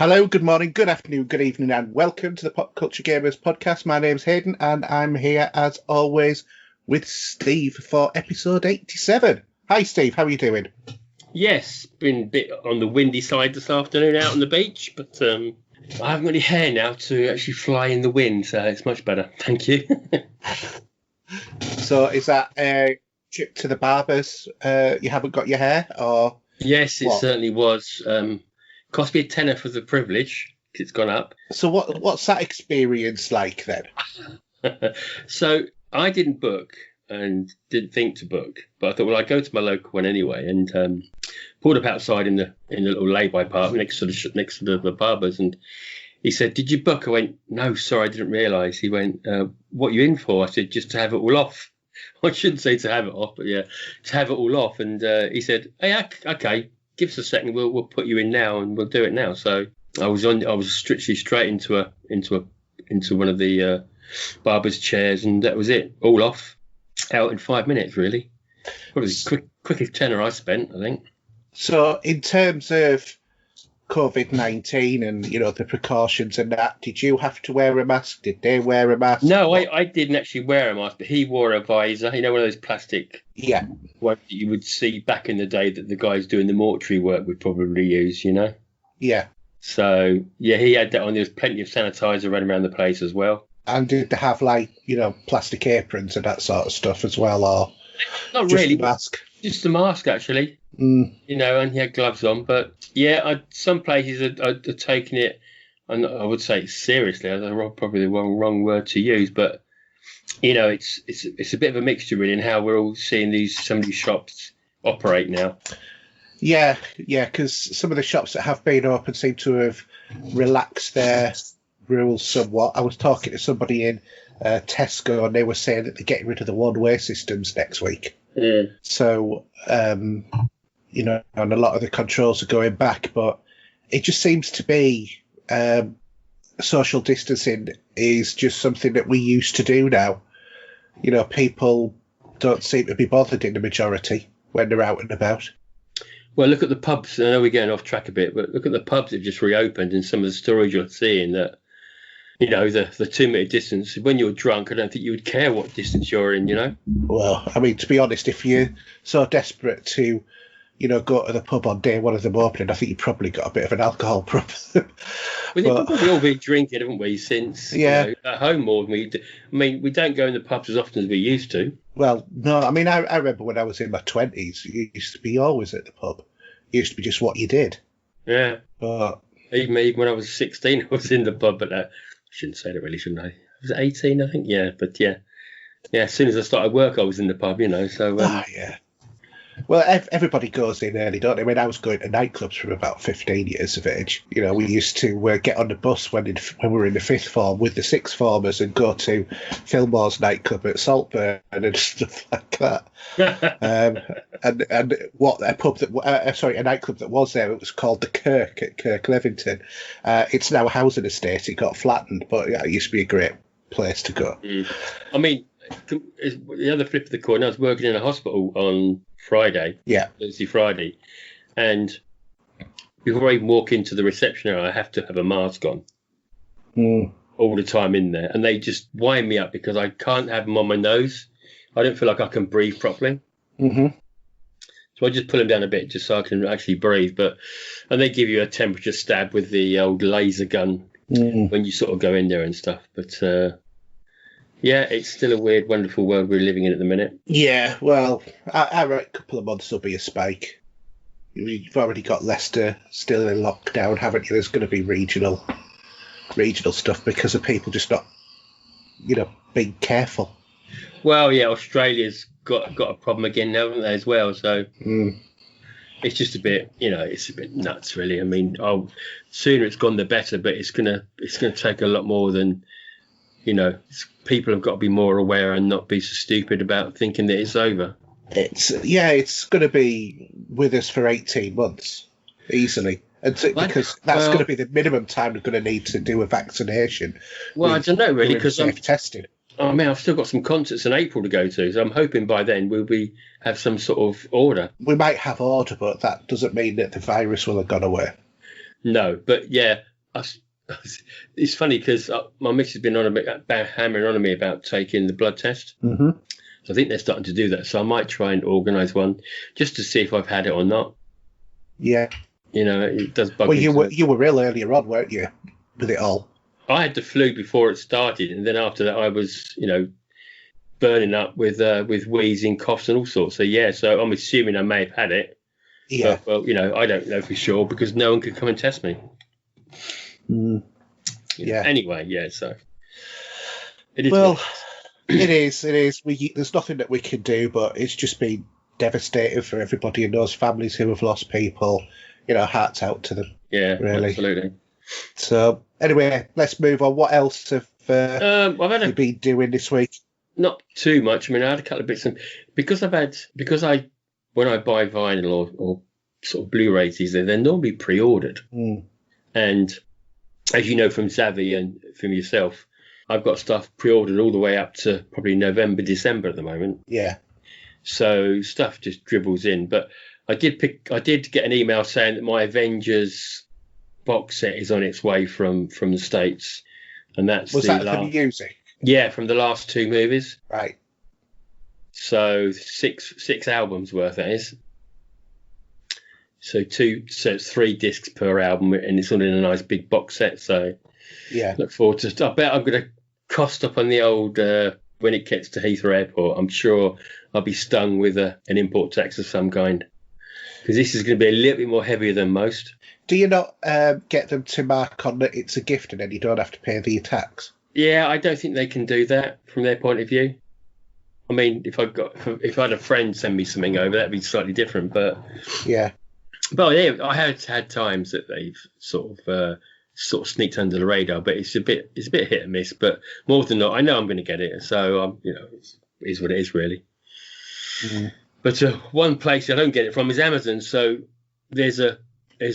Hello, good morning, good afternoon, good evening, and welcome to the Pop Culture Gamers podcast. My name's Haydn, and I'm here, as always, with Steve for episode 87. Hi, Steve, how are you doing? Yes, been a bit on the windy side this afternoon out on the beach, but I haven't got any hair now to actually fly in the wind, so it's much better. Thank you. So is that a trip to the barbers? You haven't got your hair, or...? Yes, it certainly was. Cost me a tenner for the privilege, because it's gone up. So what's that experience like, then? So I didn't book and didn't think to book, but I thought, well, I'd go to my local one anyway, and pulled up outside in the little lay-by park next to the barbers, and he said, "Did you book?" I went, "No, sorry, I didn't realise." He went, "What are you in for?" I said, "Just to have it all off." I shouldn't say to have it off, but yeah, to have it all off. And he said, "Hey, okay, give us a second. We'll put you in now, and we'll do it now." So I was straight into one of the barber's chairs, and that was it, all off, out in 5 minutes, really. Probably the quickest tenner I spent, I think. So in terms of COVID-19 and, the precautions and that, did you have to wear a mask? Did they wear a mask? No, I didn't actually wear a mask, but he wore a visor. One of those plastic ones that you would see back in the day that the guys doing the mortuary work would probably use, Yeah. So, yeah, he had that on. There was plenty of sanitizer running around the place as well. And did they have, plastic aprons and that sort of stuff as well, or not just really, a mask? Just a mask, actually. Mm. And he had gloves on. But yeah, some places are taking it, and I would say seriously. That's probably the wrong word to use, but it's a bit of a mixture really in how we're all seeing some of these shops operate now. Yeah, because some of the shops that have been open seem to have relaxed their rules somewhat. I was talking to somebody in Tesco, and they were saying that they're getting rid of the one-way systems next week. Mm. So, and a lot of the controls are going back, but it just seems to be social distancing is just something that we used to do now. People don't seem to be bothered in the majority when they're out and about. Well, look at the pubs. I know we're getting off track a bit, but look at the pubs that have just reopened, and some of the stories you're seeing that, the 2 metre distance. When you're drunk, I don't think you would care what distance you're in, Well, I mean, to be honest, if you're so desperate to, go to the pub on day one of them opening, I think you probably got a bit of an alcohol problem. We've probably all been drinking, haven't we, since at home more than we do. I mean, we don't go in the pubs as often as we used to. Well, no, I mean, I remember when I was in my 20s, you used to be always at the pub. It used to be just what you did. Yeah. But even when I was 16, I was in the pub, but I shouldn't say that really, shouldn't I? Was it 18, I think? Yeah, but yeah. Yeah, as soon as I started work, I was in the pub, so... yeah. Well, everybody goes in early, don't they? I mean, I was going to nightclubs from about 15 years of age. We used to get on the bus when we were in the fifth form with the sixth formers and go to Fillmore's nightclub at Saltburn and stuff like that. And what a pub a nightclub that was there, it was called the Kirk at Kirk Levington. It's now a housing estate. It got flattened, but it used to be a great place to go. Mm. I mean, the other flip of the coin, I was working in a hospital on Friday, Thursday, Friday, and before I even walk into the reception area, I have to have a mask on all the time in there, and they just wind me up because I can't have them on my nose. I don't feel like I can breathe properly. Mm-hmm. So I just pull them down a bit just so I can actually breathe. And they give you a temperature stab with the old laser gun when you sort of go in there and stuff. But yeah, it's still a weird, wonderful world we're living in at the minute. Yeah, well, I reckon a couple of months will be a spike. You've already got Leicester still in lockdown, haven't you? There's going to be regional stuff because of people just not, being careful. Well, yeah, Australia's got a problem again now, haven't they, as well? So it's just a bit, it's a bit nuts, really. I mean, sooner it's gone, the better. But it's gonna take a lot more than, people have got to be more aware and not be so stupid about thinking that it's over. It's going to be with us for 18 months easily. Because that's going to be the minimum time we're going to need to do a vaccination. Well, I don't know really, because I'm testing. I mean, I've still got some concerts in April to go to, so I'm hoping by then we'll have some sort of order. We might have order, but that doesn't mean that the virus will have gone away. No, but yeah, it's funny because my missus has been on about hammering on me about taking the blood test. Mm-hmm. So I think they're starting to do that. So I might try and organise one just to see if I've had it or not. Yeah. It does bug Well, me. you were ill earlier on, weren't you, with it all? I had the flu before it started, and then after that I was, burning up with wheezing, coughs and all sorts. So yeah, so I'm assuming I may have had it. Yeah. But, well, I don't know for sure because no one could come and test me. Yeah. Anyway, yeah, so it is. Well, it is. There's nothing that we can do, but it's just been devastating for everybody in those families who have lost people. Hearts out to them. Yeah, really. Absolutely. So anyway, let's move on. What else have you been doing this week? Not too much. I mean, I had a couple of bits, and when I buy vinyl or sort of Blu-rays, they're normally pre-ordered. And as you know from Zavi and from yourself, I've got stuff pre-ordered all the way up to probably November, December at the moment. Yeah. So stuff just dribbles in. But I did get an email saying that my Avengers box set is on its way from the States, and that's for the music. Yeah, from the last two movies. Right. So six albums worth, that is. So it's 3 discs per album, and it's all in a nice big box set. So yeah, look forward to. I bet I'm going to cost up on the old when it gets to Heathrow Airport. I'm sure I'll be stung with an import tax of some kind, because this is going to be a little bit more heavier than most. Do you not get them to mark on that it's a gift and then you don't have to pay the tax? Yeah, I don't think they can do that from their point of view. I mean, if I had a friend send me something over, that'd be slightly different. But yeah, I have had times that they've sort of sneaked under the radar, but it's a bit hit and miss. But more than not, I know I'm going to get it, so it is what it is, really. Mm-hmm. But one place I don't get it from is Amazon. So there's a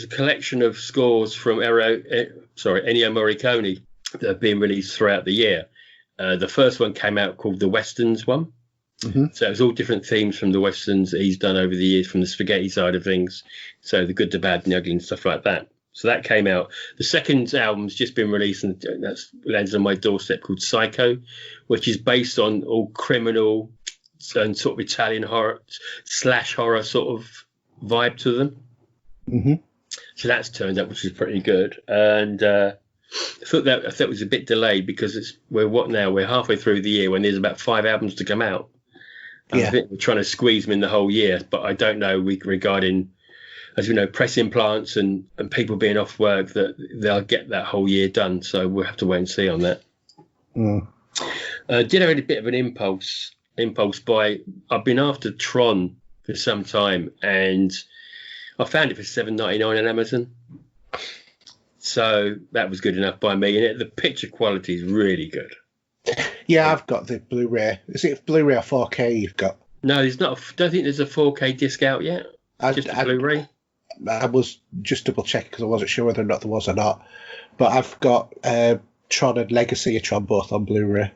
collection of scores from Ennio Morricone that have been released throughout the year. The first one came out called the Westerns one. Mm-hmm. So it was all different themes from the Westerns that he's done over the years, from the spaghetti side of things. So the good, the bad, and the ugly and stuff like that. So that came out. The second album's just been released, and that's landed on my doorstep, called Psycho, which is based on all criminal and sort of Italian horror / horror sort of vibe to them. Mm-hmm. So that's turned up, which is pretty good. And I thought it was a bit delayed because we're halfway through the year when there's about 5 albums to come out. Yeah. I think we're trying to squeeze them in the whole year, but I don't know regarding, as we know, press implants and people being off work, that they'll get that whole year done. So we'll have to wait and see on that. Did have a bit of an impulse buy. I've been after Tron for some time, and I found it for $7.99 on Amazon. So that was good enough by me. And the picture quality is really good. Yeah, I've got the Blu-ray. Is it Blu-ray or 4K you've got? No, there's not. Don't think there's a 4K disc out yet. Just a Blu-ray. I was just double checking because I wasn't sure whether or not there was or not. But I've got Tron and Legacy of Tron both on Blu-ray.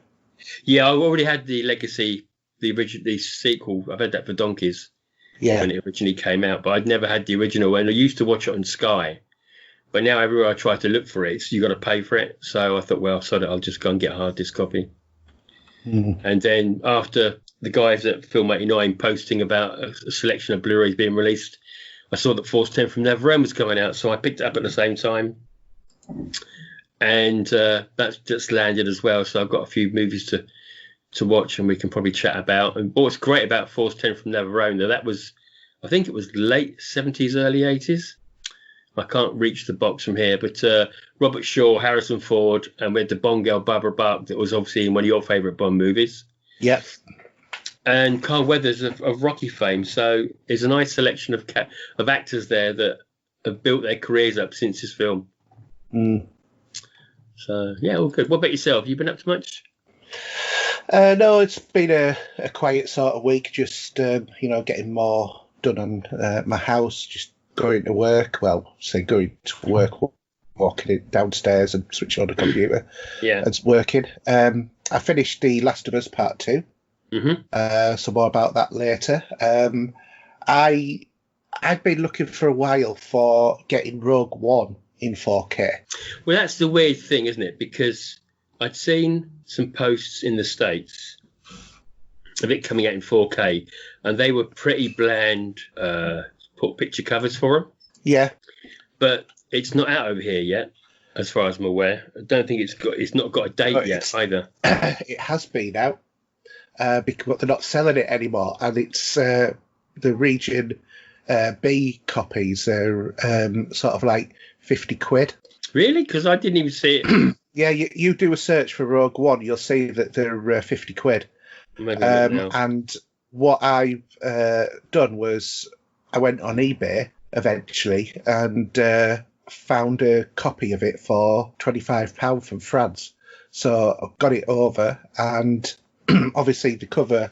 Yeah, I already had the Legacy, the sequel. I've had that for donkeys. Yeah. When it originally came out, but I'd never had the original. And I used to watch it on Sky. But now everywhere I try to look for it, you got to pay for it. So I thought, well, I'll just go and get a hard disk copy. And then after the guys at Film 89 posting about a selection of Blu-rays being released, I saw that Force 10 from Never End was coming out, so I picked it up at the same time. And that's just landed as well. So I've got a few movies to watch, and we can probably chat about. And what's great about Force 10 from Never End, I think it was late 70s, early 80s. I can't reach the box from here, but Robert Shaw, Harrison Ford, and we had the Bond girl Barbara Bach, that was obviously in one of your favourite Bond movies. Yep. And Carl Weathers of Rocky fame. So there's a nice selection of actors there that have built their careers up since this film. So, yeah, all good. What about yourself? You been up to much? No, it's been a quiet sort of week, just, getting more done on my house, just going to work, walking it downstairs and switching on the computer. Yeah. And working. I finished The Last of Us Part 2. Mm-hmm. So more about that later. I'd been looking for a while for getting Rogue One in 4K. Well, that's the weird thing, isn't it? Because I'd seen some posts in the States of it coming out in 4K, and they were pretty bland picture covers for them. Yeah. But it's not out over here yet, as far as I'm aware. I don't think it's not got a date yet either. It has been out, but they're not selling it anymore, and it's the region B copies are sort of like 50 quid. Really? Because I didn't even see it. Yeah, you do a search for Rogue One, you'll see that they're 50 quid. And what I've done was I went on eBay eventually and found a copy of it for £25 from France. So I got it over, and obviously the cover,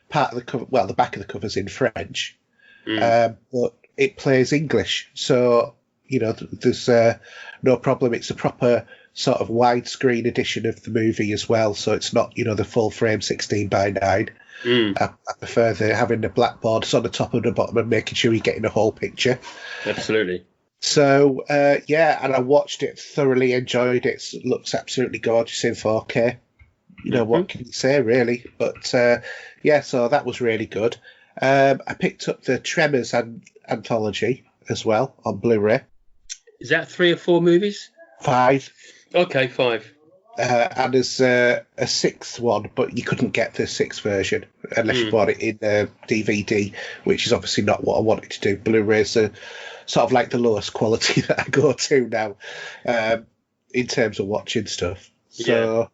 part of the cover, well, the back of the cover's in French, but it plays English. So, you know, there's no problem. It's a proper sort of widescreen edition of the movie as well. So it's not, you know, the full frame 16:9. I prefer having the blackboards on the top and the bottom and making sure you're getting the whole picture. Absolutely. So, yeah, and I watched it, thoroughly enjoyed it. It looks absolutely gorgeous in 4K. You know, what can you say, really? But, yeah, so that was really good. I picked up the Tremors anthology as well on Blu-ray. Is that 3 or 4 movies? 5. Okay, 5. And there's a 6th one, but you couldn't get the 6th version unless you bought it in DVD, which is obviously not what I wanted to do. Blu-rays are sort of like the lowest quality that I go to now in terms of watching stuff. So,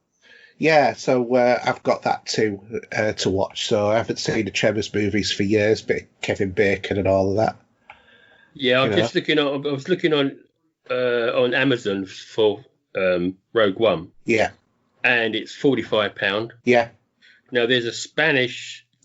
so I've got that too to watch. So I haven't seen the Tremors movies for years, but Kevin Bacon and all of that. Yeah, I was looking on Amazon for Rogue One. Yeah. And it's £45. Yeah. Now there's a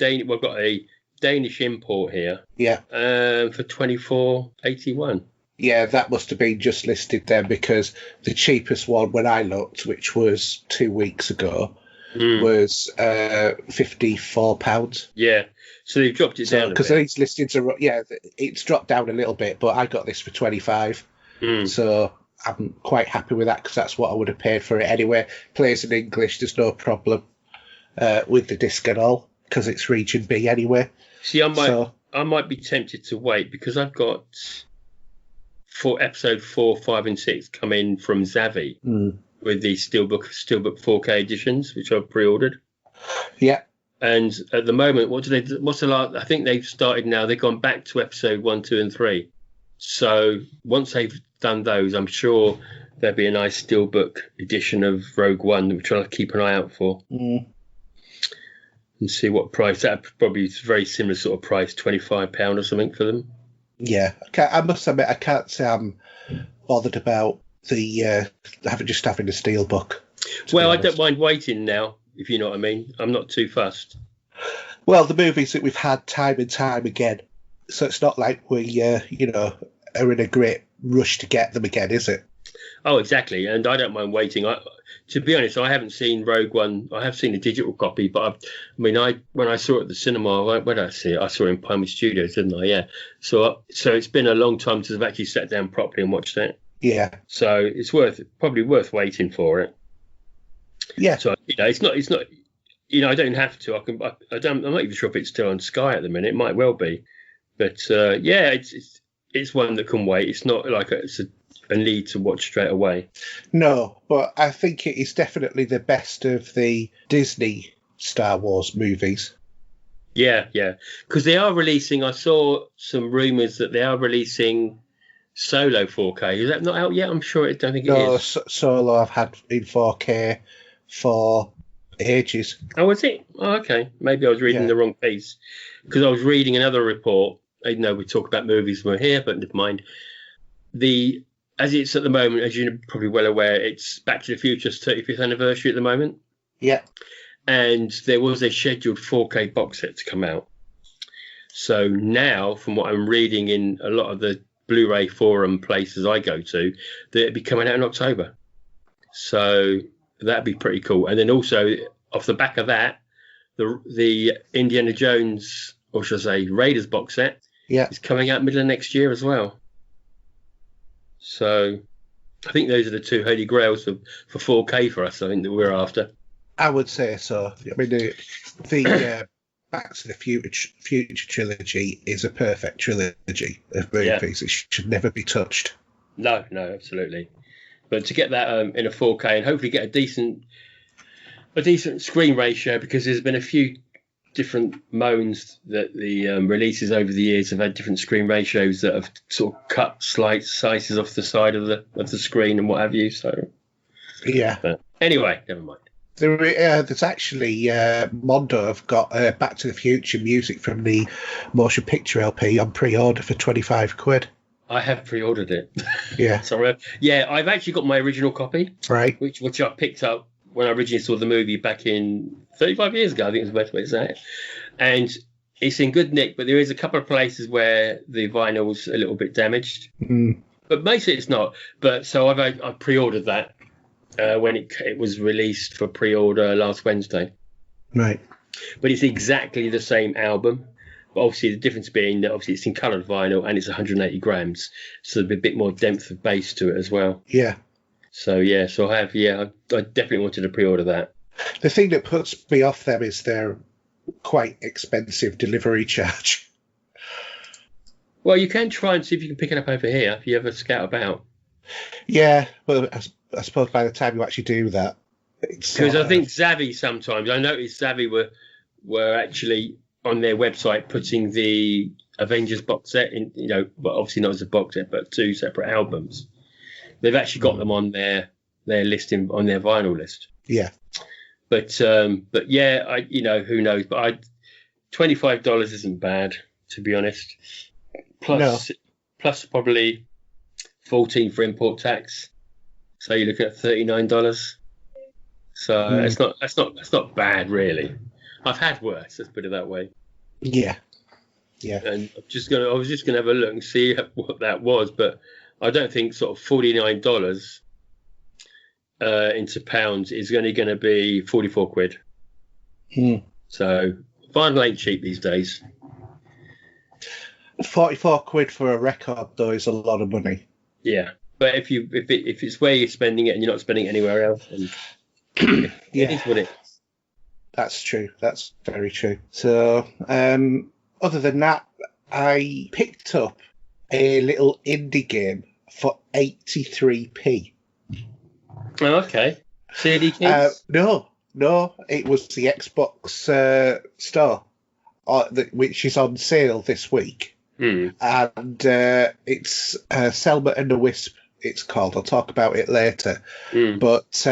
we've got a Danish import here. Yeah. For £24.81. Yeah, that must have been just listed then, because the cheapest one when I looked, which was 2 weeks ago, was £54. Yeah. So they've dropped it down because these listings are, it's dropped down a little bit, but I got this for 25. So I'm quite happy with that, because that's what I would have paid for it anyway. Plays in English, there's no problem with the disc at all, because it's region B anyway. See, I might be tempted to wait, because I've got for episode 4, 5, and 6 come in from Zavi with the Steelbook 4K editions, which I've pre-ordered. Yeah. And at the moment, what's the last? I think they've started now. They've gone back to episode 1, 2, and 3. So once they've done those, I'm sure there'll be a nice Steelbook edition of Rogue One, which I'll keep an eye out for. And see what price. That probably is a very similar sort of price, £25 or something for them. Yeah, I must admit, I can't say I'm bothered about the having the Steelbook. Well, I don't mind waiting now, if you know what I mean. I'm not too fussed. Well, the movies that we've had time and time again, so it's not like we, are in a great rush to get them again, is it? Oh, exactly. And I don't mind waiting. To be honest, I haven't seen Rogue One. I have seen a digital copy, but when I saw it at the cinema, where did I see it? I saw it in Palmy Studios, didn't I? Yeah. So it's been a long time since I've actually sat down properly and watched it. Yeah. So it's probably worth waiting for it. Yeah. So it's not. I don't have to. I'm not even sure if it's still on Sky at the minute. It might well be, but it's one that can wait. It's not like it's a need to watch straight away. No, but I think it is definitely the best of the Disney Star Wars movies. Yeah, because they are releasing. I saw some rumours that they are releasing Solo 4K. Is that not out yet? I'm sure it. Don't think it is. Solo I've had in 4K for ages. Oh, was it? Oh, okay. Maybe I was reading the wrong piece, because I was reading another report. I know we talk about movies when we're here, but never mind. As it's at the moment, as you're probably well aware, it's Back to the Future's 35th anniversary at the moment. Yeah. And there was a scheduled 4K box set to come out. So now, from what I'm reading in a lot of the Blu-ray forum places I go to, that it'll be coming out in October. So that'd be pretty cool. And then also, off the back of that, the Indiana Jones, or should I say, Raiders box set is coming out middle of next year as well. So I think those are the two holy grails for 4K for us. I think that we're after. I would say so. I mean, the Back to the Future trilogy is a perfect trilogy of movies. It should never be touched. No, absolutely. But to get that in a 4K and hopefully get a decent screen ratio, because there's been a few different moans that the releases over the years have had different screen ratios that have sort of cut slices off the side of the screen and what have you. So yeah. But anyway, never mind. There's actually Mondo have got Back to the Future music from the motion picture LP on pre-order for £25. I have pre-ordered it. Yeah. Sorry. Yeah, I've actually got my original copy, right? Which I picked up when I originally saw the movie back in 35 years ago. I think is the best way to say it. And it's in good nick, but there is a couple of places where the vinyl's a little bit damaged. Mm. But mostly it's not. But so I pre-ordered that when it was released for pre-order last Wednesday. Right. But it's exactly the same album. But obviously the difference being that obviously it's in coloured vinyl and it's 180 grams, so there'll be a bit more depth of bass to it as well. Yeah. So I definitely wanted to pre-order that. The thing that puts me off them is their quite expensive delivery charge. Well, you can try and see if you can pick it up over here if you ever scout about. Yeah, well, I suppose by the time you actually do that, because I think Zavi sometimes, I noticed Zavi were actually on their website putting the Avengers box set in, but obviously not as a box set, but two separate albums. They've actually got them on their listing, on their vinyl list. Yeah. But yeah, who knows? But $25 isn't bad, to be honest. Plus probably 14 for import tax. So you're looking at $39. So it's not bad really. I've had worse, let's put it that way. Yeah. Yeah. And I was just gonna have a look and see what that was, but I don't think sort of $49 into pounds is only going to be 44 quid. So vinyl ain't cheap these days. 44 quid for a record though is a lot of money. Yeah, but if it's where you're spending it and you're not spending it anywhere else, then it is what it is. That's true. That's very true. So other than that, I picked up a little indie game for 83p. Oh, okay. CD keys? No, it was the Xbox store, which is on sale this week. And it's Selma and the Wisp, it's called. I'll talk about it later. But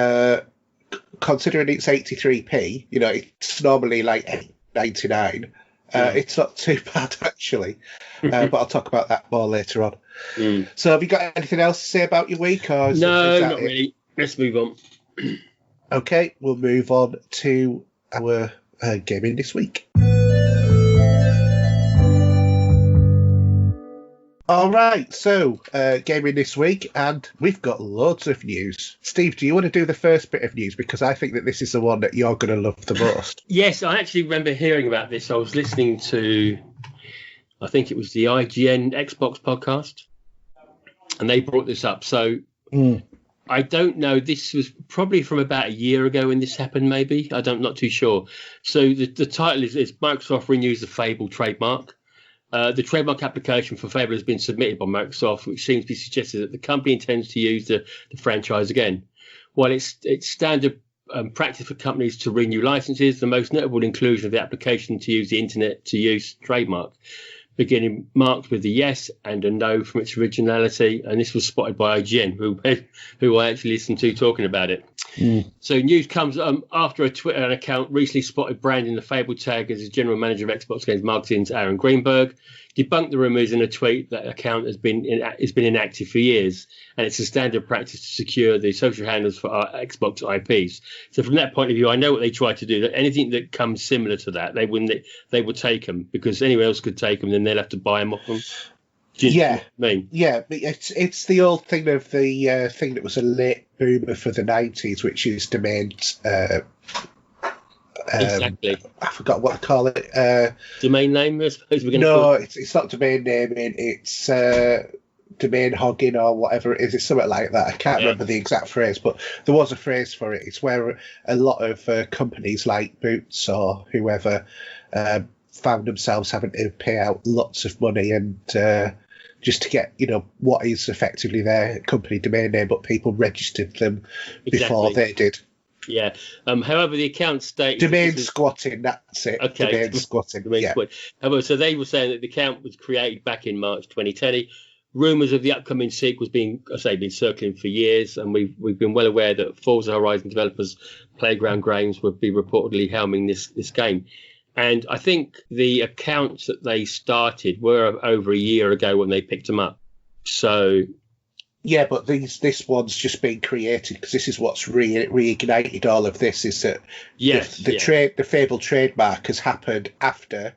considering it's 83p, it's normally like $8.99. It's not too bad, actually. But I'll talk about that more later on. So have you got anything else to say about your week? Or no, not really. Let's move on. Okay, we'll move on to our gaming this week. All right, so gaming this week, and we've got loads of news. Steve, do you want to do the first bit of news? Because I think that this is the one that you're going to love the most. Yes, I actually remember hearing about this. I was listening to, I think it was the IGN Xbox podcast, and they brought this up. So I don't know. This was probably from about a year ago when this happened, maybe. Not too sure. So the title is Microsoft renews the Fable trademark. The trademark application for Fable has been submitted by Microsoft, which seems to be suggesting that the company intends to use the franchise again. While it's standard practice for companies to renew licenses, the most notable inclusion of the application to use the Internet to use trademark, beginning marked with a yes and a no from its originality. And this was spotted by IGN, who I actually listened to talking about it. So news comes after a Twitter account recently spotted branding the Fable tag as the general manager of Xbox Games Marketing's Aaron Greenberg debunked the rumours in a tweet that account has been inactive for years, and it's a standard practice to secure the social handles for our Xbox IPs. So from that point of view, I know what they try to do. That anything that comes similar to that, they would take them, because anyone else could take them, then they'll have to buy them off them. Yeah, but it's the old thing of the thing that was a late boomer for the 90s, which is domains. Exactly. I forgot what to call it. Domain name, I suppose we're going to. No, it's not domain naming. It's domain hogging or whatever it is. It's something like that. I can't remember the exact phrase, but there was a phrase for it. It's where a lot of companies like Boots or whoever found themselves having to pay out lots of money and just to get, what is effectively their company domain name, but people registered them before they did. Yeah. However, the account states domain squatting. That's it. Okay. Domain squatting. However, so they were saying that the account was created back in March 2020. Rumours of the upcoming sequel been circling for years, and we've been well aware that Forza Horizon developers Playground Games would be reportedly helming this game. And I think the accounts that they started were over a year ago when they picked them up. So. Yeah, but this one's just been created because this is what's reignited all of this. Is that the fabled trademark has happened after,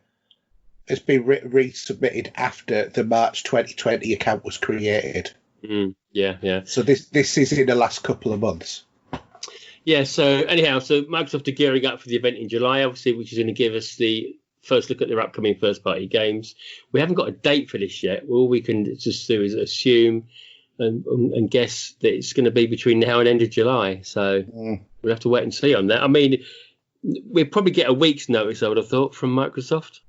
has been resubmitted after the March 2020 account was created. Yeah. So this is in the last couple of months. Yeah. So anyhow, Microsoft are gearing up for the event in July, obviously, which is going to give us the first look at their upcoming first-party games. We haven't got a date for this yet. All we can just do is assume and guess that it's going to be between now and end of July. So we'll have to wait and see on that. I mean, we'll probably get a week's notice, I would have thought, from Microsoft.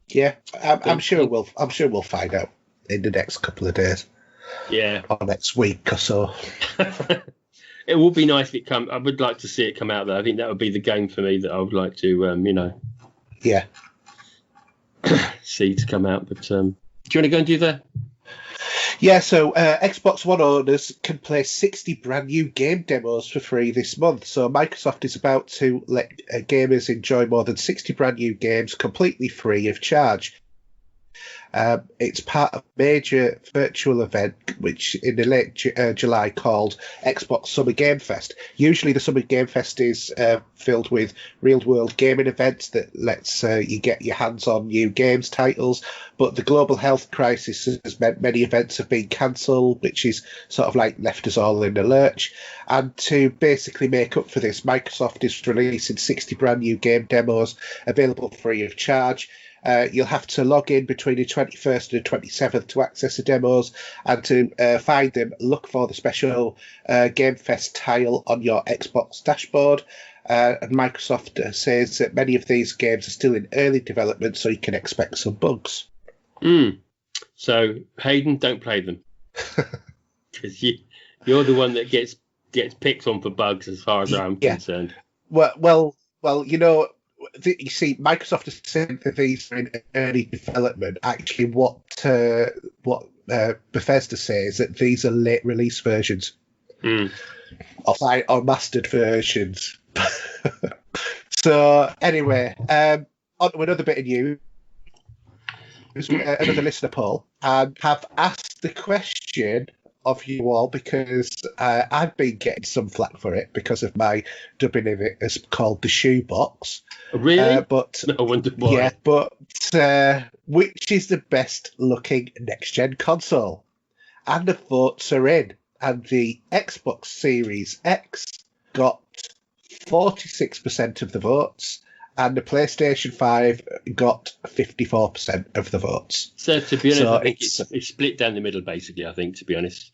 Yeah, I'm sure we'll find out in the next couple of days. Yeah, or next week or so. It would be nice if it come. I would like to see it come out though. I think that would be the game for me that I would like to, yeah, see to come out. But do you want to go and do that? Yeah, so Xbox One owners can play 60 brand new game demos for free this month. So Microsoft is about to let gamers enjoy more than 60 brand new games completely free of charge. It's part of a major virtual event, which in the late July called Xbox Summer Game Fest. Usually the Summer Game Fest is filled with real-world gaming events that lets you get your hands on new games titles, but the global health crisis has meant many events have been cancelled, which is sort of like left us all in the lurch. And to basically make up for this, Microsoft is releasing 60 brand new game demos available free of charge. You'll have to log in between the 21st and the 27th to access the demos, and to find them, look for the special Game Fest tile on your Xbox dashboard. And Microsoft says that many of these games are still in early development, so you can expect some bugs. So, Haydn, don't play them. Because you're the one that gets picked on for bugs as far as I'm concerned. Well, you see, Microsoft has said that these are in early development. Actually, what Bethesda says that these are late release versions, or mastered versions. So anyway, on to another bit of news. Another listener poll, and have asked the question of you all, because I've been getting some flack for it because of my dubbing of it as called the shoebox. Really? But I wonder why. Yeah, but which is the best looking next gen console? And the votes are in, and the Xbox Series X got 46% of the votes, and the PlayStation 5 got 54% of the votes. So to be honest, I think it's split down the middle, basically. I think, to be honest.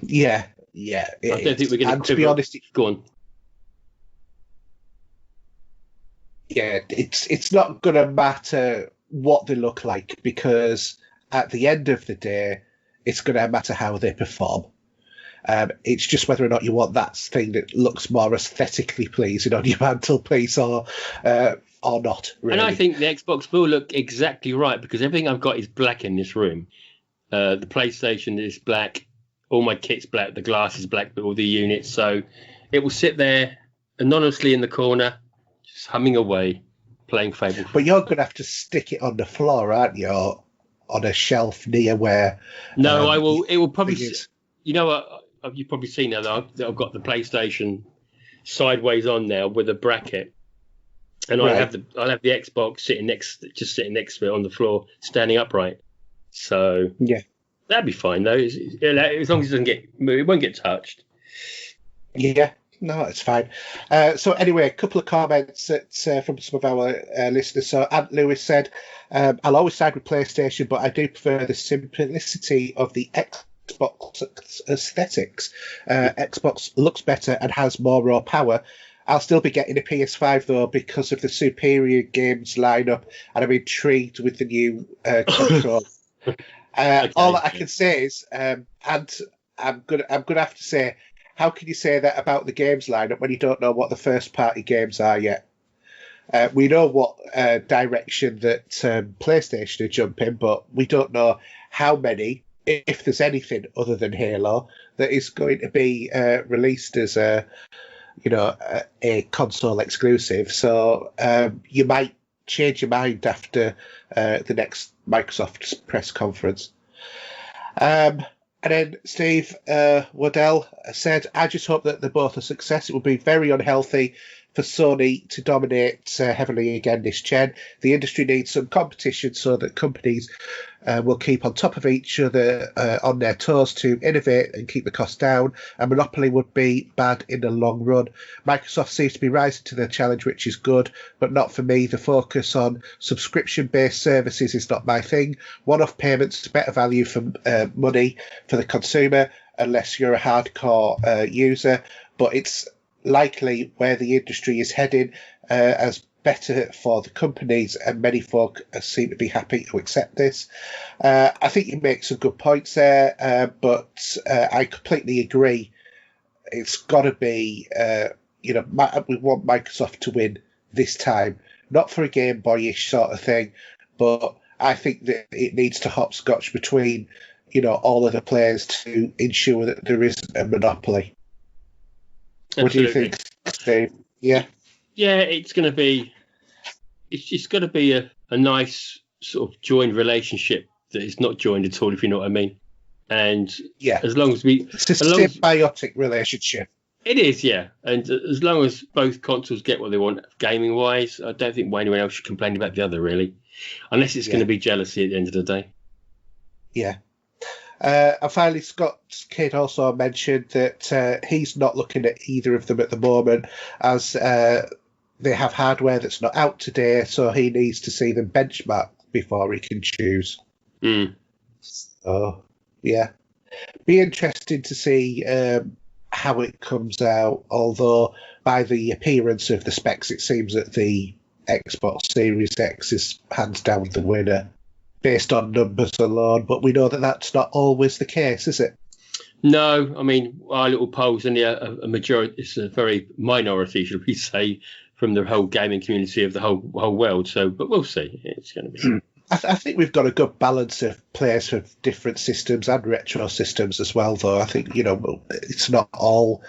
Yeah. I don't think we're going to be honest. Go on. Yeah, it's not going to matter what they look like, because at the end of the day, it's going to matter how they perform. It's just whether or not you want that thing that looks more aesthetically pleasing on your mantelpiece or not. Really. And I think the Xbox will look exactly right, because everything I've got is black in this room. The PlayStation is black, all my kit's black, the glass is black, all the units. So it will sit there anonymously in the corner, just humming away, playing Fable. But you're going to have to stick it on the floor, aren't you? Or on a shelf near where... No, I will. It will probably... You know what? You've probably seen now that I've got the PlayStation sideways on now with a bracket, and I'll have the Xbox sitting next to it on the floor, standing upright. So yeah, that'd be fine though, as long as it won't get touched. Yeah, No, it's fine. So anyway, a couple of comments from some of our listeners. So Ant Lewis said, I'll always side with PlayStation, but I do prefer the simplicity of the Xbox aesthetics. Xbox looks better and has more raw power. I'll still be getting a PS5 though because of the superior games lineup, and I'm intrigued with the new control. All I can say is, and I'm gonna have to say, how can you say that about the games lineup when you don't know what the first party games are yet? We know what direction that PlayStation are jumping, but we don't know how many, if there's anything other than Halo, that is going to be released as a console exclusive. So you might change your mind after the next Microsoft press conference. And then Steve Waddell said, I just hope that they're both a success. It would be very unhealthy for Sony to dominate heavily again this gen. The industry needs some competition so that companies will keep on top of each other on their toes to innovate and keep the cost down. A monopoly would be bad in the long run. Microsoft seems to be rising to the challenge, which is good, but not for me. The focus on subscription-based services is not my thing. One-off payments, better value for money for the consumer, unless you're a hardcore user. But it's likely where the industry is heading as better for the companies, and many folk seem to be happy to accept this. I think you make some good points there, but I completely agree. It's got to be, we want Microsoft to win this time, not for a Game Boyish sort of thing, but I think that it needs to hopscotch between, all of the players to ensure that there isn't a monopoly. Absolutely. What do you think, Steve? Yeah. Yeah, it's going to be. It's got to be a nice sort of joined relationship that is not joined at all, if you know what I mean. And yeah, as long as we, it's a symbiotic relationship. It is, yeah. And as long as both consoles get what they want, gaming wise, I don't think anyone else should complain about the other, really, unless it's going to be jealousy at the end of the day. Yeah. And finally, Scott Kidd also mentioned that he's not looking at either of them at the moment, as they have hardware that's not out today, so he needs to see them benchmark before he can choose. So, yeah. Be interesting to see how it comes out, although by the appearance of the specs, it seems that the Xbox Series X is hands down the winner, based on numbers alone, but we know that that's not always the case, is it? No, I mean, our little poll's only a majority, it's a very minority, should we say, from the whole gaming community of the whole world. So, but we'll see. It's going to be. I think we've got a good balance of players for different systems and retro systems as well, though. I think, it's not all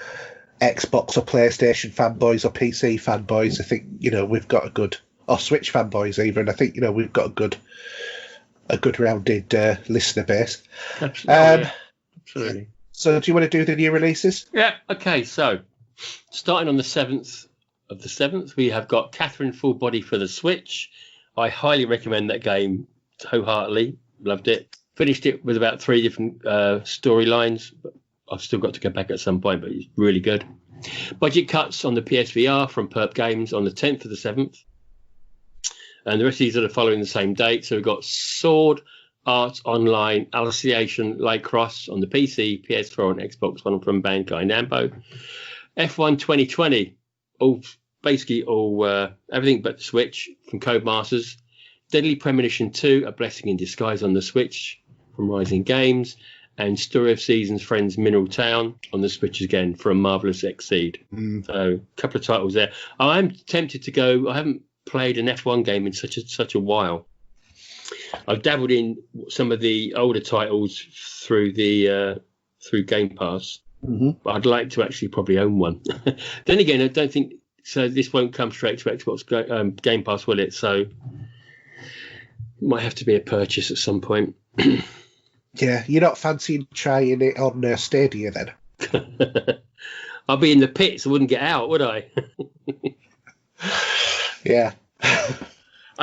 Xbox or PlayStation fanboys or PC fanboys. I think, we've got a good, or Switch fanboys even. I think, we've got a good rounded listener base. Absolutely. Absolutely. So do you want to do the new releases? Yeah. Okay. So starting on the 7th of the 7th, we have got Catherine Full Body for the Switch. I highly recommend that game wholeheartedly. Loved it. Finished it with about 3 different storylines. I've still got to go back at some point, but it's really good. Budget cuts on the PSVR from Perp Games on the 10th of the 7th. And the rest of these are following the same date. So we've got Sword Art Online Alliation Lycross on the PC, PS4 and Xbox One from Bandai Namco. F1 2020, everything but the Switch from Codemasters. Deadly Premonition 2, A Blessing in Disguise on the Switch from Rising Games. And Story of Seasons Friends Mineral Town on the Switch again from Marvelous Exceed. So a couple of titles there. I'm tempted to go. I haven't played an F1 game in such a while. I've dabbled in some of the older titles through Game Pass. But I'd like to actually probably own one. Then again, I don't think so. This won't come straight to Xbox Game Pass, will it? So it might have to be a purchase at some point. Yeah, you're not fancying trying it on Stadia then? I'll be in the pits. I wouldn't get out, would I? Yeah.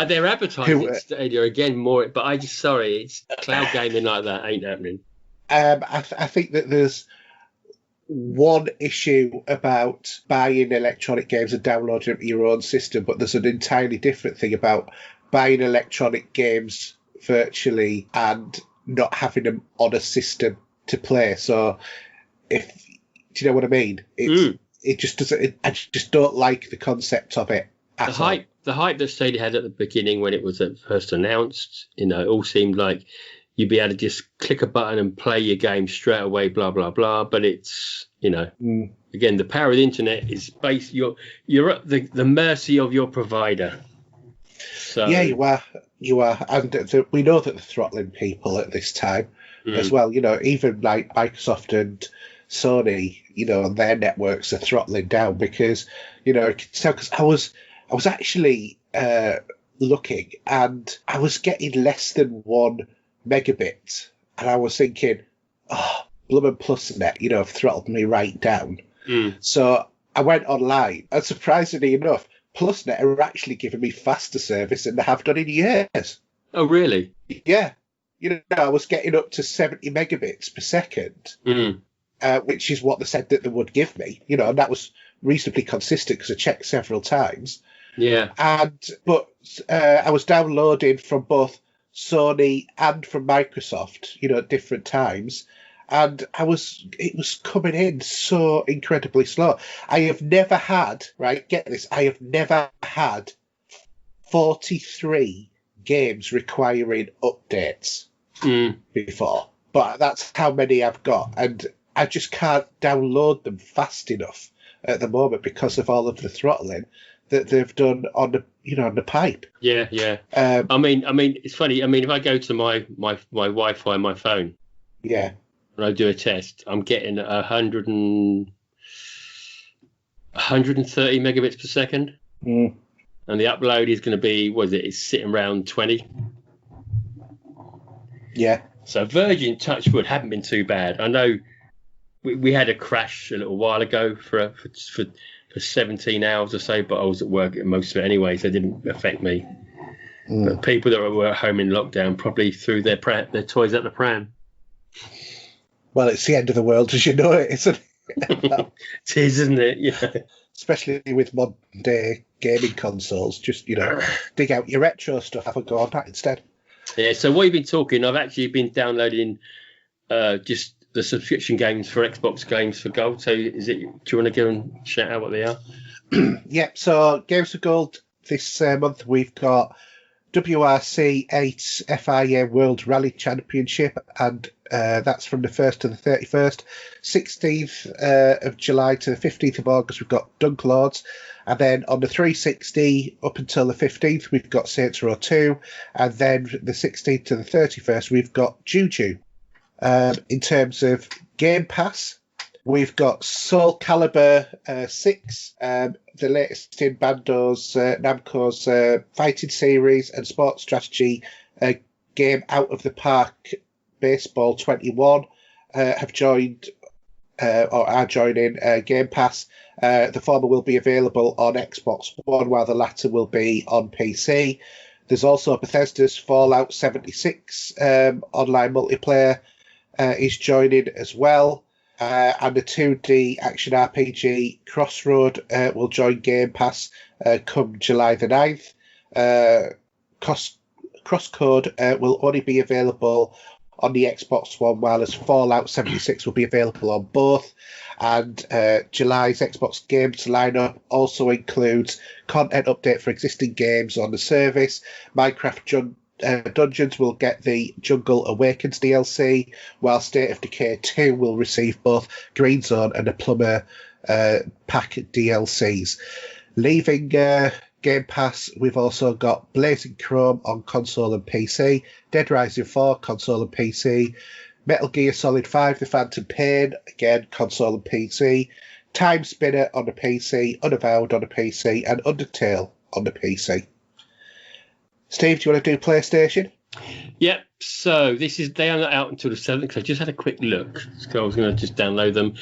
They're advertising Stadia again more, but it's cloud gaming like that ain't happening. I think that there's one issue about buying electronic games and downloading them to your own system, but there's an entirely different thing about buying electronic games virtually and not having them on a system to play. So, do you know what I mean? It just doesn't. I just don't like the concept of it. The hype that Stadia had at the beginning when it was at first announced, it all seemed like you'd be able to just click a button and play your game straight away, blah blah blah. But it's again, the power of the internet is based. You're at the mercy of your provider. So yeah, you are, and we know that they're throttling people at this time as well. Even like Microsoft and Sony, their networks are throttling down because because I was actually looking and I was getting less than 1 megabit, and I was thinking, Blum & PlusNet, have throttled me right down. So I went online, and surprisingly enough, PlusNet are actually giving me faster service than they have done in years. Oh, really? Yeah. I was getting up to 70 megabits per second, which is what they said that they would give me, and that was reasonably consistent because I checked several times. Yeah. But I was downloading from both Sony and from Microsoft, at different times, and it was coming in so incredibly slow. I have never had, get this, I have never had 43 games requiring updates before, but that's how many I've got, and I just can't download them fast enough at the moment because of all of the throttling that they've done on the pipe. Yeah. I mean, it's funny. I mean, if I go to my Wi-Fi on my phone, yeah, and I do a test, I'm getting 130 megabits per second, and the upload is going to be, it's sitting around 20. Yeah. So Virgin, touch wood, haven't been too bad. I know we had a crash a little while ago for 17 hours or so, but I was at work at most of it anyway, so it didn't affect me. But people that were at home in lockdown probably threw their toys at the pram. Well, it's the end of the world as you know it, isn't it? It is, isn't it? Yeah. Especially with modern day gaming consoles, just dig out your retro stuff, have a go on that instead. Yeah. So what you've been talking, I've actually been downloading just the subscription games for Xbox Games for Gold. So do you want to go and shout out what they are? Yeah, so Games for Gold this month we've got WRC 8 FIA World Rally Championship, and that's from the 1st to the 31st. 16th of July to the 15th of August we've got Dunklords, and then on the 360 up until the 15th we've got Saints Row 2, and then the 16th to the 31st we've got Juju. In terms of Game Pass, we've got Soul Calibur 6, the latest in Namco's fighting series and sports strategy game Out of the Park Baseball 21 have joined or are joining Game Pass. The former will be available on Xbox One, while the latter will be on PC. There's also Bethesda's Fallout 76 online multiplayer is joining as well. And the 2D action RPG Crossroad will join Game Pass come July the 9th. Crosscode will only be available on the Xbox One, while as Fallout 76 will be available on both. And July's Xbox games lineup also includes content update for existing games on the service. Minecraft Dungeons will get the Jungle Awakens DLC, while State of Decay 2 will receive both Green Zone and the Plumber Pack DLCs. Leaving Game Pass, we've also got Blazing Chrome on console and PC, Dead Rising 4 console and PC, Metal Gear Solid 5 The Phantom Pain, again console and PC, Time Spinner on the PC, Unavowed on the PC, and Undertale on the PC. Steve, do you want to do PlayStation? Yep. So they are not out until the 7th, because I just had a quick look. So I was going to just download them.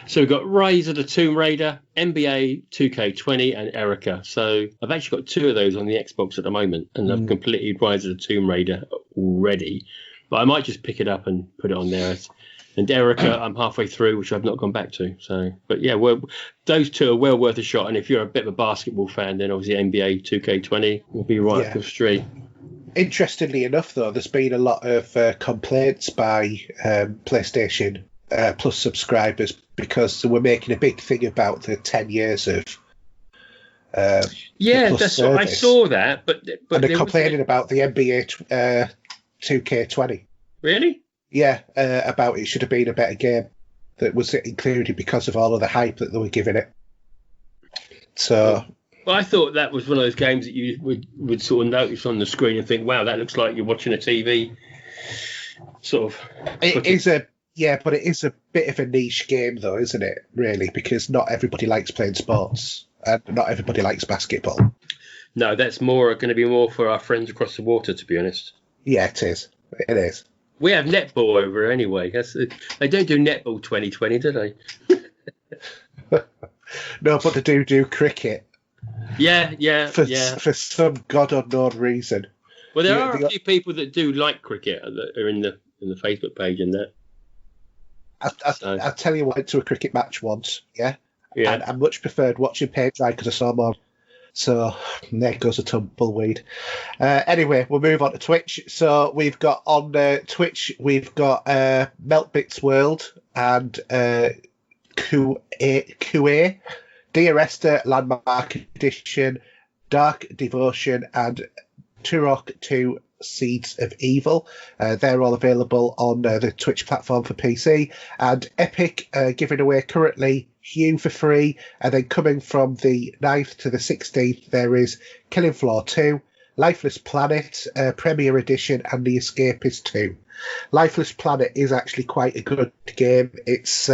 So we've got Rise of the Tomb Raider, NBA 2K20, and Erica. So I've actually got 2 of those on the Xbox at the moment, and I've completed Rise of the Tomb Raider already. But I might just pick it up and put it on there And Erica, I'm halfway through, which I've not gone back to. So, but yeah, those two are well worth a shot. And if you're a bit of a basketball fan, then obviously NBA 2K20 will be right up your street. Interestingly enough, though, there's been a lot of complaints by PlayStation Plus subscribers because they were making a big thing about the 10 years of that's what I saw that, but and they're complaining about the NBA 2K20. Really? Yeah, about it should have been a better game that was included because of all of the hype that they were giving it. So. Well, I thought that was one of those games that you would sort of notice on the screen and think, wow, that looks like you're watching a TV. Sort of. It is but it is a bit of a niche game, though, isn't it? Really, because not everybody likes playing sports, and not everybody likes basketball. No, that's going to be more for our friends across the water, to be honest. Yeah, it is. It is. We have netball over anyway. They don't do netball 2020, do they? No, but they do cricket. Yeah. For some god unknown reason. Well, there are a few people that do like cricket that are in the Facebook page and that. I'll tell you, I went to a cricket match once, yeah? And I much preferred watching paint dry because I saw more. So there goes a tumbleweed. Anyway, we'll move on to Twitch. So we've got on Twitch, we've got Meltbits World and QA, Dear Esther, Landmark Edition, Dark Devotion, and Turok 2 Seeds of Evil. They're all available on the Twitch platform for PC. And Epic giving away currently Hue for free. And then coming from the 9th to the 16th, there is Killing Floor 2, Lifeless Planet, Premier Edition, and The Escapist 2. Lifeless Planet is actually quite a good game. It's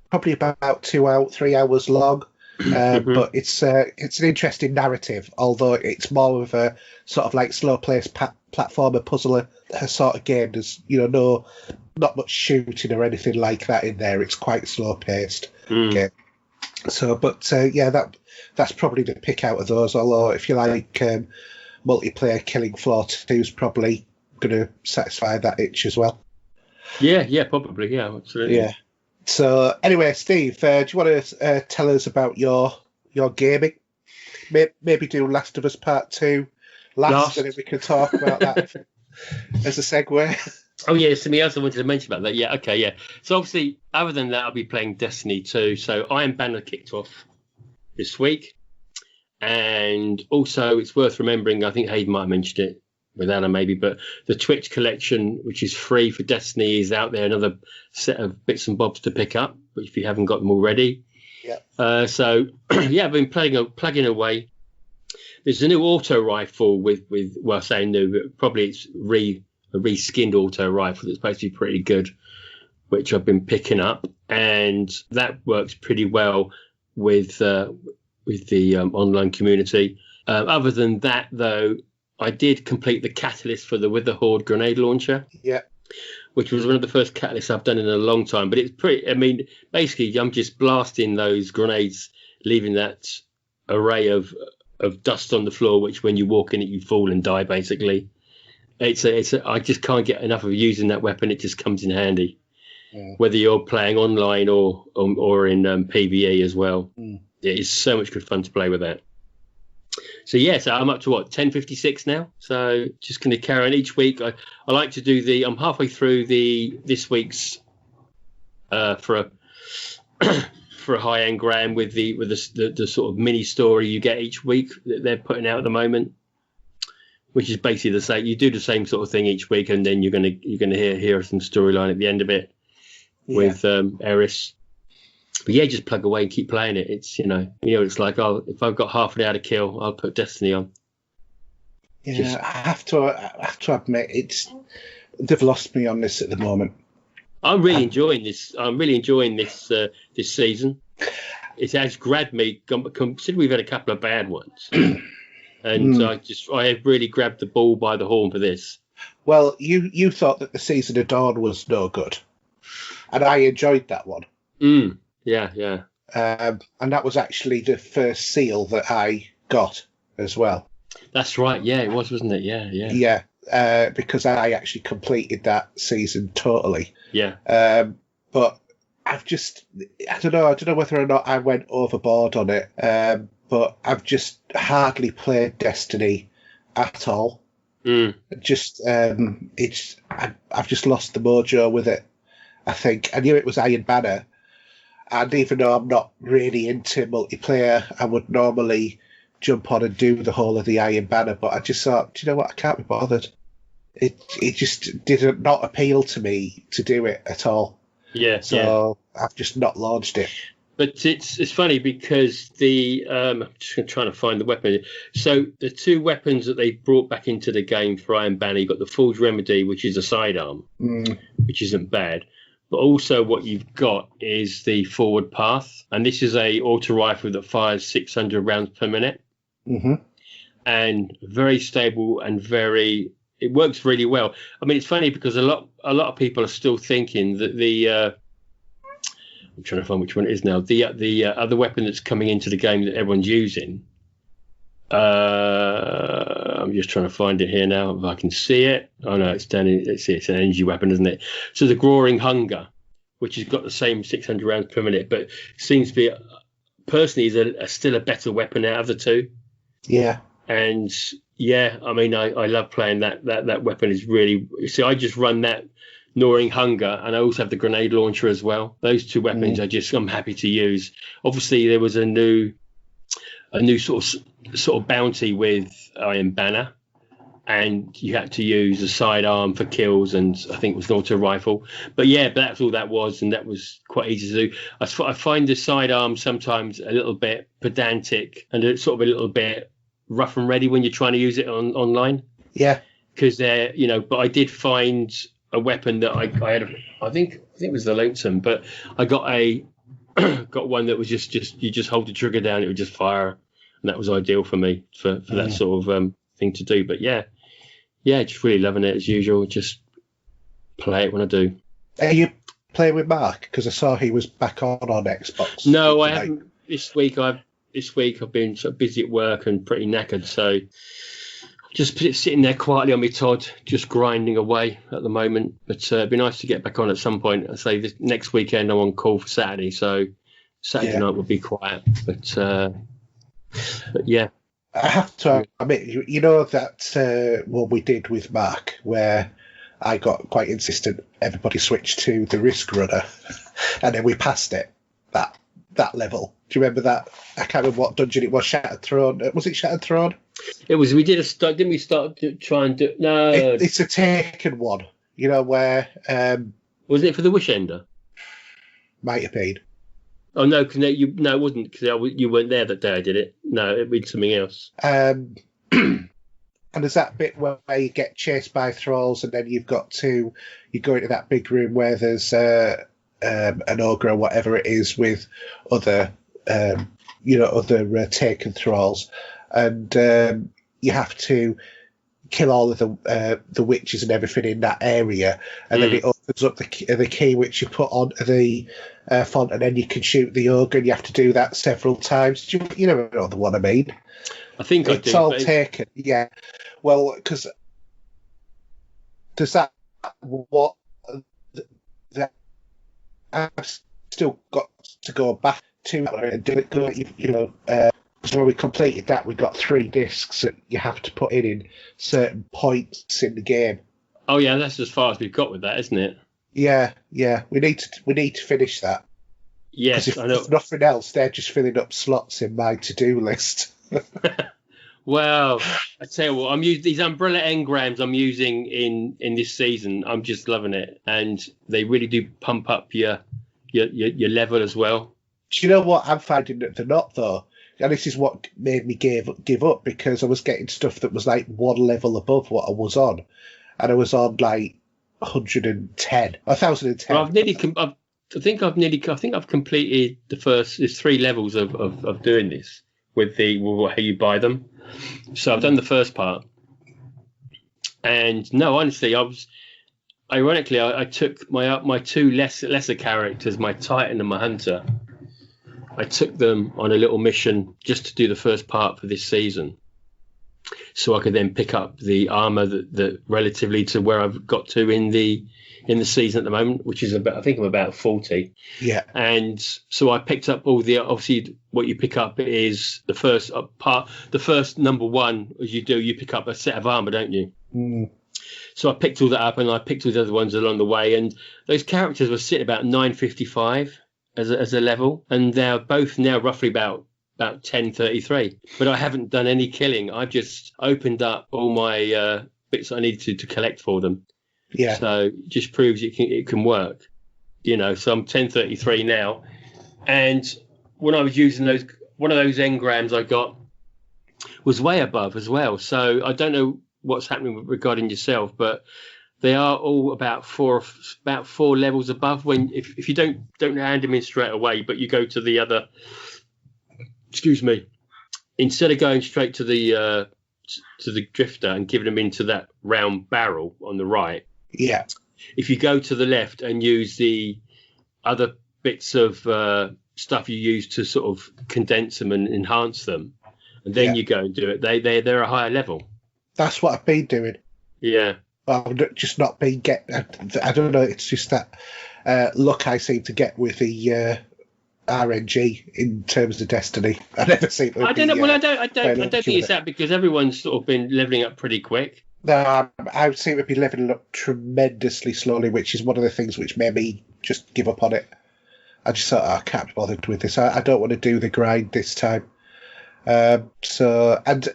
probably about 3 hours long. But it's an interesting narrative, although it's more of a sort of like slow-paced platformer puzzler sort of game. There's not much shooting or anything like that in there. It's quite slow-paced. Okay. So, but that's probably the pick out of those. Although if you like multiplayer, Killing Floor 2 is probably going to satisfy that itch as well. Yeah, probably. Yeah, absolutely. Yeah. So anyway, Steve, do you want to tell us about your gaming? Maybe do Last of Us Part 2 last, and then we can talk about that as a segue. Oh, yeah, something else I wanted to mention about that. Yeah, okay, yeah. So obviously, other than that, I'll be playing Destiny 2. So Iron Banner kicked off this week. And also, it's worth remembering, I think Haydn might have mentioned it with Anna maybe, but the Twitch collection, which is free for Destiny, is out there. Another set of bits and bobs to pick up, if you haven't got them already. Yeah. So I've been plugging away. There's a new auto rifle with well, I say new, but probably it's a reskinned auto rifle that's supposed to be pretty good, which I've been picking up, and that works pretty well with the online community. Other than that, though, I did complete the catalyst for the Witherhoard grenade launcher. Yeah. Which was one of the first catalysts I've done in a long time. But it's pretty, I mean, basically, I'm just blasting those grenades, leaving that array of dust on the floor, which when you walk in it, you fall and die, basically. I just can't get enough of using that weapon. It just comes in handy. Yeah. Whether you're playing online or in PvE as well. It is so much good fun to play with that. So so I'm up to 1056 now. So just going to carry on each week. I like to do I'm halfway through this week's for a high end gram with the sort of mini story you get each week that they're putting out at the moment, which is basically the same. You do the same sort of thing each week, and then you're gonna hear some storyline at the end of it with Eris. But just plug away and keep playing it. It's it's like, if I've got half an hour to kill, I'll put Destiny on. Yeah, I have to admit, they've lost me on this at the moment. I'm really enjoying this. This season. It has grabbed me. Considering we've had a couple of bad ones, and I have really grabbed the bull by the horn for this. Well, you thought that the Season of Dawn was no good, and I enjoyed that one. Yeah. And that was actually the first seal that I got as well. That's right. Yeah, it was, wasn't it? Yeah. Yeah. because I actually completed that season totally. Yeah. But I don't know whether or not I went overboard on it, but I've just hardly played Destiny at all. I've just lost the mojo with it. I think I knew it was Iron Banner, and even though I'm not really into multiplayer, I would normally jump on and do the whole of the Iron Banner. But I just thought, do you know what? I can't be bothered. It just did not appeal to me to do it at all. Yeah. So I've just not launched it. But it's funny because I'm just trying to find the weapon. So the two weapons that they brought back into the game for Iron Banner, you've got the Fool's Remedy, which is a sidearm, which isn't bad. But also what you've got is the Forward Path. And this is a auto rifle that fires 600 rounds per minute. Mm-hmm. And very stable and it works really well. I mean, it's funny because a lot of people are still thinking that I'm trying to find which one it is now. The other weapon that's coming into the game that everyone's using. I'm just trying to find it here now if I can see it. Oh no, it's down in. It's an energy weapon, isn't it? So the Roaring Hunger, which has got the same 600 rounds per minute, but seems to be personally is still a better weapon out of the two. Yeah. And yeah, I mean, I love playing that weapon. Is really. See, I just run that Gnawing Hunger, and I also have the grenade launcher as well. Those two weapons I'm happy to use. Obviously, there was a new sort of bounty with Iron Banner, and you had to use a sidearm for kills, and I think it was an auto rifle. But yeah, that's all that was, and that was quite easy to do. I find the sidearm sometimes a little bit pedantic and it's sort of a little bit rough and ready when you're trying to use it online. Yeah, because they're but I did find a weapon that I had. I think it was the Lonesome, but I got got one that was just you just hold the trigger down, it would just fire, and that was ideal for me for that sort of thing to do. But yeah, just really loving it as usual. Just play it when I do. Are you playing with Mark? Because I saw he was back on Xbox. No, I haven't. This week I've been sort of busy at work and pretty knackered, so just sitting there quietly on my Todd, just grinding away at the moment. But it'd be nice to get back on at some point. I say this next weekend I'm on call for Saturday, so Saturday night will be quiet. But yeah, I have to admit, you know that what we did with Mark, where I got quite insistent. Everybody switched to the Risk Runner, and then we passed it. That level. Do you remember that? I can't remember what dungeon it was. Shattered Throne. Was it Shattered Throne? It was. We did didn't we start to try and do? No, it's a Taken one. You know where? Was it for the Wish Ender? Might have been. Oh no, because it wasn't because you weren't there that day. I did it. No, it was something else. And there's that bit where you get chased by thralls, and then you go into that big room where there's an ogre or whatever it is with other taken thralls, and you have to kill all of the witches and everything in that area, and then it opens up the key which you put onto the font, and then you can shoot the ogre, and you have to do that several times. You never know the one I mean. I think it's all Taken. Yeah. Well, because does that what that I've still got to go back to and do it. So when we completed that, we got 3 discs that you have to put in certain points in the game. Oh yeah, that's as far as we've got with that, isn't it? Yeah. We need to finish that. Yes, I know. If nothing else, they're just filling up slots in my to-do list. Well, I tell you what, I'm using these umbrella engrams I'm using in this season. I'm just loving it, and they really do pump up your level as well. Do you know what I'm finding that they're not though? And this is what made me give up, because I was getting stuff that was like 1 level above what I was on, and I was on like 110, 1010. Well, I think I've completed the first. There's 3 levels of doing this with how you buy them. So I've done the first part, and no, honestly, I took my 2 lesser characters, my Titan and my Hunter. I took them on a little mission just to do the first part for this season, so I could then pick up the armor that relatively to where I've got to in the season at the moment, which is about, I think I'm about 40. Yeah. And so I picked up all the, obviously what you pick up is the first part, the first number one, as you do, you pick up a set of armor, don't you? Mm. So I picked all that up, and I picked all the other ones along the way, and those characters were sitting about 955 as a level, and they're both now roughly about 1033. But I haven't done any killing. I've just opened up all my bits I needed to collect for them. Yeah. So it just proves it can work, you know. So I'm 1033 now, and when I was using those, one of those engrams I got was way above as well. So I don't know what's happening regarding yourself, but they are all about four levels above. When if you don't hand them in straight away, but you go to the other, excuse me, instead of going straight to the drifter and giving them into that round barrel on the right. Yeah. If you go to the left and use the other bits of stuff you use to sort of condense them and enhance them, and then you go and do it, they're a higher level. That's what I've been doing. Yeah. I've just not been getting. I don't know. It's just that luck I seem to get with the RNG in terms of Destiny. I never seem to. I don't know. Well, I don't think it's that, because everyone's sort of been leveling up pretty quick. No, I seem to be leveling up tremendously slowly, which is one of the things which made me just give up on it. I just thought, I can't be bothered with this. I don't want to do the grind this time. So, and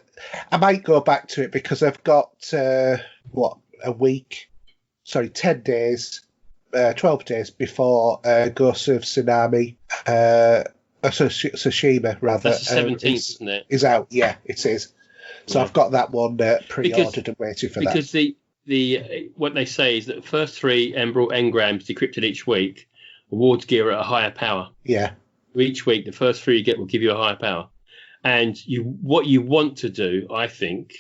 I might go back to it because I've got 10 days, 12 days before Ghost of Tsunami, Tsushima rather. That's the 17th, isn't it? Is out, yeah, it is. So I've got that one pre-ordered and waiting for that. Because the what they say is that the first 3 Emerald engrams decrypted each week awards gear at a higher power. Yeah. Each week, the first 3 you get will give you a higher power. And what you want to do, I think,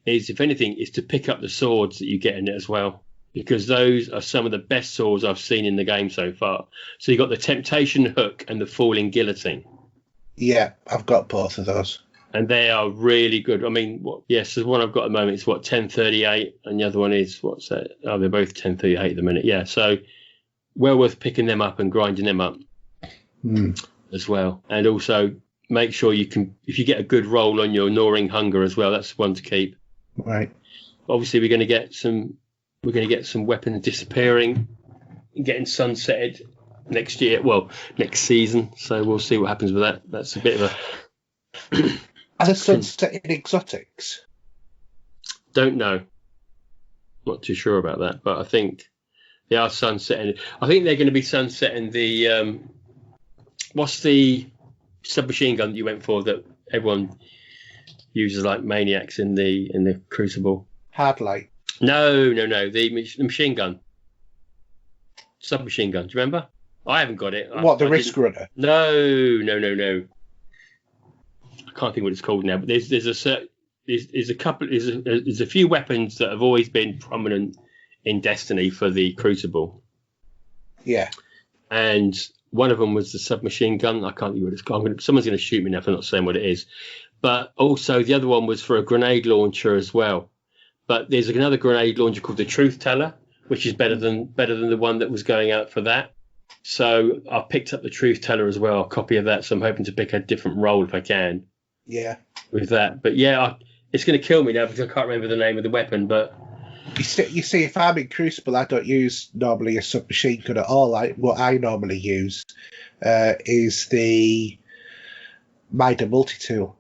is, if anything, is to pick up the swords that you get in it as well, because those are some of the best swords I've seen in the game so far. So you've got the Temptation Hook and the Falling Guillotine. Yeah, I've got both of those. And they are really good. I mean, the one I've got at the moment is 1038, and the other one is what's that? Oh, they're both 1038 at the minute. Yeah, so well worth picking them up and grinding them up as well. And also make sure you can, if you get a good roll on your Gnawing Hunger as well, that's one to keep. Right. Obviously, we're going to get some weapons disappearing and getting sunsetted next year. Well, next season. So we'll see what happens with that. That's a bit of a. Are the sunsetting exotics? Don't know. Not too sure about that, but I think they are sunsetting. I think they're going to be sunsetting the. What's the submachine gun that you went for that everyone uses like maniacs in the Crucible? Hardlight. No. The machine gun. Submachine gun. Do you remember? I haven't got it. The Risk Runner? No. I can't think what it's called now. But there's a few weapons that have always been prominent in Destiny for the Crucible. Yeah. And one of them was the submachine gun. I can't think what it's called. Someone's going to shoot me now for not saying what it is. But also the other one was for a grenade launcher as well. But there's another grenade launcher called the Truth Teller, which is better than the one that was going out for that. So I picked up the Truth Teller as well, a copy of that. So I'm hoping to pick a different role if I can. Yeah. With that. But yeah, it's going to kill me now because I can't remember the name of the weapon. But you see, if I'm in Crucible, I don't use normally a submachine gun at all. What I normally use is the Mida multi-tool.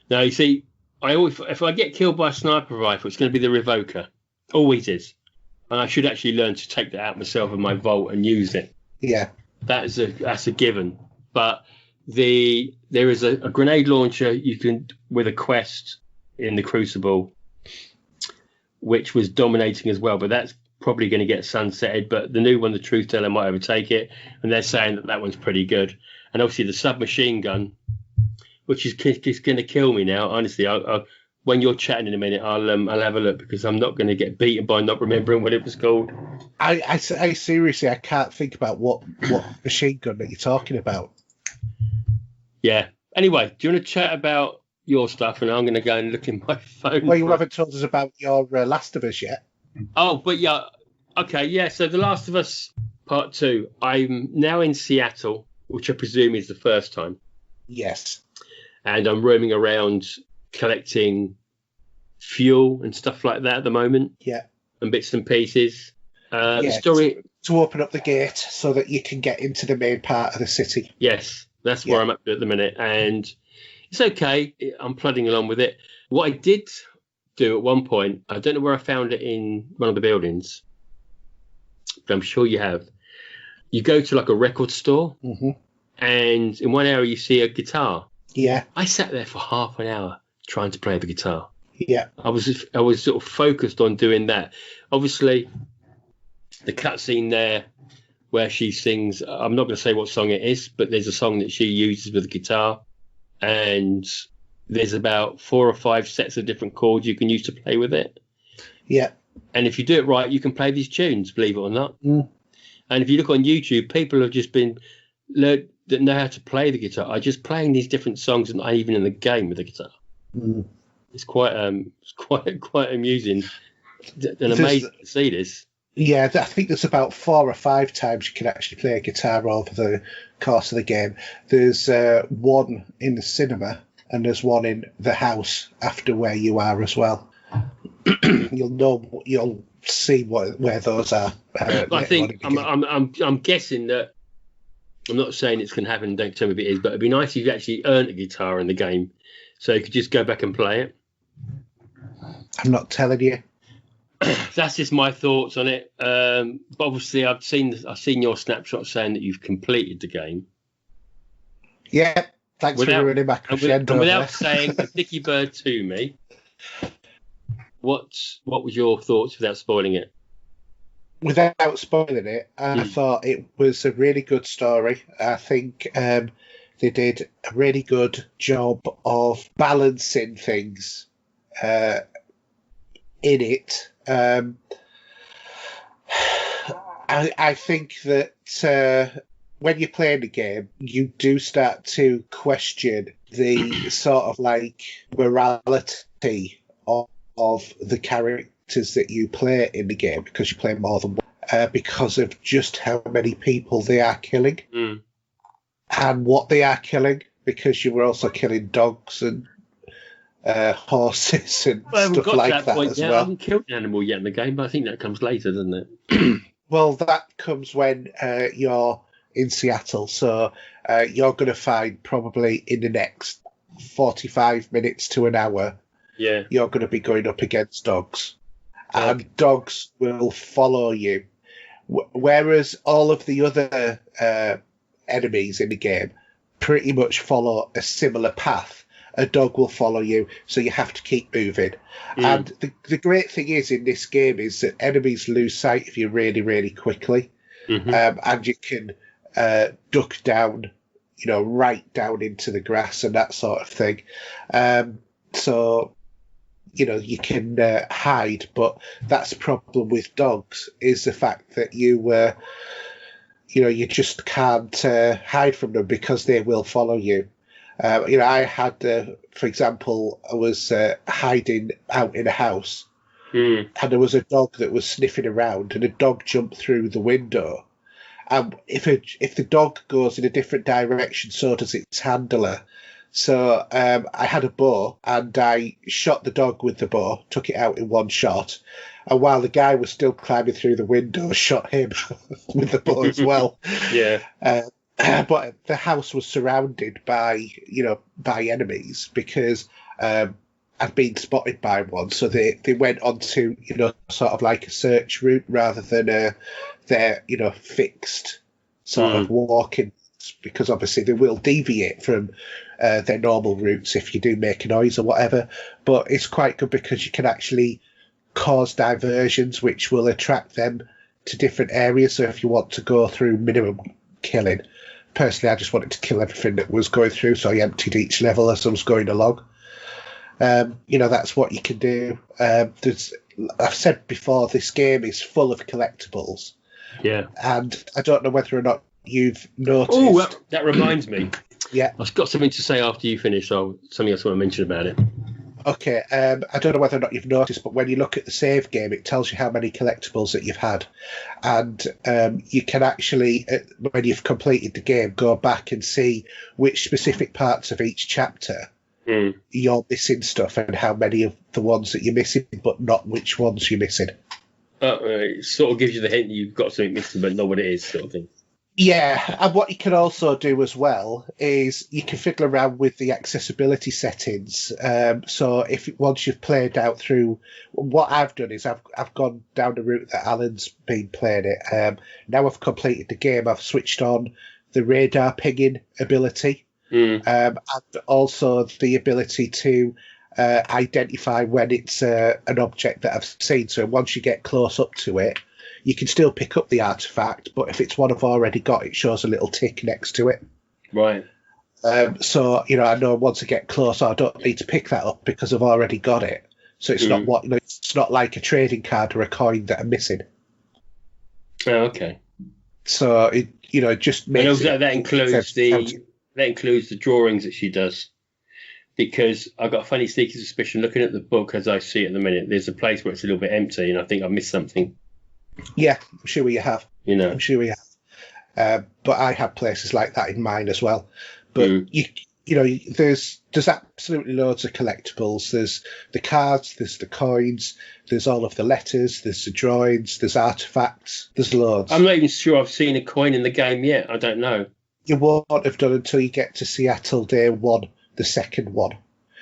Now, you see, if I get killed by a sniper rifle, it's going to be the Revoker. Always is. And I should actually learn to take that out myself in my vault and use it. Yeah. That's a given. But there is a grenade launcher you can, with a quest in the Crucible, which was dominating as well, but that's probably going to get sunsetted. But the new one, the Truth Teller, might overtake it, and they're saying that one's pretty good. And obviously the submachine gun, which is going to kill me now. Honestly, when you're chatting in a minute, I'll have a look, because I'm not going to get beaten by not remembering what it was called. I seriously, I can't think about what machine gun that you're talking about. Yeah. Anyway, do you want to chat about your stuff, and I'm going to go and look in my phone. Well, you haven't told us about your Last of Us yet. Oh, but yeah. Okay, yeah. So The Last of Us Part 2. I'm now in Seattle, which I presume is the first time. Yes. And I'm roaming around collecting fuel and stuff like that at the moment. Yeah. And bits and pieces. The story... To open up the gate so that you can get into the main part of the city. Yes, that's where I'm up to at the minute. And it's okay. I'm plodding along with it. What I did do at one point, I don't know where I found it in one of the buildings, but I'm sure you have. You go to like a record store, and in one area you see a guitar. Yeah. I sat there for half an hour trying to play the guitar. Yeah. I was sort of focused on doing that. Obviously, the cutscene there where she sings, I'm not going to say what song it is, but there's a song that she uses with the guitar, and there's about 4 or 5 sets of different chords you can use to play with it. Yeah. And if you do it right, you can play these tunes, believe it or not. And if you look on YouTube, people have just been that know how to play the guitar are just playing these different songs and not even in the game with the guitar. It's quite amusing and amazing to see this. Yeah, I think there's about 4 or 5 times you can actually play a guitar over the course of the game. There's one in the cinema, and there's one in the house after where you are as well. You'll see where those are. I think I'm guessing that. I'm not saying it's going to happen. Don't tell me if it is, but it'd be nice if you actually earned a guitar in the game, so you could just go back and play it. I'm not telling you. That's just my thoughts on it. But obviously, I've seen your snapshot saying that you've completed the game. Yeah, thanks for ruining my crescendo. And without saying a dicky bird to me, what was your thoughts without spoiling it? Without spoiling it, I thought it was a really good story. I think they did a really good job of balancing things in it. I think that when you're playing the game, you do start to question the sort of like morality of the characters that you play in the game, because you play more than one, because of just how many people they are killing and what they are killing, because you were also killing dogs and horses and stuff like that as well. I haven't killed an animal yet in the game, but I think that comes later, doesn't it? Well, that comes when you're in Seattle, so you're going to find probably in the next 45 minutes to an hour, you're going to be going up against dogs. And dogs will follow you. Whereas all of the other enemies in the game pretty much follow a similar path. A dog will follow you, so you have to keep moving. And the great thing is in this game is that enemies lose sight of you really, really quickly. And you can duck down, right down into the grass and that sort of thing. So, you can hide, but that's the problem with dogs, is the fact that you just can't hide from them because they will follow you. I had, for example, I was hiding out in a house, and there was a dog that was sniffing around, and a dog jumped through the window. And if the dog goes in a different direction, so does its handler. So I had a bow, and I shot the dog with the bow, took it out in one shot, and while the guy was still climbing through the window, shot him with the bow as well. But the house was surrounded by enemies, because I'd been spotted by one. So they went on to, sort of like a search route rather than their, fixed sort of walking, because obviously they will deviate from their normal routes if you do make a noise or whatever. But it's quite good because you can actually cause diversions which will attract them to different areas. So if you want to go through minimum killing, personally, I just wanted to kill everything that was going through, so I emptied each level as I was going along. That's what you can do. I've said before, this game is full of collectibles. Yeah. And I don't know whether or not you've noticed. Oh, that reminds me. Yeah. I've got something to say after you finish, so something else I want to mention about it. Okay, I don't know whether or not you've noticed, but when you look at the save game, it tells you how many collectibles that you've had. And you can actually, when you've completed the game, go back and see which specific parts of each chapter you're missing stuff and how many of the ones that you're missing, but not which ones you're missing. It sort of gives you the hint that you've got something missing, but not what it is, sort of thing. Yeah, and what you can also do as well is you can fiddle around with the accessibility settings. So if once you've played out through, what I've done is I've gone down the route that Alan's been playing it. Now I've completed the game, I've switched on the radar pinging ability, and also the ability to identify when it's an object that I've seen. So once you get close up to it, you can still pick up the artifact, but if it's one I've already got, it shows a little tick next to it. Right. So, I know once I get close, I don't need to pick that up because I've already got it. So it's not it's not like a trading card or a coin that I'm missing. Oh, okay. So it just makes that includes the drawings that she does. Because I've got a funny sneaky suspicion, looking at the book as I see it at the minute, there's a place where it's a little bit empty, and I think I've missed something. Yeah, I'm sure you have. I'm sure you have. But I have places like that in mine as well. But there's absolutely loads of collectibles. There's the cards, there's the coins, there's all of the letters, there's the drawings, there's artifacts, there's loads. I'm not even sure I've seen a coin in the game yet. I don't know. You won't have done until you get to Seattle Day 1, the second one,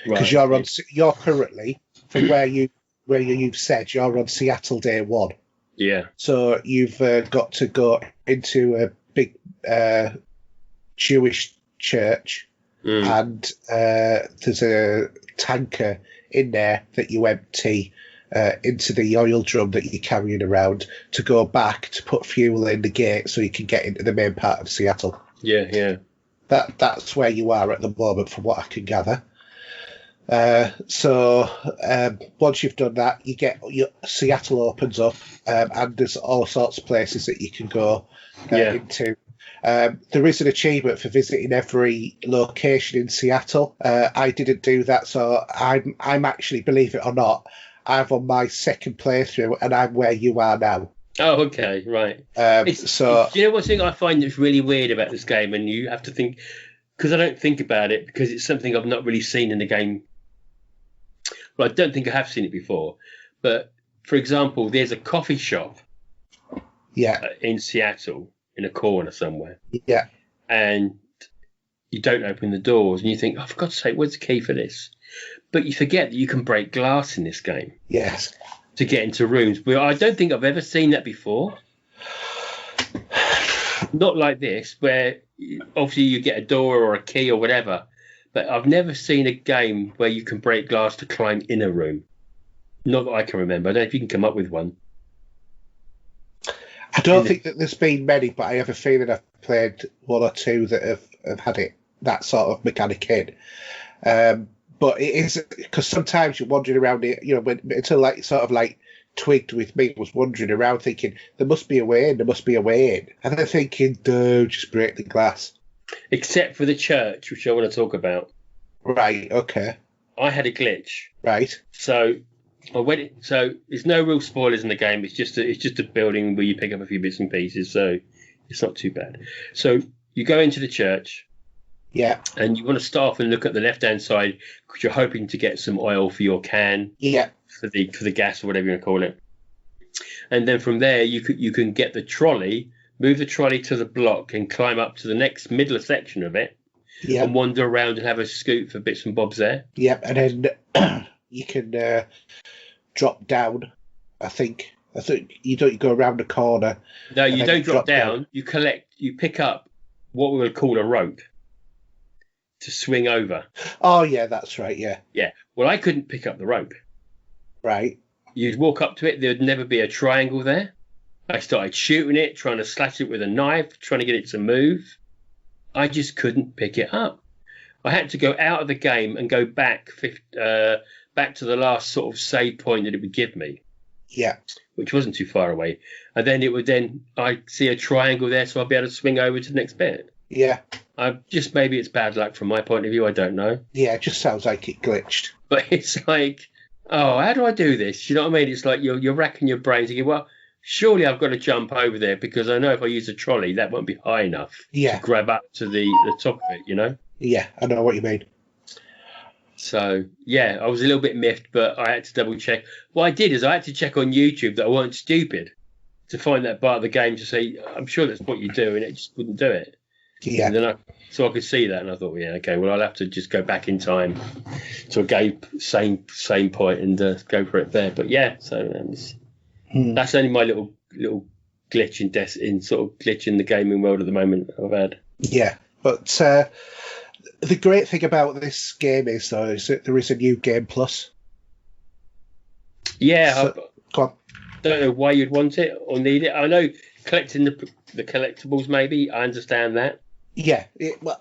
because you're currently from where you've said you're on Seattle Day 1. Yeah. So you've got to go into a big Jewish church, and there's a tanker in there that you empty into the oil drum that you're carrying around to go back to put fuel in the gate so you can get into the main part of Seattle. Yeah, yeah. That's where you are at the moment, from what I can gather. So once you've done that, Seattle opens up, and there's all sorts of places that you can go into. There is an achievement for visiting every location in Seattle. I didn't do that, so I'm actually, believe it or not, I'm on my second playthrough, and I'm where you are now. Oh, okay, right. Do you know one thing I find that's really weird about this game, and you have to think, because I don't think about it, because it's something I've not really seen in the game. Well, I don't think I have seen it before. But, for example, there's a coffee shop in Seattle, in a corner somewhere. Yeah. And you don't open the doors, and you think, oh, for God's sake, where's the key for this? But you forget that you can break glass in this game. Yes. To get into rooms. But I don't think I've ever seen that before. Not like this, where obviously you get a door or a key or whatever. But I've never seen a game where you can break glass to climb in a room. Not that I can remember. I don't know if you can come up with one. I don't think that there's been many, but I have a feeling I've played one or two that have had that sort of mechanic in. But it is, because sometimes you're wandering around it, until like twigged with me, was wandering around thinking, there must be a way in, there must be a way in. And then thinking, no, just break the glass. Except for the church, which I want to talk about. Right, okay. I had a glitch. Right. So there's no real spoilers in the game. It's just a building where you pick up a few bits and pieces, so it's not too bad. So you go into the church. Yeah. And you want to start off and look at the left-hand side because you're hoping to get some oil for your can. Yeah. For the gas or whatever you're going to call it. And then from there, you can get the trolley, move the trolley to the block and climb up to the next middle section of it. Yeah. And wander around and have a scoot for bits and bobs there. Yeah. And then you can drop down, I think you don't go around the corner. No, you don't drop down. You pick up what we would call a rope to swing over. Oh, yeah, that's right, yeah. Yeah. Well, I couldn't pick up the rope. Right. You'd walk up to it, there'd never be a triangle there. I started shooting it, trying to slash it with a knife, trying to get it to move. I just couldn't pick it up. I had to go out of the game and go back to the last sort of save point that it would give me. Yeah. Which wasn't too far away. And then I'd see a triangle there, so I'd be able to swing over to the next bit. Yeah. Just maybe it's bad luck from my point of view. I don't know. Yeah, it just sounds like it glitched. But it's like, oh, how do I do this? You know what I mean? It's like you're racking your brain thinking, well, surely I've got to jump over there because I know if I use a trolley, that won't be high enough to grab up to the top of it, you know? Yeah, I know what you mean. So, yeah, I was a little bit miffed, but I had to double check. What I did is I had to check on YouTube that I weren't stupid to find that part of the game to say, I'm sure that's what you do, and it just wouldn't do it. Yeah. And then so I could see that, and I thought, well, yeah, okay, well, I'll have to just go back in time to a same point and go for it there. But yeah, so that's only my little glitch in sort of glitch in the gaming world at the moment I've had. Yeah, but the great thing about this game is that there is a new game plus. Yeah, so, go on. Don't know why you'd want it or need it. I know collecting the collectibles, maybe. I understand that. Yeah,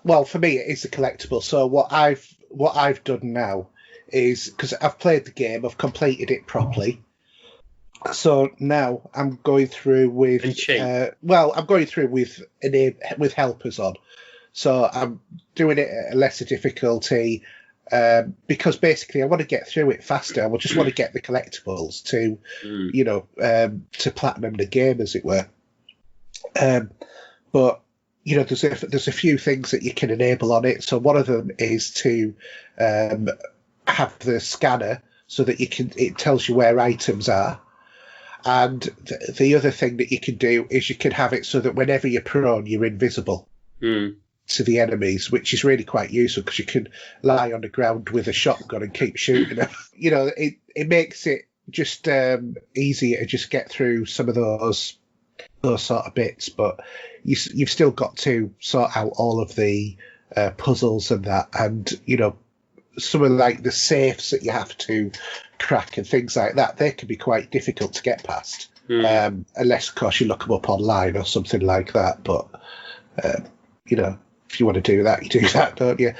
well, for me, it is a collectible. So what I've done now is, because I've played the game, I've completed it properly. So now I'm going through with I'm going through with helpers on. So I'm doing it at a lesser difficulty because basically I want to get through it faster. I just want to get the collectibles to, to platinum the game, as it were. But there's a few things that you can enable on it. So one of them is to have the scanner so that it tells you where items are. And the other thing that you can do is you can have it so that whenever you're prone, you're invisible to the enemies, which is really quite useful because you can lie on the ground with a shotgun and keep shooting them. It makes it just easier to just get through some of those sort of bits, but you've still got to sort out all of the puzzles and that, and some of like the safes that you have to crack and things like that, they can be quite difficult to get past, unless of course you look them up online or something like that. But if you want to do that, you do that, don't you?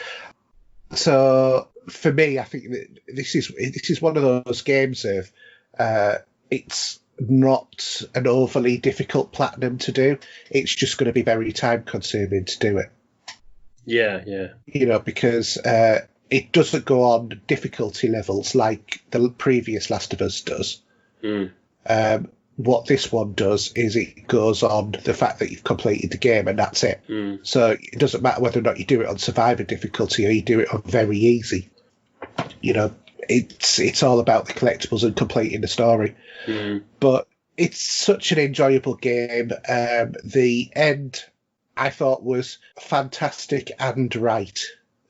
So for me, I think that this is one of those games of it's not an overly difficult platinum to do. It's just going to be very time consuming to do it. Yeah. Because it doesn't go on difficulty levels like the previous Last of Us does. What this one does is it goes on the fact that you've completed the game and that's it. So it doesn't matter whether or not you do it on survivor difficulty or you do it on very easy. It's all about the collectibles and completing the story. But it's such an enjoyable game. The end, I thought, was fantastic and right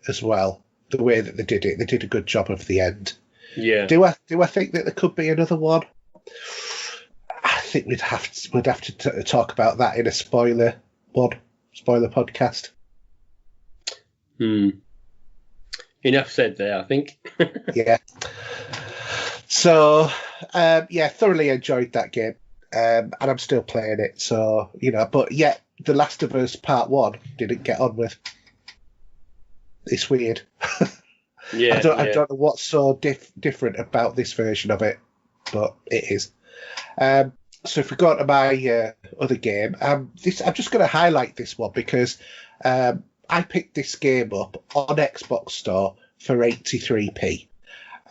as well. The way that they did it, they did a good job of the end. Yeah. Do I think that there could be another one? I think we'd have to talk about that in a spoiler podcast. Enough said there, I think. Yeah. So, thoroughly enjoyed that game, and I'm still playing it. So, but yet The Last of Us Part 1 didn't get on with. It's weird. Yeah, I don't know what's so different about this version of it, but it is. So if we go to my other game, I'm just going to highlight this one because I picked this game up on Xbox Store for 83p.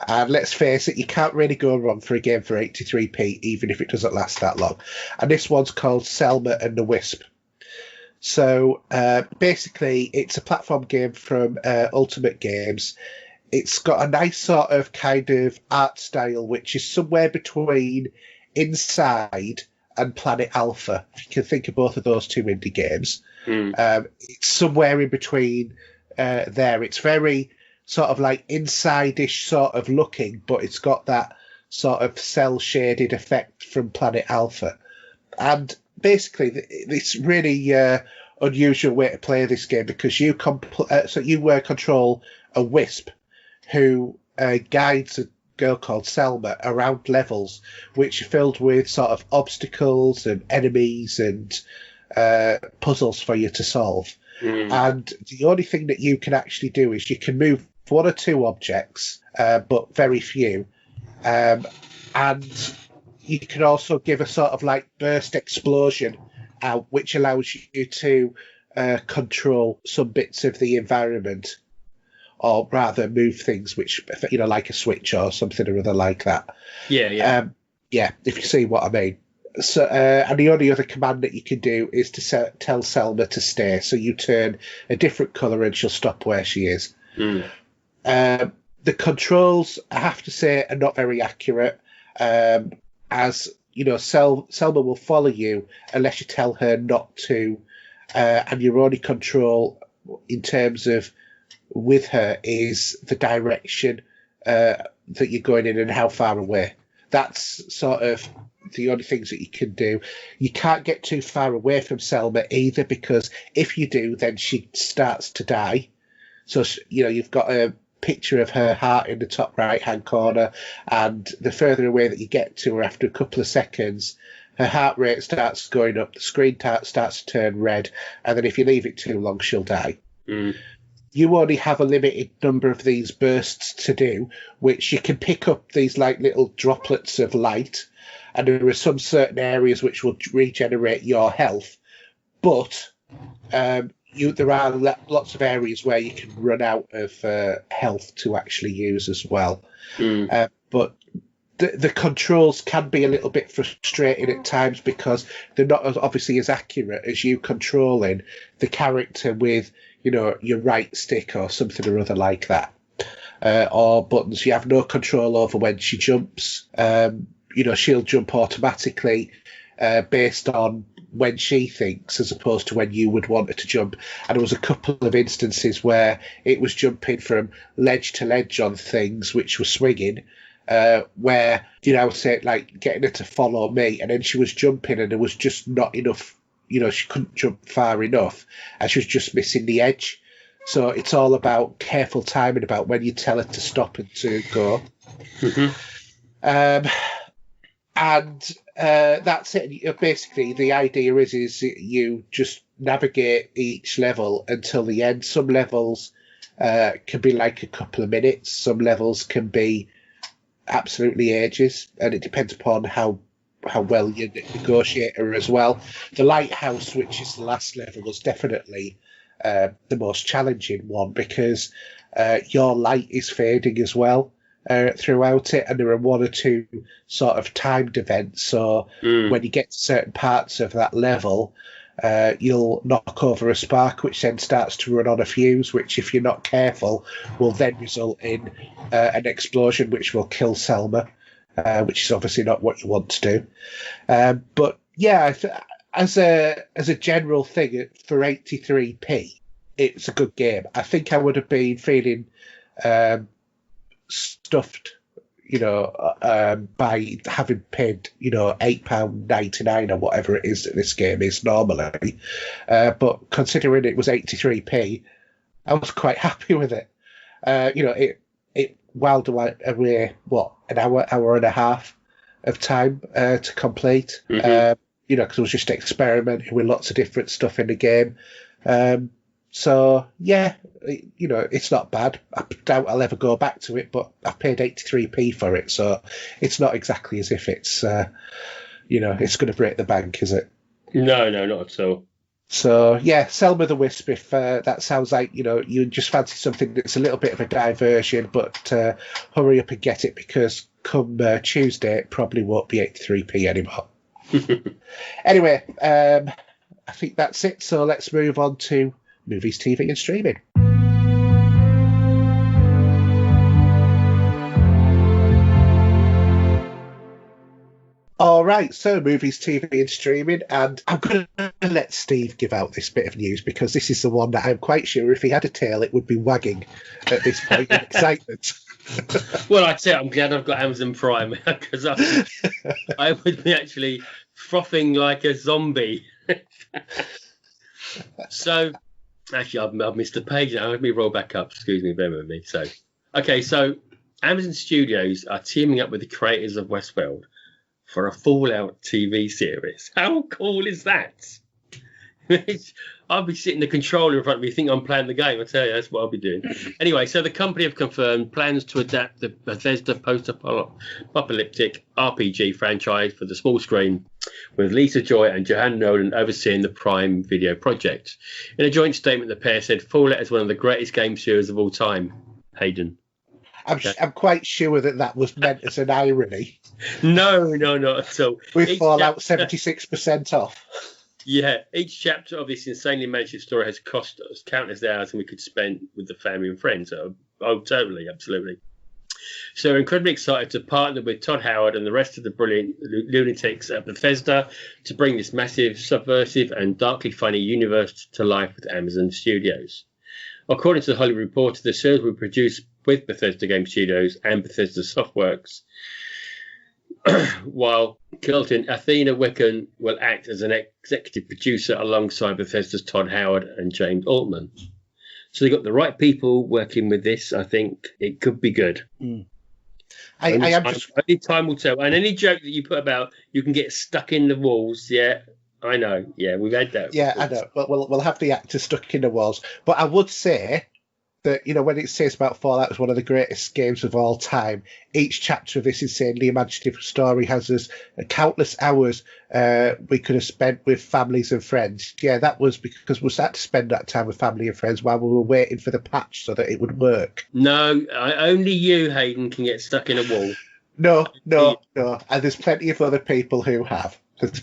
And let's face it, you can't really go wrong for a game for 83p, even if it doesn't last that long. And this one's called Selma and the Wisp. So basically, it's a platform game from Ultimate Games. It's got a nice sort of kind of art style, which is somewhere between Inside and Planet Alpha. If you can think of both of those two indie games. It's somewhere in between there. It's very sort of like Inside-ish sort of looking, but it's got that sort of cel-shaded effect from Planet Alpha. And basically, it's really unusual way to play this game because you control a wisp who guides a girl called Selma around levels which are filled with sort of obstacles and enemies and puzzles for you to solve. And the only thing that you can actually do is you can move one or two objects, but very few. And you can also give a sort of like burst explosion out, which allows you to control some bits of the environment, or rather move things, which, like a switch or something or other like that. Yeah. Yeah, if you see what I mean. So, and the only other command that you can do is to tell Selma to stay. So you turn a different colour and she'll stop where she is. The controls, I have to say, are not very accurate. As you know, Selma will follow you unless you tell her not to, and your only control in terms of with her is the direction that you're going in and how far away. That's sort of the only things that you can do. You can't get too far away from Selma either, because if you do, then she starts to die. So, you've got a picture of her heart in the top right-hand corner, and the further away that you get to her after a couple of seconds, her heart rate starts going up, the screen starts to turn red, and then if you leave it too long, she'll die. You only have a limited number of these bursts to do, which you can pick up these like little droplets of light, and there are some certain areas which will regenerate your health, but there are lots of areas where you can run out of health to actually use as well. But the controls can be a little bit frustrating at times, because they're not obviously as accurate as you controlling the character with, your right stick or something or other like that. Or buttons. You have no control over when she jumps. She'll jump automatically based on when she thinks, as opposed to when you would want her to jump. And there was a couple of instances where it was jumping from ledge to ledge on things which were swinging, where, I would say, like, getting her to follow me, and then she was jumping and there was just not enough, she couldn't jump far enough, and she was just missing the edge. So it's all about careful timing about when you tell her to stop and to go. And that's it. Basically, the idea is you just navigate each level until the end. Some levels can be like a couple of minutes. Some levels can be absolutely ages, and it depends upon how well you negotiate her as well. The lighthouse, which is the last level, was definitely the most challenging one, because your light is fading as well throughout it, and there are one or two sort of timed events. So when you get to certain parts of that level, you'll knock over a spark, which then starts to run on a fuse, which, if you're not careful, will then result in an explosion which will kill Selma, which is obviously not what you want to do. But yeah, as a general thing, for 83p, it's a good game. I think I would have been feeling stuffed, by having paid, £8.99 or whatever it is that this game is normally. But considering it was 83p, I was quite happy with it. It whiled away, an hour and a half of time to complete. Because I was just experimenting with lots of different stuff in the game. So yeah, it's not bad. I doubt I'll ever go back to it, but I paid 83p for it, so it's not exactly as if it's it's going to break the bank, is it? No, not at all. So yeah, Selma the Wisp. If that sounds like you just fancy something that's a little bit of a diversion, but hurry up and get it, because come Tuesday it probably won't be 83p anymore. Anyway, I think that's it. So let's move on to movies, TV, and streaming. All right, so movies, TV, and streaming, and I'm going to let Steve give out this bit of news, because this is the one that I'm quite sure if he had a tail, it would be wagging at this point in excitement. Well, I say I'm glad I've got Amazon Prime, because I would be actually frothing like a zombie. So, actually, I've missed a page now. Let me roll back up. Excuse me, bear with me. So Amazon Studios are teaming up with the creators of Westworld for a Fallout TV series. How cool is that? I'll be sitting the controller in front of me, think I'm playing the game. I tell you, that's what I'll be doing. Anyway, so the company have confirmed plans to adapt the Bethesda post-apocalyptic RPG franchise for the small screen, with Lisa Joy and Johanna Nolan overseeing the Prime Video project. In a joint statement, the pair said Fallout is one of the greatest game series of all time. Haydn. I'm quite sure that was meant as an irony. No, not at all. With Fallout 76% off. Yeah, each chapter of this insanely imaginative story has cost us countless hours and we could spend with the family and friends. Oh, totally, absolutely. So we're incredibly excited to partner with Todd Howard and the rest of the brilliant lunatics at Bethesda to bring this massive, subversive and darkly funny universe to life with Amazon Studios. According to the Hollywood Reporter, the series will be produced with Bethesda Game Studios and Bethesda Softworks, while Kilton Athena Wiccan will act as an executive producer alongside Bethesda's Todd Howard and James Altman. So they've got the right people working with this. I think it could be good. Only time will tell. And any joke that you put about you can get stuck in the walls, yeah, I know. Yeah, we've had that. Yeah, I know. But we'll have the actor stuck in the walls. But I would say that, when it says about Fallout as one of the greatest games of all time, each chapter of this insanely imaginative story has us countless hours we could have spent with families and friends. Yeah, that was because we had to spend that time with family and friends while we were waiting for the patch so that it would work. No, only you, Haydn, can get stuck in a wall. No. And there's plenty of other people who have. But to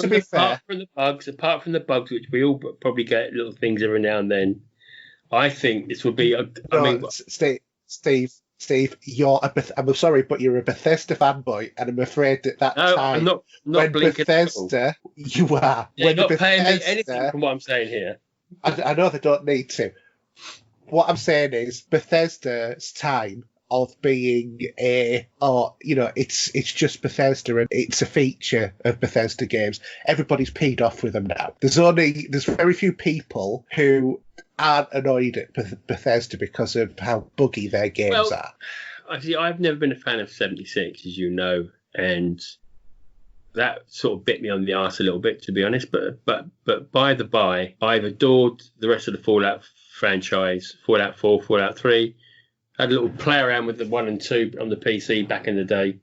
be fair, apart from the bugs, which we all probably get little things every now and then, I think this would be. Steve, I'm sorry, but you're a Bethesda fanboy, and I'm afraid that time. I'm not when Bethesda, you are. They're when not Bethesda, paying me anything from what I'm saying here. I know they don't need to. What I'm saying is Bethesda's time of being it's just Bethesda and it's a feature of Bethesda games. Everybody's peed off with them now. There's very few people who aren't annoyed at Bethesda because of how buggy their games are. I've never been a fan of 76, as you know, and that sort of bit me on the arse a little bit, to be honest. But by the by, I've adored the rest of the Fallout franchise, Fallout 4, Fallout 3. Had a little play around with the 1 and 2 on the PC back in the day.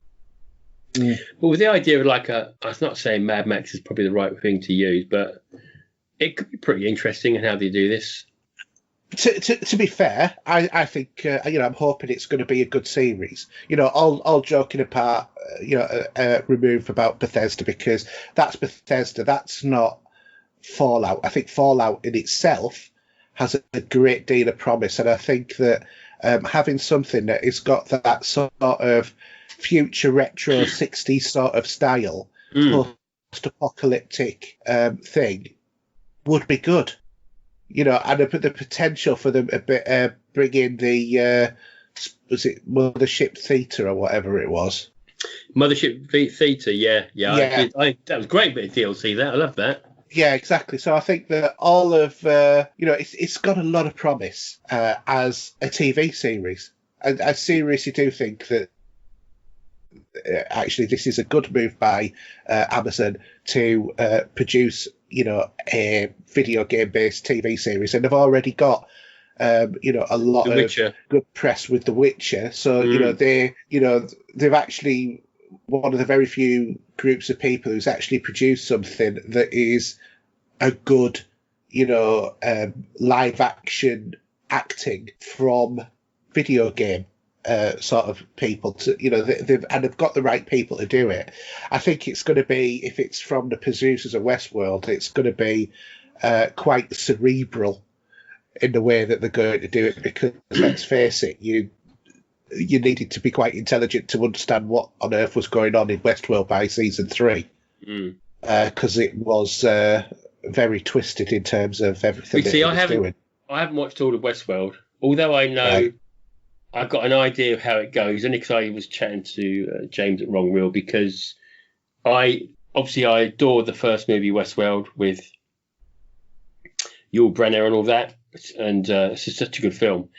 But with the idea of I'm not saying Mad Max is probably the right thing to use, but it could be pretty interesting in how they do this. To be fair, I think I'm hoping it's going to be a good series. All joking apart, remove about Bethesda, because that's Bethesda. That's not Fallout. I think Fallout in itself has a great deal of promise, and I think that having something that has got that sort of future retro 60s sort of style, post-apocalyptic thing would be good. And the potential for them bring in the was it Mothership Theatre or whatever it was. Mothership Theatre, yeah. That was a great bit of DLC. That I love that. Yeah, exactly. So I think that all of it's got a lot of promise as a TV series. I seriously do think that actually this is a good move by Amazon to produce a video game based TV series, and they've already got a lot of good press with The Witcher. So they've actually one of the very few groups of people who's actually produced something that is a good live action acting from video game sort of people to they've got the right people to do it. I think it's going to be, if it's from the producers of Westworld, it's going to be quite cerebral in the way that they're going to do it, because let's face it, you needed to be quite intelligent to understand what on earth was going on in Westworld by season 3, because it was very twisted in terms of everything it was doing. I haven't watched all of Westworld, although I know I've got an idea of how it goes, only because I was chatting to James at Wrong Reel, because I adored the first movie Westworld with Yul Brynner and all that, and it's just such a good film.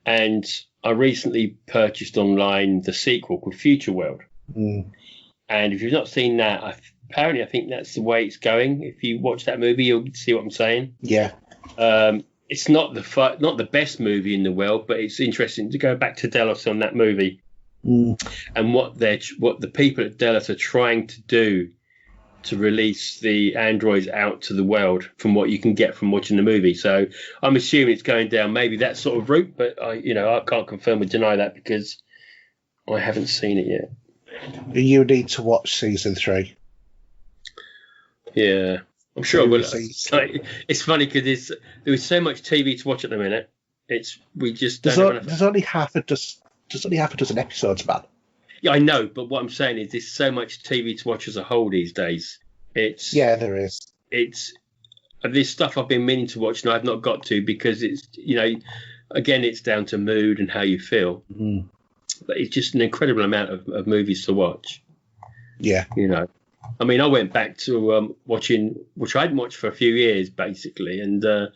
And I recently purchased online the sequel called Future World. And if you've not seen that, apparently I think that's the way it's going. If you watch that movie, you'll see what I'm saying. Yeah. It's not the best movie in the world, but it's interesting to go back to Delos on that movie and what the people at Delos are trying to do to release the androids out to the world from what you can get from watching the movie. So I'm assuming it's going down maybe that sort of route, but I can't confirm or deny that because I haven't seen it yet. You need to watch season 3. Yeah, I'm sure I will. It's funny because there is so much TV to watch at the minute. We just don't have enough. There's only half a dozen episodes, man. Yeah, I know, but what I'm saying is there's so much TV to watch as a whole these days. There is. There's stuff I've been meaning to watch and I've not got to because it's, again, it's down to mood and how you feel. Mm. But it's just an incredible amount of movies to watch. Yeah. I mean, I went back to watching, which I hadn't watched for a few years, basically, and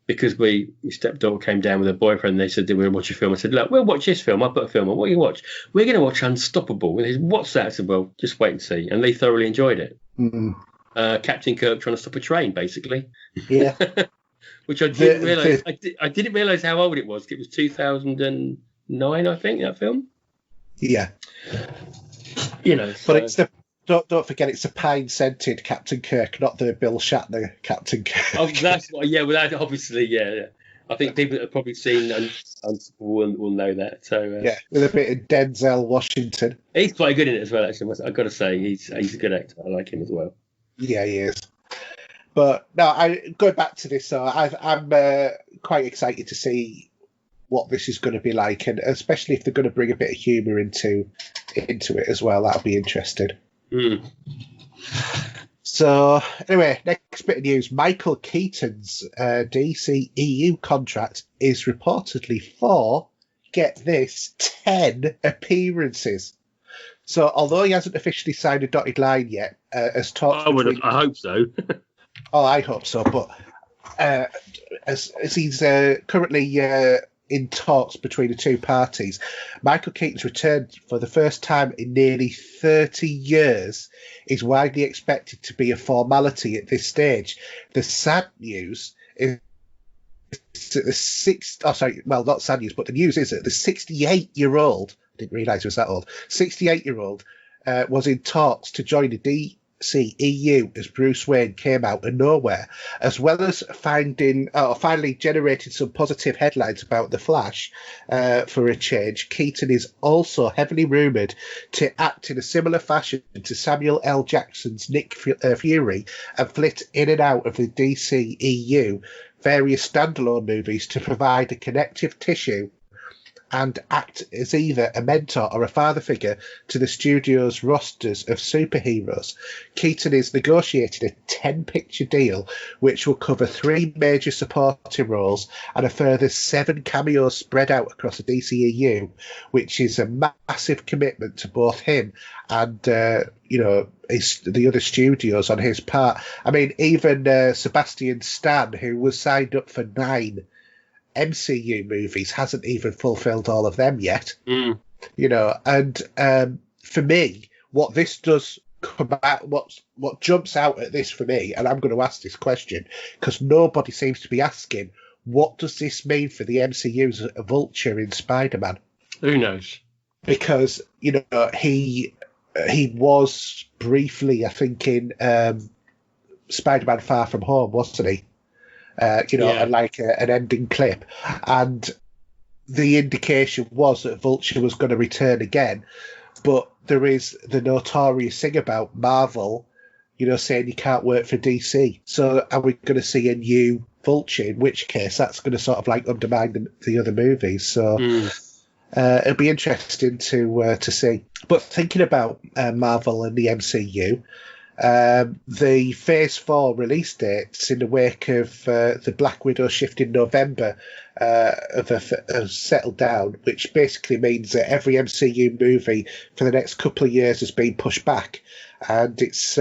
because my stepdaughter came down with her boyfriend, they said they were going to watch a film. I said, look, we'll watch this film. I put a film on. What do you watch? We're going to watch Unstoppable. And they said, what's that? I said, well, just wait and see. And they thoroughly enjoyed it. Mm. Captain Kirk trying to stop a train, basically. Yeah. Which I didn't realise. I didn't realise how old it was. It was 2009, I think, that film. Yeah. But it's the... Don't forget, it's a pine-scented Captain Kirk, not the Bill Shatner Captain Kirk. Oh, that's what. Yeah, well, that obviously, yeah. I think people that have probably seen Unstoppable will know that. So yeah, with a bit of Denzel Washington. He's quite good in it as well. Actually, I've got to say, he's a good actor. I like him as well. Yeah, he is. But no, going back to this, so I'm quite excited to see what this is going to be like, and especially if they're going to bring a bit of humour into it as well. That'll be interesting. Mm. So anyway, next bit of news: Michael Keaton's DC EU contract is reportedly for, get this, 10 appearances. So although he hasn't officially signed a dotted line yet, as talks. I hope so. Oh, I hope so. But as he's currently in talks between the two parties, Michael Keaton's return for the first time in nearly 30 years is widely expected to be a formality at this stage. The sad news is that not sad news, but the news is that the 68-year-old, I didn't realise he was that old, 68-year-old was in talks to join the DCEU as Bruce Wayne came out of nowhere, as well as finally generating some positive headlines about The Flash. For a change, Keaton is also heavily rumoured to act in a similar fashion to Samuel L. Jackson's Nick Fury and flit in and out of the DCEU various standalone movies to provide a connective tissue and act as either a mentor or a father figure to the studio's rosters of superheroes. Keaton is negotiating a 10-picture deal which will cover 3 major supporting roles and a further 7 cameos spread out across the DCEU, which is a massive commitment to both him and the other studios on his part. I mean, even Sebastian Stan, who was signed up for 9 MCU movies, hasn't even fulfilled all of them yet. And for me, what this does come out, what jumps out at this for me, and I'm going to ask this question because nobody seems to be asking, what does this mean for the MCU's Vulture in Spider-Man? Who knows? Because he was briefly, I think, in Spider-Man Far From Home, wasn't he? Like an ending clip. And the indication was that Vulture was going to return again. But there is the notorious thing about Marvel, saying you can't work for DC. So are we going to see a new Vulture, in which case that's going to sort of like undermine the other movies. So it'll be interesting to see. But thinking about Marvel and the MCU, the Phase 4 release dates in the wake of the Black Widow shift in November have settled down, which basically means that every MCU movie for the next couple of years has been pushed back. And it's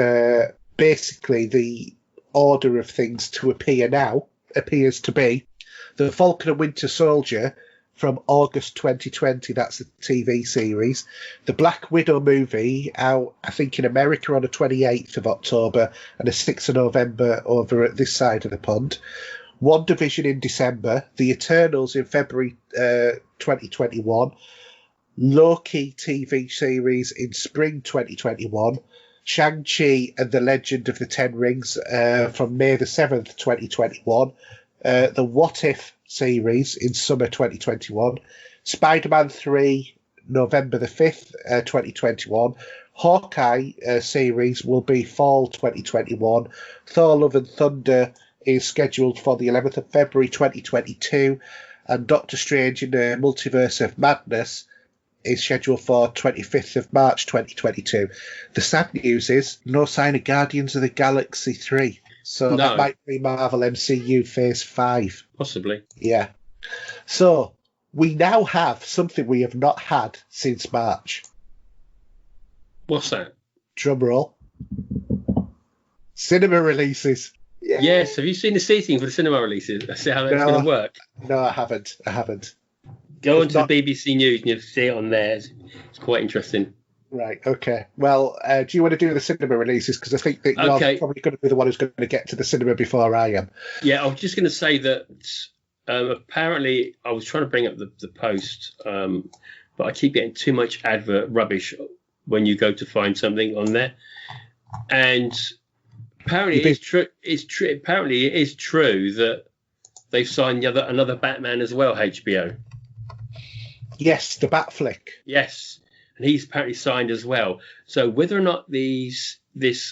basically the order of things to appear now appears to be The Falcon and Winter Soldier from August 2020. That's the TV series. The Black Widow movie out, I think, in America on the 28th of October and the 6th of November over at this side of the pond. WandaVision in December. The Eternals in February 2021. Loki TV series in spring 2021. Shang-Chi and the Legend of the Ten Rings from May the 7th, 2021. The What If series in summer 2021. Spider-Man 3, November the 5th, 2021. Hawkeye series will be fall 2021. Thor Love and Thunder is scheduled for the 11th of February 2022. And Doctor Strange in the Multiverse of Madness is scheduled for 25th of March 2022. The sad news is no sign of Guardians of the Galaxy 3. So that might be Marvel MCU Phase 5. Possibly. Yeah. So we now have something we have not had since March. What's that? Drum roll. Cinema releases. Yay. Yes. Have you seen the seating for the cinema releases? See how that's going to work? No, I haven't. Go onto the BBC News and you'll see it on there. It's quite interesting. Right, okay. Well, do you want to do the cinema releases? Because I think that you're probably going to be the one who's going to get to the cinema before I am. Yeah, I was just going to say that apparently I was trying to bring up the post, but I keep getting too much advert rubbish when you go to find something on there. And apparently it's true. Apparently it is true that they've signed another Batman as well, HBO. Yes, the Batflick. Yes, and he's apparently signed as well. So whether or not this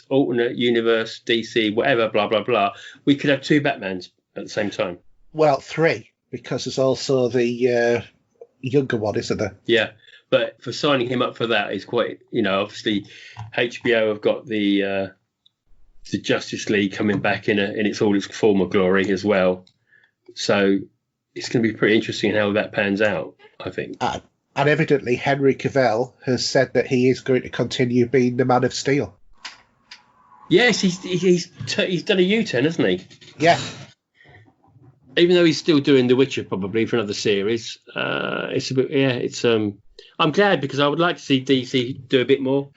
alternate universe, DC, whatever, blah, blah, blah, we could have two Batmans at the same time. Well, three, because there's also the younger one, isn't there? Yeah, but for signing him up for that is quite, obviously HBO have got the Justice League coming back in its all its former glory as well. So it's going to be pretty interesting how that pans out, I think. And evidently Henry Cavill has said that he is going to continue being the Man of Steel. Yes, he's done a U-turn, hasn't he? Yeah. Even though he's still doing The Witcher probably for another series, it's a bit. Yeah, it's. I'm glad because I would like to see DC do a bit more.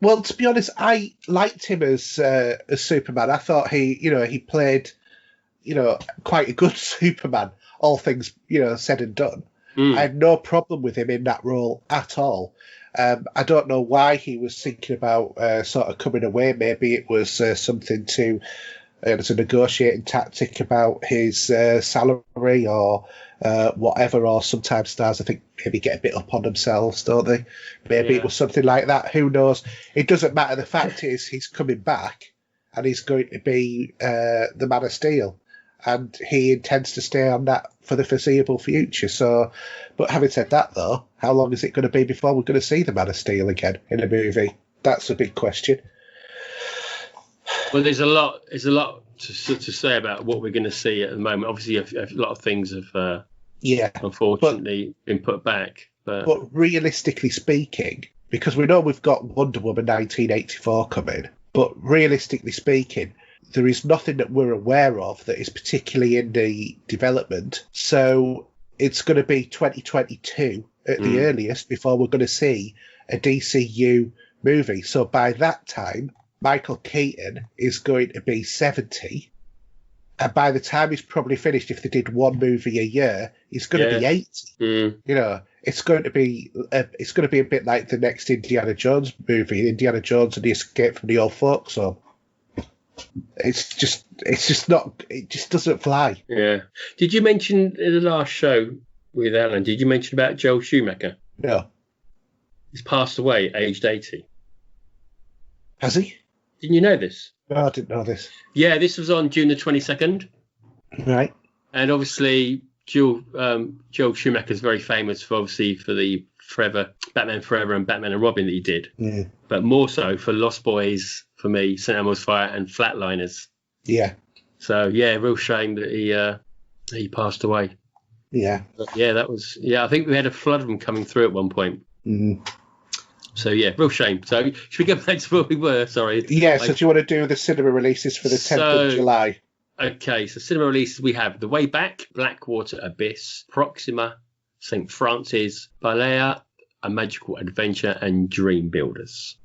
Well, to be honest, I liked him as Superman. I thought he played, quite a good Superman. All things, said and done. I had no problem with him in that role at all. I don't know why he was thinking about sort of coming away. Maybe it was something to, as a negotiating tactic about his salary or whatever. Or sometimes stars, I think, maybe get a bit up on themselves, don't they? Maybe it was something like that. Who knows? It doesn't matter. The fact is, he's coming back and he's going to be the Man of Steel. And he intends to stay on that for the foreseeable future. So, but having said that, though, how long is it going to be before we're going to see the Man of Steel again in a movie? That's a big question. Well, there's a lot to say about what we're going to see at the moment. Obviously, a lot of things have, unfortunately, been put back. But realistically speaking, because we know we've got Wonder Woman 1984 coming, but realistically speaking, there is nothing that we're aware of that is particularly in the development. So it's going to be 2022 at the earliest before we're going to see a DCU movie. So by that time, Michael Keaton is going to be 70. And by the time he's probably finished, if they did one movie a year, he's going to be 80. It's going to be a bit like the next Indiana Jones movie, Indiana Jones and the Escape from the Old Folks Home. It just doesn't fly. Yeah. Did you mention in the last show with Alan, did you mention about Joel Schumacher? No. He's passed away, aged 80. Has he? Didn't you know this? No, I didn't know this. Yeah, this was on June the 22nd. Right. And obviously, Joel Schumacher is very famous for the Batman Forever and Batman and Robin that he did. Yeah. But more so for Lost Boys, for me, St. Elmo's Fire and Flatliners. Yeah. So, yeah, real shame that he passed away. Yeah. But yeah, I think we had a flood of them coming through at one point. Mm. So, yeah, real shame. So, should we go back to where we were? Sorry. Yeah, so do you want to do the cinema releases for the 10th of July? Okay, so cinema releases we have The Way Back, Blackwater Abyss, Proxima, St. Francis, Balea, A Magical Adventure, and Dream Builders.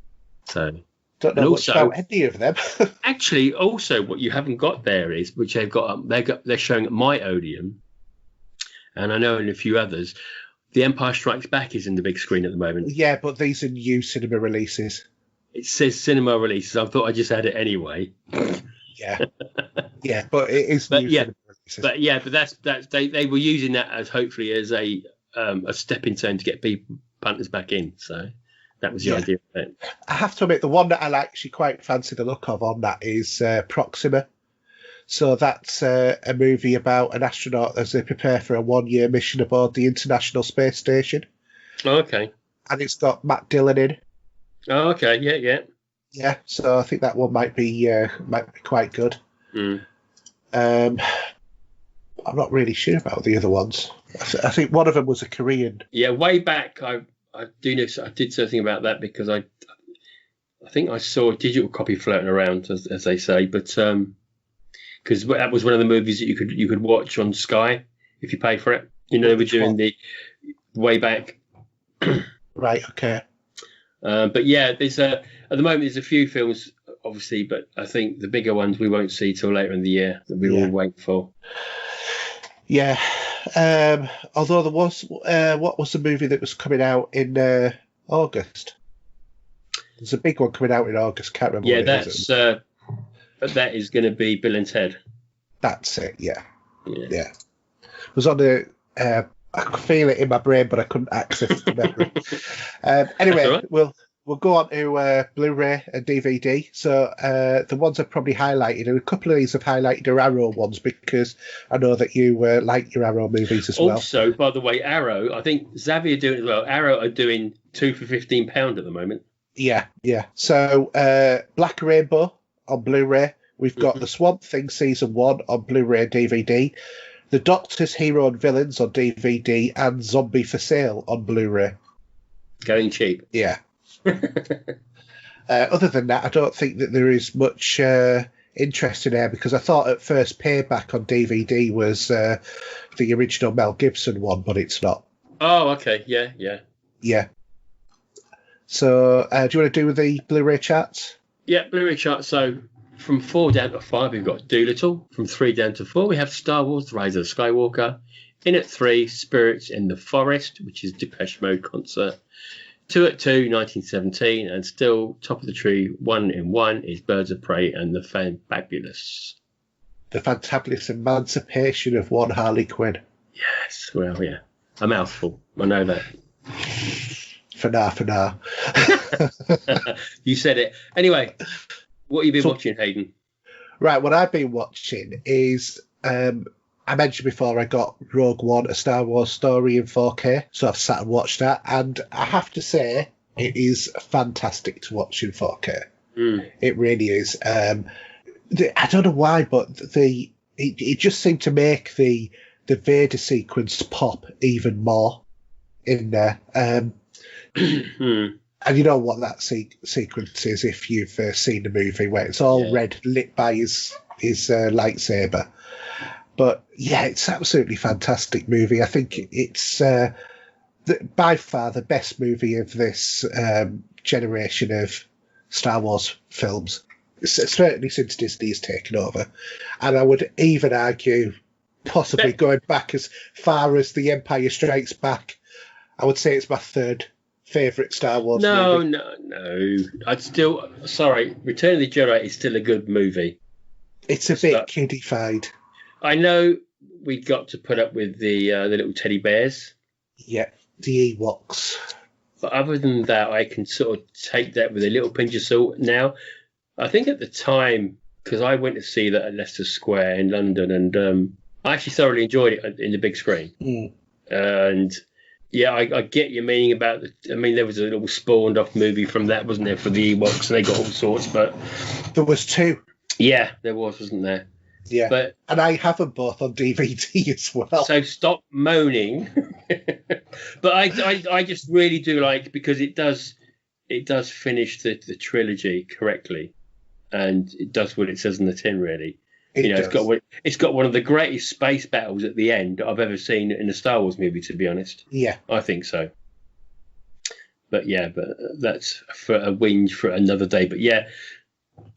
So, don't know much about any of them. Actually, also what you haven't got there is, which they're showing at my Odeon, and I know in a few others, The Empire Strikes Back is in the big screen at the moment. Yeah, but these are new cinema releases. It says cinema releases. I thought I'd just add it anyway. Yeah, yeah, but it is new cinema releases. But they were using that as hopefully as a stepping stone to get punters back in. So that was the idea of it. I have to admit, the one that I actually quite fancy the look of on that is Proxima. So that's a movie about an astronaut as they prepare for a 1-year mission aboard the International Space Station. Oh, okay. And it's got Matt Dillon in. Oh, okay. Yeah. Yeah, so I think that one might be quite good. Mm. I'm not really sure about the other ones. I think one of them was a Korean. Yeah, way back, I do know. I did something about that because I think I saw a digital copy floating around, as they say, but because that was one of the movies that you could watch on Sky if you pay for it. You know, they were doing the way back. Right. Okay. But yeah, at the moment there's a few films, obviously, but I think the bigger ones we won't see till later in the year that we're all waiting for. Yeah. Although there was, what was the movie that was coming out in August? There's a big one coming out in August. Can't remember. Yeah, that is going to be Bill and Ted. That's it. Yeah. It was on the. I could feel it in my brain, but I couldn't access the memory. Anyway, right. We'll go on to Blu-ray and DVD. So the ones I've probably highlighted, and a couple of these have highlighted are Arrow ones because I know that you like your Arrow movies as well. Also, by the way, Arrow, I think Xavier doing it as well. Arrow are doing 2 for £15 at the moment. Yeah. So Black Rainbow on Blu-ray. We've got The Swamp Thing Season 1 on Blu-ray and DVD. The Doctor's Hero and Villains on DVD and Zombie for Sale on Blu-ray. Going cheap. Yeah. Other than that, I don't think that there is much interest in there because I thought at first Payback on DVD was the original Mel Gibson one, but it's not. Oh, okay. Yeah. So do you want to do the Blu-ray charts? Yeah, Blu-ray charts. So from 4 down to 5, we've got Doolittle. From 3 down to 4, we have Star Wars: The Rise of Skywalker. In at 3, Spirits in the Forest, which is Depeche Mode concert. 2 at 2, 1917, and still top of the tree, 1 in 1 is Birds of Prey and The Fantabulous. The Fantabulous Emancipation of One Harley Quinn. Yes, well, yeah. A mouthful. I know that. For now. You said it. Anyway, what have you been watching, Haydn? Right, what I've been watching is... I mentioned before I got Rogue One, A Star Wars Story in 4K, so I've sat and watched that, and I have to say it is fantastic to watch in 4K. It really is. I don't know why, but it just seemed to make the Vader sequence pop even more in there. And you know what that sequence is if you've seen the movie, where it's all red lit by his lightsaber. But yeah, it's absolutely fantastic movie. I think it's by far the best movie of this generation of Star Wars films, certainly since Disney has taken over. And I would even argue, possibly going back as far as The Empire Strikes Back, I would say it's my third favourite Star Wars movie. No. Return of the Jedi is still a good movie. It's a bit kiddified. I know we got to put up with the little teddy bears. Yeah, the Ewoks. But other than that, I can sort of take that with a little pinch of salt now. I think at the time, because I went to see that at Leicester Square in London, and I actually thoroughly enjoyed it in the big screen. And yeah, I get your meaning about there was a little spawned off movie from that, wasn't there, for the Ewoks, and they got all sorts, but... There was 2. Yeah, there wasn't there? Yeah, and I have them both on DVD as well. So stop moaning. But I just really do like, because it does finish the trilogy correctly, and it does what it says in the tin, really. You know, does. it's got one of the greatest space battles at the end I've ever seen in a Star Wars movie. To be honest, Yeah. I think so. But that's for a whinge for another day. But yeah,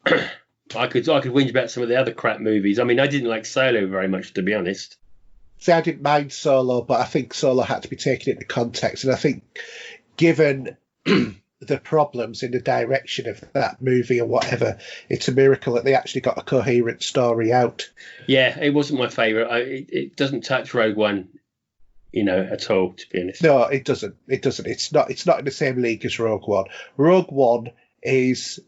I could whinge about some of the other crap movies. I mean, I didn't like Solo very much, to be honest. See, I didn't mind Solo, but I think Solo had to be taken into context. And I think, given the problems in the direction of that movie or whatever, it's a miracle that they actually got a coherent story out. Yeah, it wasn't my favourite. It doesn't touch Rogue One, at all, to be honest. No, it doesn't. It doesn't. It's not in the same league as Rogue One. Rogue One is,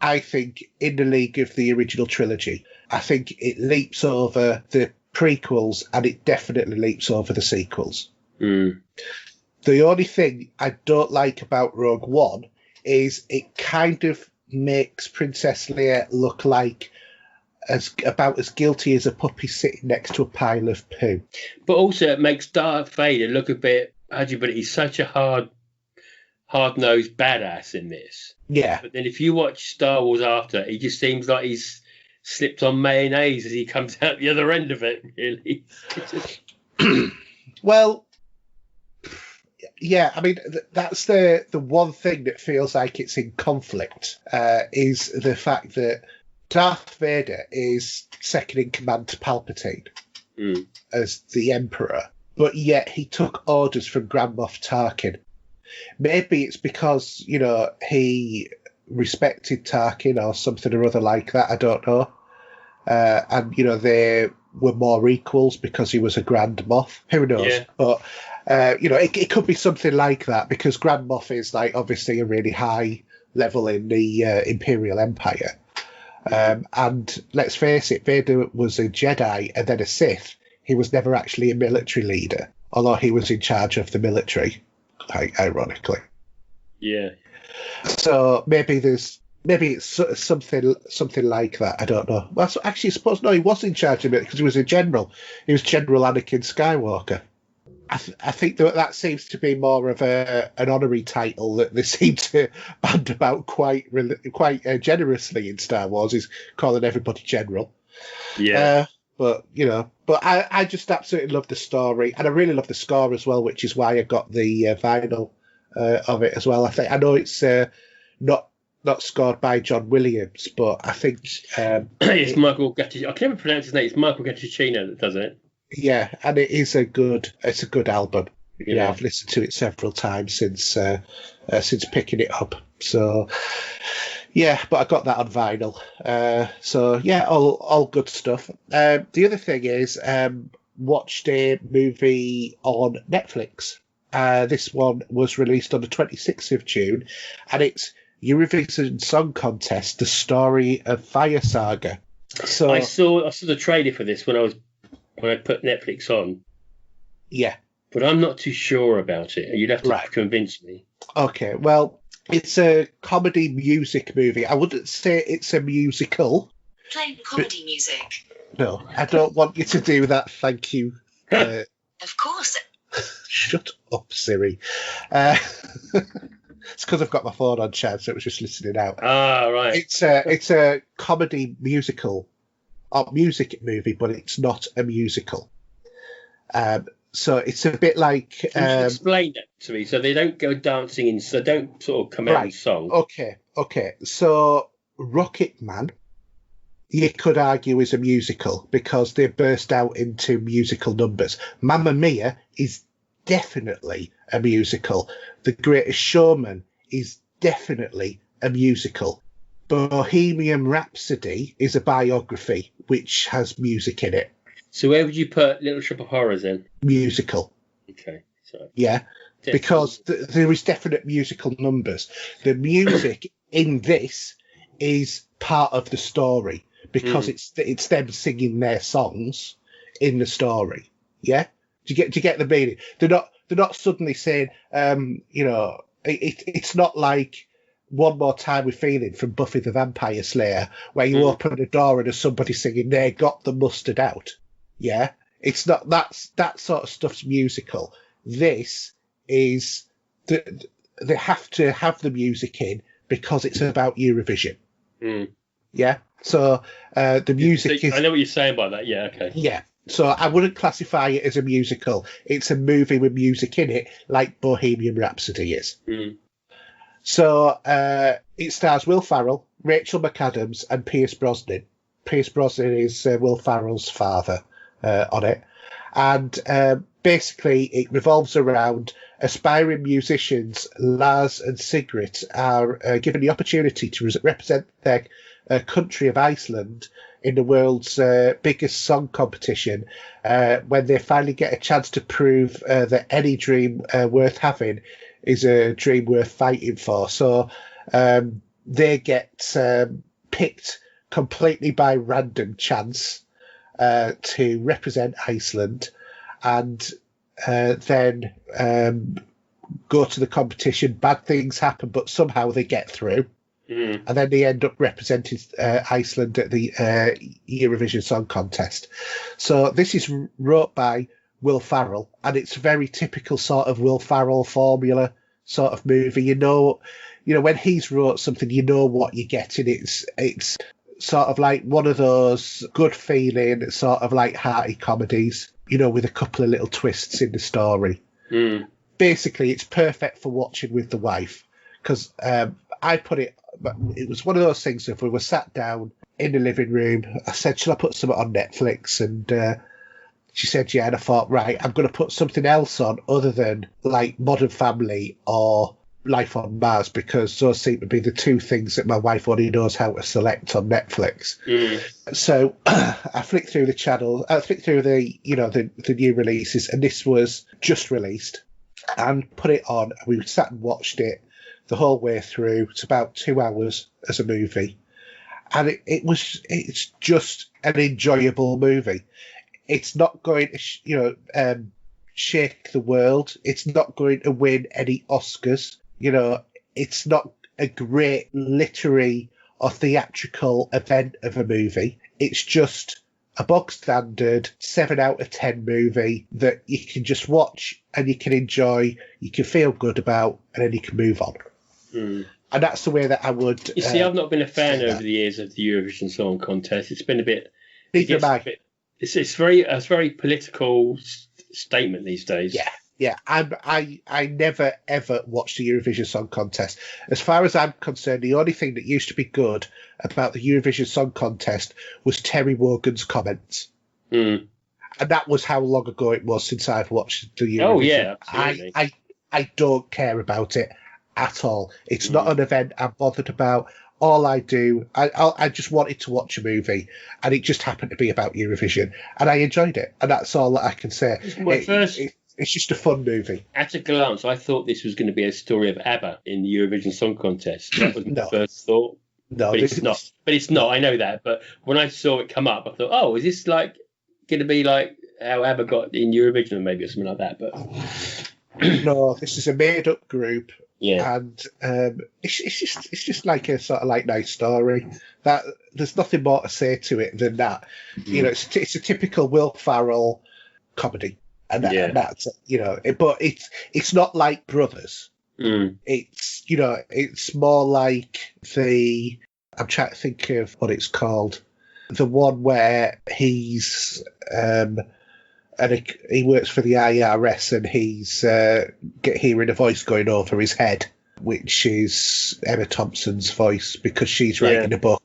I think, in the league of the original trilogy. I think it leaps over the prequels, and it definitely leaps over the sequels. The only thing I don't like about Rogue One is it kind of makes Princess Leia look like about as guilty as a puppy sitting next to a pile of poo. But also it makes Darth Vader look a bit, but he's such a hard-nosed badass in this. Yeah. But then if you watch Star Wars after, he just seems like he's slipped on mayonnaise as he comes out the other end of it, really. Well, yeah, I mean, that's the one thing that feels like it's in conflict, is the fact that Darth Vader is second in command to Palpatine as the Emperor, but yet he took orders from Grand Moff Tarkin. Maybe it's because, he respected Tarkin or something or other like that, I don't know. And, they were more equals because he was a Grand Moff. Who knows? Yeah. But, it could be something like that, because Grand Moff is, obviously a really high level in the Imperial Empire. And let's face it, Vader was a Jedi and then a Sith. He was never actually a military leader, although he was in charge of the military, ironically. Yeah. So maybe it's something like that. I don't know. Well, actually, I suppose no, he was in charge of it because he was a general. He was General Anakin Skywalker. I think that seems to be more of an honorary title that they seem to band about quite generously in Star Wars, is calling everybody general. Yeah. But I just absolutely love the story, and I really love the score as well, which is why I got the vinyl of it as well. I know it's not scored by John Williams, but I think it's Michael Gatticino. I can never pronounce his name. It's Michael Gatticino that does it. Yeah, and it's a good album. I've listened to it several times since picking it up. So yeah, but I got that on vinyl. So yeah, all good stuff. The other thing is, watched a movie on Netflix. This one was released on the 26th of June, and it's Eurovision Song Contest: The Story of Fire Saga. So I saw the trailer for this when I put Netflix on. Yeah. But I'm not too sure about it. You'd have to convince me. Okay, well, it's a comedy music movie. I wouldn't say it's a musical. Playing comedy music. No, I don't want you to do that, thank you. Of course. Shut up, Siri. It's because I've got my phone on charge, so it was just listening out. Ah, right. It's a comedy musical. Music movie, but it's not a musical. So it's a bit like. Can you explain that to me? So they don't go dancing in, so don't sort of come out in song. Okay. So Rocket Man, you could argue, is a musical because they burst out into musical numbers. Mamma Mia is definitely a musical. The Greatest Showman is definitely a musical. Bohemian Rhapsody is a biography which has music in it. So where would you put Little Shop of Horrors in? Musical. Okay. So yeah, definitely. Because there is definite musical numbers. The music in this is part of the story because it's them singing their songs in the story. Yeah, do you get the meaning? They're not suddenly saying, it's not like One More Time with Feeling from Buffy the Vampire Slayer, where you open a door and there's somebody singing, "They got the mustard out." Yeah, it's not that sort of stuff's musical. This is they have to have the music in because it's about Eurovision. Yeah. So the music is. I know what you're saying by that. Yeah. Okay. Yeah. So I wouldn't classify it as a musical. It's a movie with music in it, like Bohemian Rhapsody is. Mm. So it stars Will Ferrell, Rachel McAdams, and Pierce Brosnan. Pierce Brosnan is Will Ferrell's father on it. And basically it revolves around aspiring musicians. Lars and Sigrid are given the opportunity to represent their country of Iceland in the world's biggest song competition when they finally get a chance to prove that any dream worth having is a dream worth fighting for. So they get picked completely by random chance to represent Iceland, and then go to the competition. Bad things happen, but somehow they get through. And then they end up representing Iceland at the Eurovision Song Contest. So this is wrote by Will Ferrell, and it's a very typical sort of Will Ferrell formula sort of movie. You know, when he's wrote something, you know what you're getting. It's sort of like one of those good feeling, sort of like hearty comedies, with a couple of little twists in the story. Basically, it's perfect for watching with the wife, because it was one of those things. If we were sat down in the living room, I said, shall I put something on Netflix? And she said, yeah. And I thought, right, I'm going to put something else on other than like Modern Family or Life on Mars, because those seem to be the two things that my wife only knows how to select on Netflix. So I flicked through the channel, I flicked through the new releases, and this was just released, and put it on. We sat and watched it the whole way through. It's about 2 hours as a movie, and it's just an enjoyable movie. It's not going to shake the world. It's not going to win any Oscars. It's not a great literary or theatrical event of a movie. It's just a bog standard 7 out of 10 movie that you can just watch and you can enjoy, you can feel good about, and then you can move on. And that's the way that I would. You see, I've not been a fan over the years of the Eurovision Song Contest. It's been a bit. It's very political statement these days. Yeah. I never ever watched the Eurovision Song Contest. As far as I'm concerned, the only thing that used to be good about the Eurovision Song Contest was Terry Wogan's comments. And that was how long ago it was since I've watched the Eurovision. Oh yeah, absolutely. I don't care about it at all. It's not an event I'm bothered about. All I do, I just wanted to watch a movie, and it just happened to be about Eurovision, and I enjoyed it, and that's all that I can say. It's just a fun movie. At a glance, I thought this was going to be a story of ABBA in the Eurovision Song Contest. That was my first thought. No, but it's not. But it's not. I know that. But when I saw it come up, I thought, oh, is this like going to be like how ABBA got in Eurovision, or maybe or something like that? But no, this is a made-up group. Yeah, and it's just like a sort of like nice story. That there's nothing more to say to it than that. It's a typical Will Ferrell comedy, and that's but it's not like Brothers. It's it's more like I'm trying to think of what it's called, the one where he's and he works for the IRS, and he's hearing a voice going over his head, which is Emma Thompson's voice, because she's writing a book.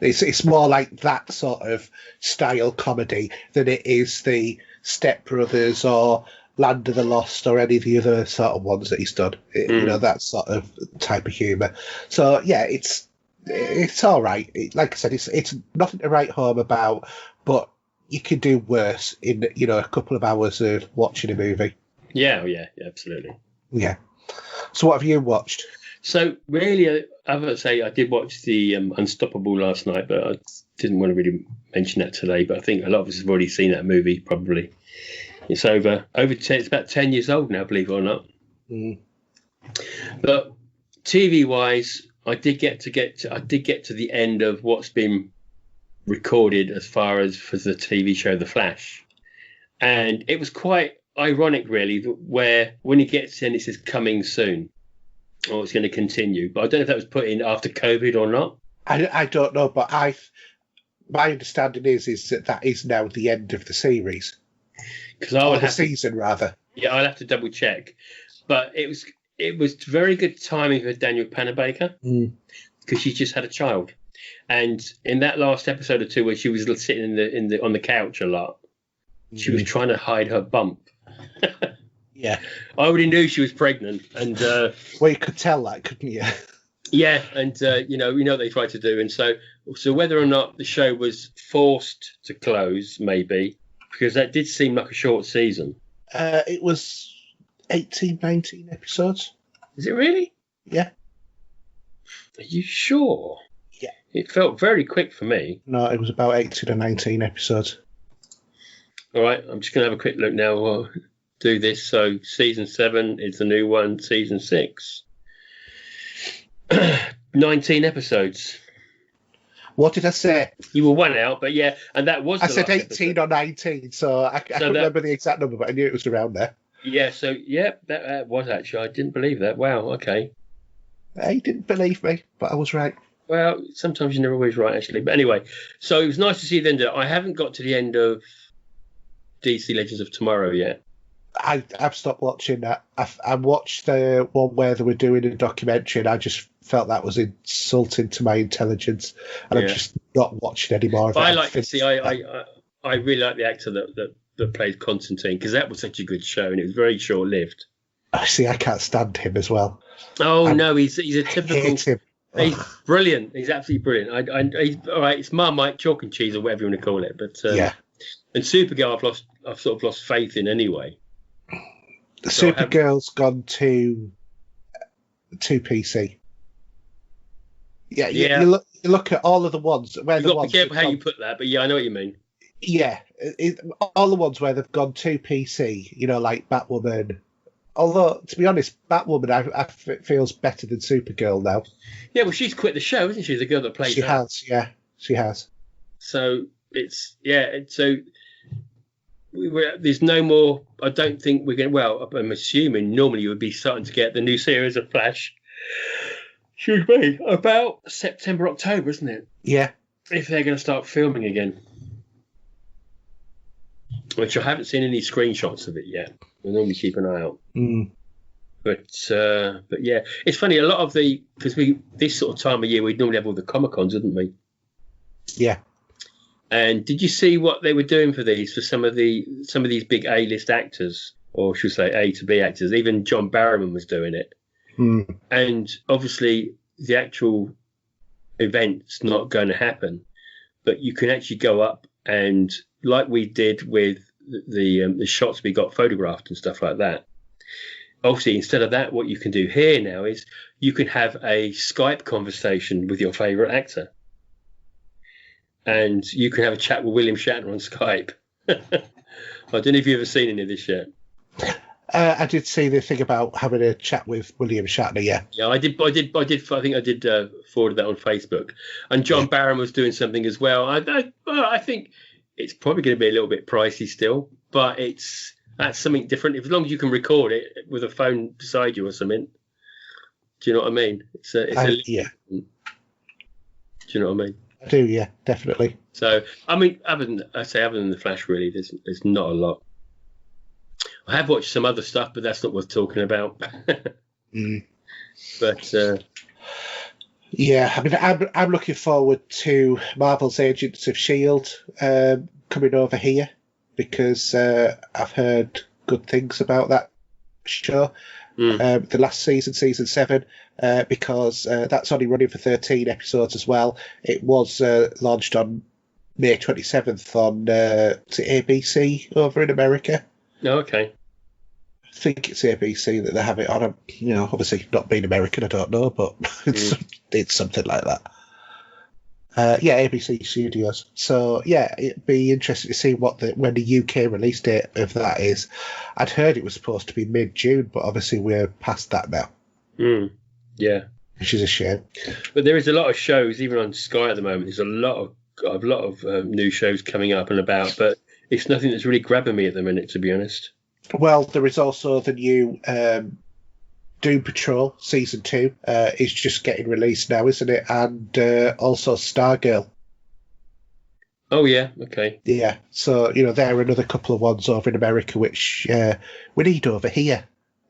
It's more like that sort of style comedy than it is the Step Brothers or Land of the Lost or any of the other sort of ones that he's done. That sort of type of humour. So yeah, it's all right. Like I said, it's nothing to write home about, but you can do worse in a couple of hours of watching a movie. Yeah, absolutely. Yeah. So what have you watched? So really, I would say I did watch the Unstoppable last night, but I didn't want to really mention that today. But I think a lot of us have already seen that movie. Probably it's over 10. It's about 10 years old now, believe it or not. But TV wise, I did get to the end of what's been recorded as far as for the TV show The Flash, and it was quite ironic really, where when it gets in it says coming soon, or it's going to continue, but I don't know if that was put in after COVID or not. I don't know, but my understanding is that is now the end of the series. Because I would the have season, rather. Yeah, I'll have to double check. But it was very good timing for Daniel Panabaker because she just had a child, and in that last episode or two where she was sitting on the couch a lot, she was trying to hide her bump. Yeah, I already knew she was pregnant, and well, you could tell that, couldn't you? Yeah, and you know what they tried to do, and so whether or not the show was forced to close, maybe because that did seem like a short season. It was 18, 19 episodes. Is it really? Yeah. Are you sure? Yeah. It felt very quick for me. No, it was about 18 or 19 episodes. All right, I'm just going to have a quick look now. We'll do this. So season 7 is the new one. Season 6. 19 episodes. What did I say? You were one out, but yeah, and that was. I said 18 or 19, so I couldn't remember the exact number, but I knew it was around there. Yeah, so yeah, that was actually. I didn't believe that. Wow. Okay. He didn't believe me, but I was right. Well, sometimes you're never always right, actually. But anyway, so it was nice to see the end of it. I haven't got to the end of DC Legends of Tomorrow yet. I've stopped watching that. I watched the one where they were doing a documentary, and I just felt that was insulting to my intelligence, and I'm just not watching any more of it. I like to see. I really like the actor that played Constantine, because that was such a good show, and it was very short lived. I see. I can't stand him as well. Oh no, he's a typical. Hate him. He's brilliant. He's absolutely brilliant. He's all right. It's Marmite, chalk and cheese, or whatever you want to call it. But yeah. And Supergirl, I've sort of lost faith in anyway. Supergirl's gone to PC. Yeah. You look at all of the ones where you've got to be careful how you put that, but yeah, I know what you mean. Yeah, all the ones where they've gone to PC, like Batwoman. Although, to be honest, Batwoman I feels better than Supergirl now. Yeah, well, she's quit the show, isn't she? The girl that plays her. Has, yeah, she has. So there's no more. I don't think we're going. Well, I'm assuming normally you would be starting to get the new series of Flash. Should be about September, October, isn't it? Yeah. If they're going to start filming again, which I haven't seen any screenshots of it yet. We'll normally keep an eye out. But yeah, it's funny. A lot of because this sort of time of year we'd normally have all the Comic-Cons, wouldn't we? Yeah. And did you see what they were doing for some of these big A-list actors, or should we say A to B actors? Even John Barrowman was doing it. And obviously the actual event's not going to happen, but you can actually go up and, like we did with the shots we got photographed and stuff like that. Obviously, instead of that, what you can do here now is you can have a Skype conversation with your favourite actor. And you can have a chat with William Shatner on Skype. I don't know if you've ever seen any of this yet. I did see the thing about having a chat with William Shatner, yeah. Yeah, I did. I think I did forward that on Facebook. And John Barron was doing something as well. I think it's probably going to be a little bit pricey still, but that's something different. As long as you can record it with a phone beside you or something. Do you know what I mean? Yeah. Do you know what I mean? I do, yeah, definitely. So, I mean, other than the Flash, really, there's not a lot. I have watched some other stuff, but that's not worth talking about. But yeah, I mean, I'm looking forward to Marvel's Agents of S.H.I.E.L.D. Coming over here, because I've heard good things about that show. The last season 7, because that's only running for 13 episodes as well. It was launched on May 27th on ABC over in America. Oh, okay. I think it's ABC that they have it on. Obviously not being American, I don't know, but it's something like that. Yeah, ABC Studios. So yeah, it'd be interesting to see when the UK release date of that is. I'd heard it was supposed to be mid-June, but obviously we're past that now. Yeah, which is a shame. But there is a lot of shows, even on Sky at the moment. There's a lot of new shows coming up and about, but it's nothing that's really grabbing me at the minute, to be honest. Well, there is also the new Doom Patrol Season 2 is just getting released now, isn't it? And also Stargirl. Oh, yeah, okay. Yeah, so, there are another couple of ones over in America which we need over here.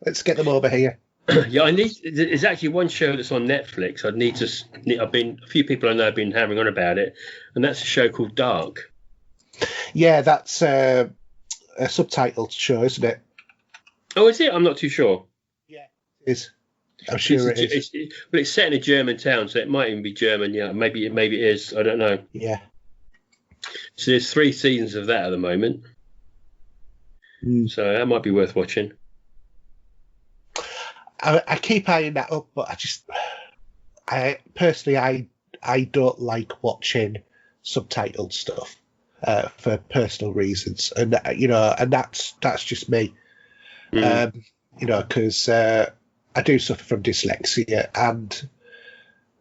Let's get them over here. Yeah, there's actually one show that's on Netflix. A few people I know have been hammering on about it, and that's a show called Dark. Yeah, that's a subtitled show, isn't it? Oh, is it? I'm not too sure. Yeah, it is. I'm sure it is. It's set in a German town, so it might even be German. Yeah, maybe it is. I don't know. Yeah. So there's 3 seasons of that at the moment. So that might be worth watching. I keep eyeing that up, but I personally don't like watching subtitled stuff for personal reasons, and and that's just me. Because I do suffer from dyslexia, and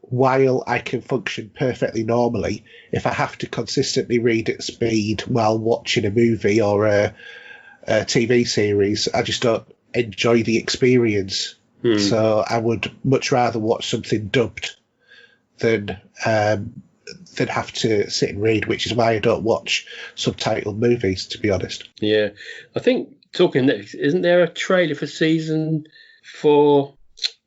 while I can function perfectly normally, if I have to consistently read at speed while watching a movie or a TV series, I just don't enjoy the experience. So I would much rather watch something dubbed than have to sit and read, which is why I don't watch subtitled movies, to be honest. Yeah, I think talking Netflix, isn't there a trailer for season 4?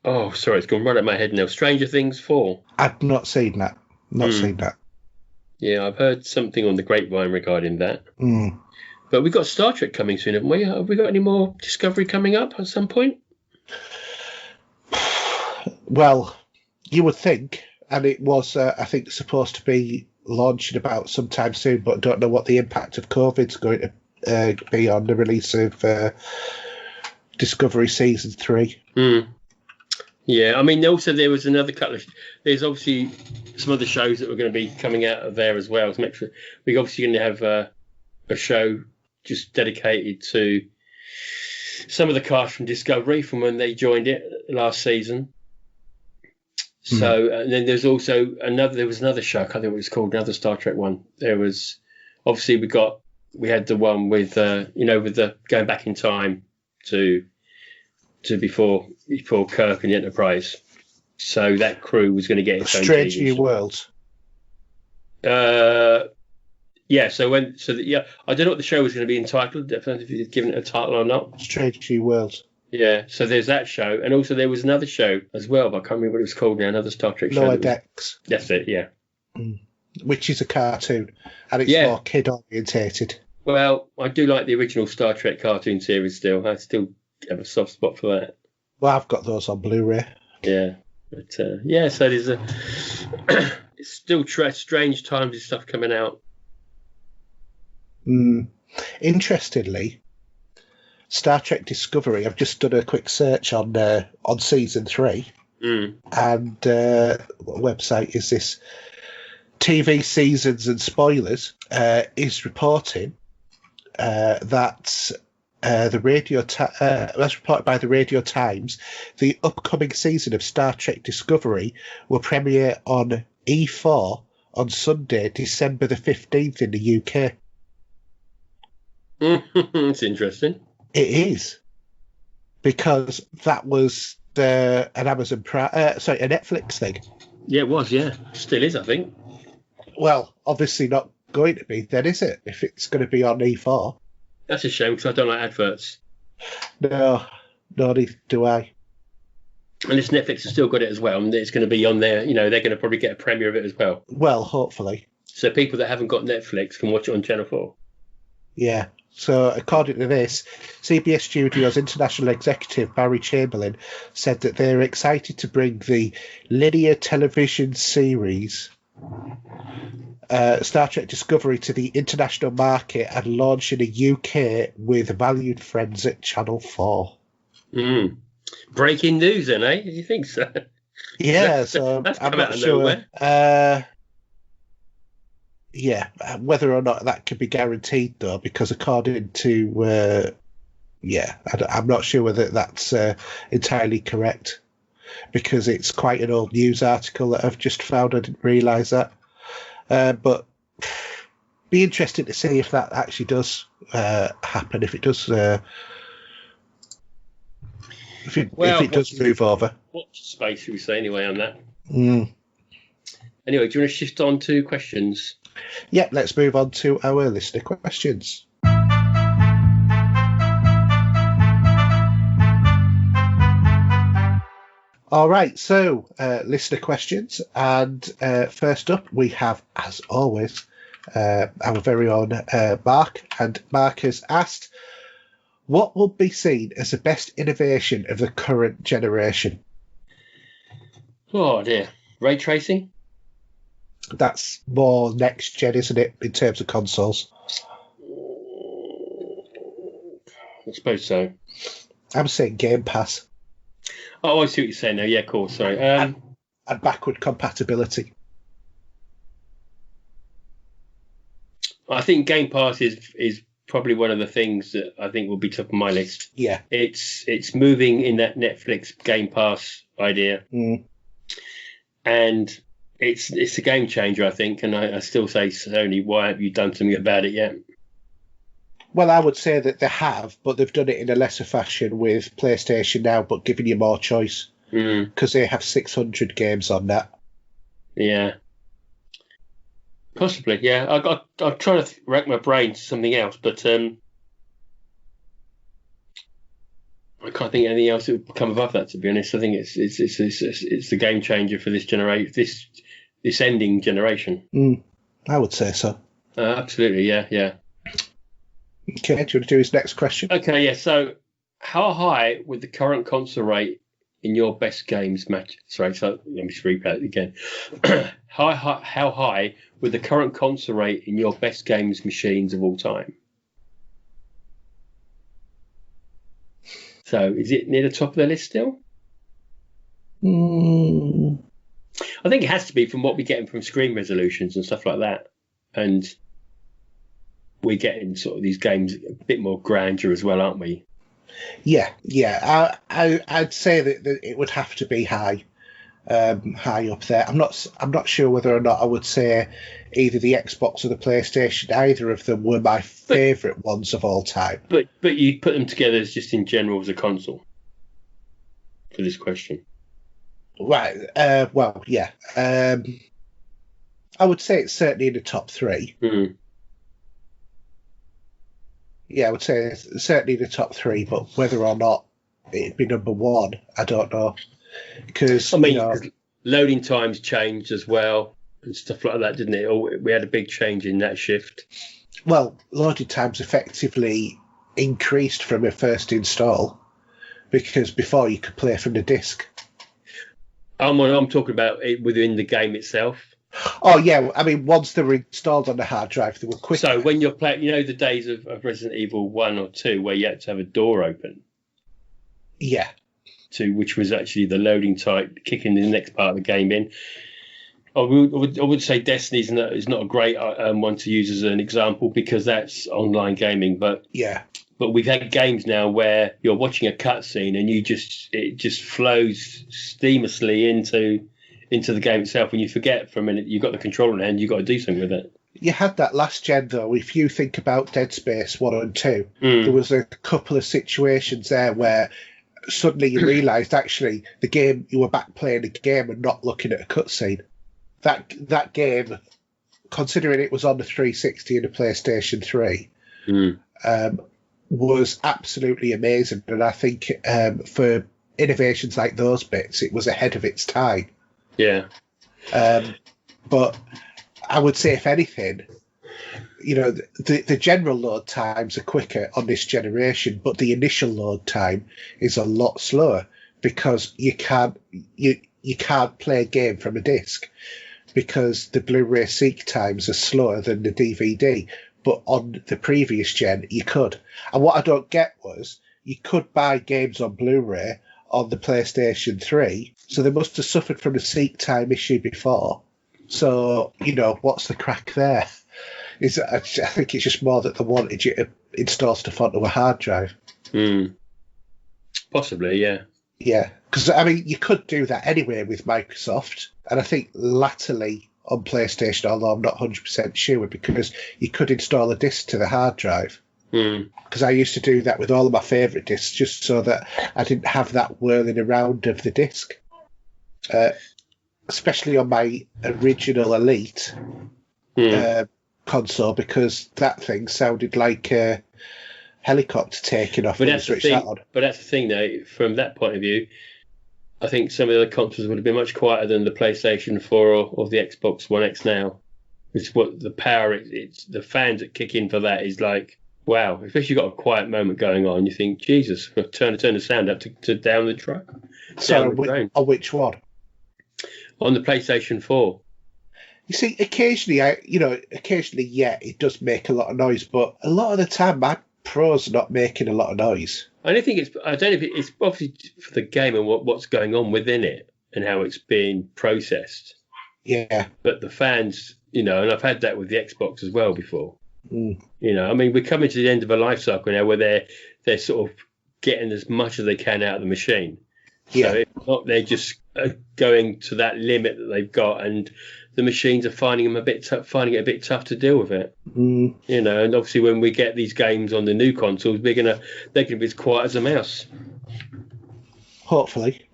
Oh, sorry, it's gone right out of my head now. Stranger Things 4. I've not seen that. Seen that. Yeah, I've heard something on the grapevine regarding that. But we've got Star Trek coming soon, haven't we? Have we got any more Discovery coming up at some point? Well, you would think, and it was, I think, supposed to be launching about sometime soon, but don't know what the impact of COVID's going to be on the release of Discovery Season 3. Yeah, I mean, also there was another couple of... There's obviously some other shows that were going to be coming out of there as well. So we're obviously going to have a show just dedicated to some of the cast from Discovery from when they joined it last season. So, and then there's also there was another show, I can't think what it's called, another Star Trek one. There was, obviously we had the one with, with the going back in time to before Kirk and the Enterprise. So that crew was going to get its own Strange TV New show. Worlds. Yeah, I don't know what the show was going to be entitled. I don't know if you'd given it a title or not. Strange New Worlds. Yeah, so there's that show, and also there was another show as well, but I can't remember what it was called now. Another Star Trek show. Lower Decks. That's it. Yeah. Which is a cartoon, and it's more kid orientated. Well, I do like the original Star Trek cartoon series still. I still have a soft spot for that. Well, I've got those on Blu-ray. Yeah, but so there's it's still strange times of stuff coming out. Interestingly, Star Trek Discovery, I've just done a quick search on Season 3, and what website is this? TV Seasons and Spoilers is reporting that as reported by the Radio Times, the upcoming season of Star Trek Discovery will premiere on E4 on Sunday, December the 15th in the UK. It's interesting. It is, because that was an Amazon Prime, a Netflix thing. Yeah, it was. Yeah, still is, I think. Well, obviously not going to be then, is it? If it's going to be on E4. That's a shame because I don't like adverts. No, neither do I. And this Netflix has still got it as well, and it's going to be on there. They're going to probably get a premiere of it as well. Well, hopefully. So people that haven't got Netflix can watch it on Channel 4. Yeah. So according to this, CBS Studios International Executive Barry Chamberlain said that they're excited to bring the linear television series Star Trek Discovery to the international market and launch in the UK with valued friends at Channel 4. Breaking news then, eh? Do you think so? Yeah, so that's I'm come not out of sure. nowhere. Whether or not that can be guaranteed, though, because according to, I'm not sure whether that's entirely correct, because it's quite an old news article that I've just found. I didn't realise that. But be interesting to see if that actually does happen, if it does. if it does move over. Watch space, should we say, anyway, on that. Mm. Anyway, do you want to shift on to questions? Yeah, let's move on to our listener questions. All right, so listener questions, and first up we have, as always, our very own Mark, and Mark has asked, what will be seen as the best innovation of the current generation? Oh dear, ray tracing? That's more next gen, isn't it, in terms of consoles? I suppose so. I'm saying Game Pass. Oh, I see what you're saying now. Yeah, cool. Sorry. And backward compatibility. I think Game Pass is probably one of the things that I think will be top of my list. Yeah. It's moving in that Netflix Game Pass idea. Mm. And it's a game changer, I think. And I still say, Sony, why have you done something about it yet? Well, I would say that they have, but they've done it in a lesser fashion with PlayStation Now, but giving you more choice. Because they have 600 games on that. Yeah. Possibly, yeah. I'm trying to rack my brain to something else, but I can't think of anything else that would come above that, to be honest. I think it's the game changer for this generation, this ending generation. I would say so. Absolutely, yeah. Okay, do you want to do his next question? Okay, yeah. So, how high would the current console rate in your best games match? Sorry, so let me just repeat it again. How high would the current console rate in your best games machines of all time? So, is it near the top of the list still? I think it has to be from what we're getting from screen resolutions and stuff like that, and we're getting sort of these games a bit more grandeur as well, aren't we? Yeah. I'd say that it would have to be high up there. I'm not sure whether or not I would say either the Xbox or the PlayStation. Either of them were my favourite ones of all time. But you put them together as just in general as a console for this question, right? Well, yeah. I would say it's certainly in the top three. Yeah, I would say it's certainly the top three, but whether or not it'd be number one, I don't know. Because loading times changed as well and stuff like that, didn't it? We had a big change in that shift. Well, loading times effectively increased from a first install, because before you could play from the disc. I'm talking about it within the game itself. Oh, yeah. I mean, once they were installed on the hard drive, they were quicker. So when you're playing, the days of Resident Evil 1 or 2 where you had to have a door open. Yeah. Which was actually the loading time, kicking the next part of the game in. I would say Destiny is not a great one to use as an example because that's online gaming. But we've had games now where you're watching a cutscene and it just flows seamlessly into the game itself, and you forget for a minute you've got the controller in hand, you've got to do something with it. You had that last gen, though. If you think about Dead Space 1 and 2, there was a couple of situations there where suddenly you realised, actually, you were back playing the game and not looking at a cutscene. That game, considering it was on the 360 and the PlayStation 3, was absolutely amazing. And I think for innovations like those bits, it was ahead of its time. Yeah. But I would say, if anything, the general load times are quicker on this generation, but the initial load time is a lot slower because you can't play a game from a disc because the Blu-ray seek times are slower than the DVD. But on the previous gen, you could. And what I don't get was you could buy games on Blu-ray on the PlayStation 3, so they must have suffered from the seek time issue before. So, what's the crack there? I think it's just more that they wanted you to install stuff onto a hard drive. Possibly, yeah. Yeah, because, you could do that anyway with Microsoft, and I think latterly on PlayStation, although I'm not 100% sure, because you could install a disc to the hard drive. because I used to do that with all of my favourite discs, just so that I didn't have that whirling around of the disc. Especially on my original Elite console, because that thing sounded like a helicopter taking off when you switched that on. But that's the thing, though. From that point of view, I think some of the consoles would have been much quieter than the PlayStation 4 or the Xbox One X now. It's what the power, it's the fans that kick in for that is like, wow. Especially you've got a quiet moment going on, you think, Jesus, turn the sound up to down the track. So on which one? On the PlayStation 4. You see, occasionally, yeah, it does make a lot of noise, but a lot of the time, my Pro's not making a lot of noise. I don't know if it's obviously for the game and what's going on within it and how it's being processed. Yeah. But the fans, and I've had that with the Xbox as well before. I mean, we're coming to the end of a life cycle now where they're sort of getting as much as they can out of the machine. Yeah. So if not, they're just going to that limit that they've got, and the machines are finding it a bit tough to deal with it. And obviously when we get these games on the new consoles, they're gonna be as quiet as a mouse. Hopefully.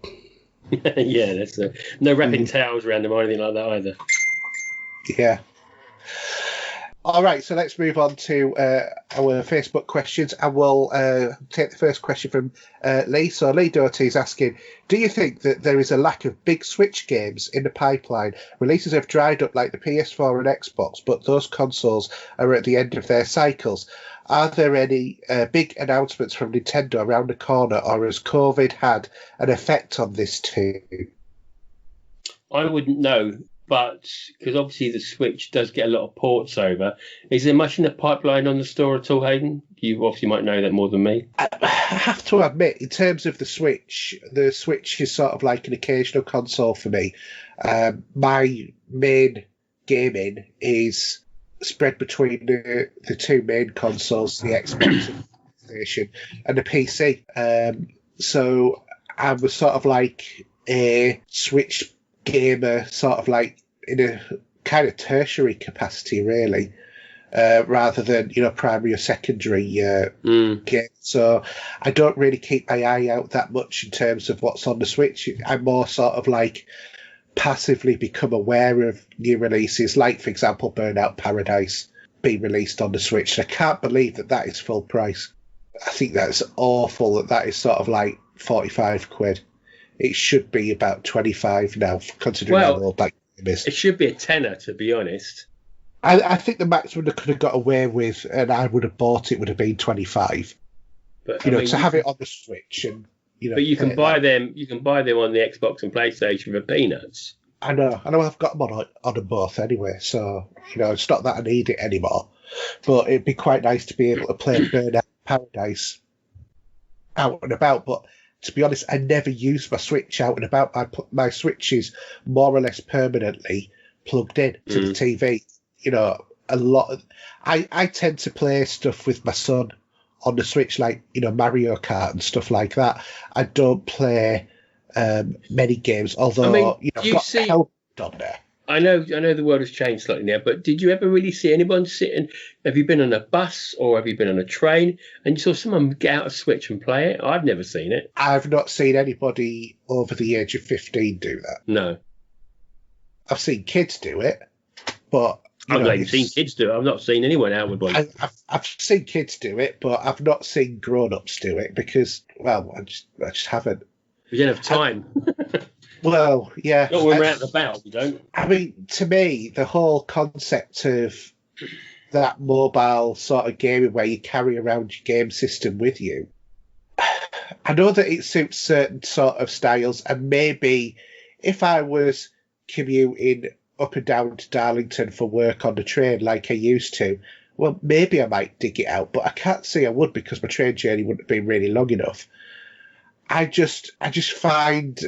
Yeah, that's no wrapping towels around them or anything like that either. Yeah. All right, so let's move on to our Facebook questions, and we'll take the first question from Lee. So Lee Doty is asking, do you think that there is a lack of big Switch games in the pipeline? Releases have dried up like the PS4 and Xbox, but those consoles are at the end of their cycles. Are there any big announcements from Nintendo around the corner, or has COVID had an effect on this too? I wouldn't know. But because obviously the Switch does get a lot of ports over, is there much in the pipeline on the store at all, Haydn? You obviously might know that more than me. I have to admit, in terms of the Switch is sort of like an occasional console for me. My main gaming is spread between the two main consoles, the Xbox and the PlayStation, and the PC. So I was sort of like a Switch gamer, sort of like in a kind of tertiary capacity, really, rather than primary or secondary game. So I don't really keep my eye out that much in terms of what's on the Switch. I'm more sort of like passively become aware of new releases, like for example Burnout Paradise being released on the Switch. I can't believe that is full price. I think that's awful that is sort of like 45 quid. It should be about 25 now, considering how old that game is. It should be a tenner, to be honest. I think the maximum they could have got away with, and I would have bought it, would have been 25. But to have it on the Switch, and but you can buy them. You can buy them on the Xbox and PlayStation for peanuts. I know. I've got them on them both anyway, so it's not that I need it anymore. But it'd be quite nice to be able to play Burnout Paradise out and about, but. To be honest, I never use my Switch out and about. My Switch is more or less permanently plugged in to the TV. A lot of I tend to play stuff with my son on the Switch, like Mario Kart and stuff like that. I don't play many games, although I've got help on there. I know the world has changed slightly now, but did you ever really see anyone sitting? Have you been on a bus or have you been on a train and you saw someone get out a Switch and play it? I've never seen it. I've not seen anybody over the age of 15 do that. No. I've seen kids do it, but... I've not seen kids do it. I've not seen anyone out with one. I've seen kids do it, but I've not seen grown-ups do it because, well, I just haven't. You don't have time. Well, yeah. Not when we're out and about, we don't. I mean, to me, the whole concept of that mobile sort of gaming where you carry around your game system with you, I know that it suits certain sort of styles, and maybe if I was commuting up and down to Darlington for work on the train like I used to, well, maybe I might dig it out, but I can't say I would because my train journey wouldn't have been really long enough. I just find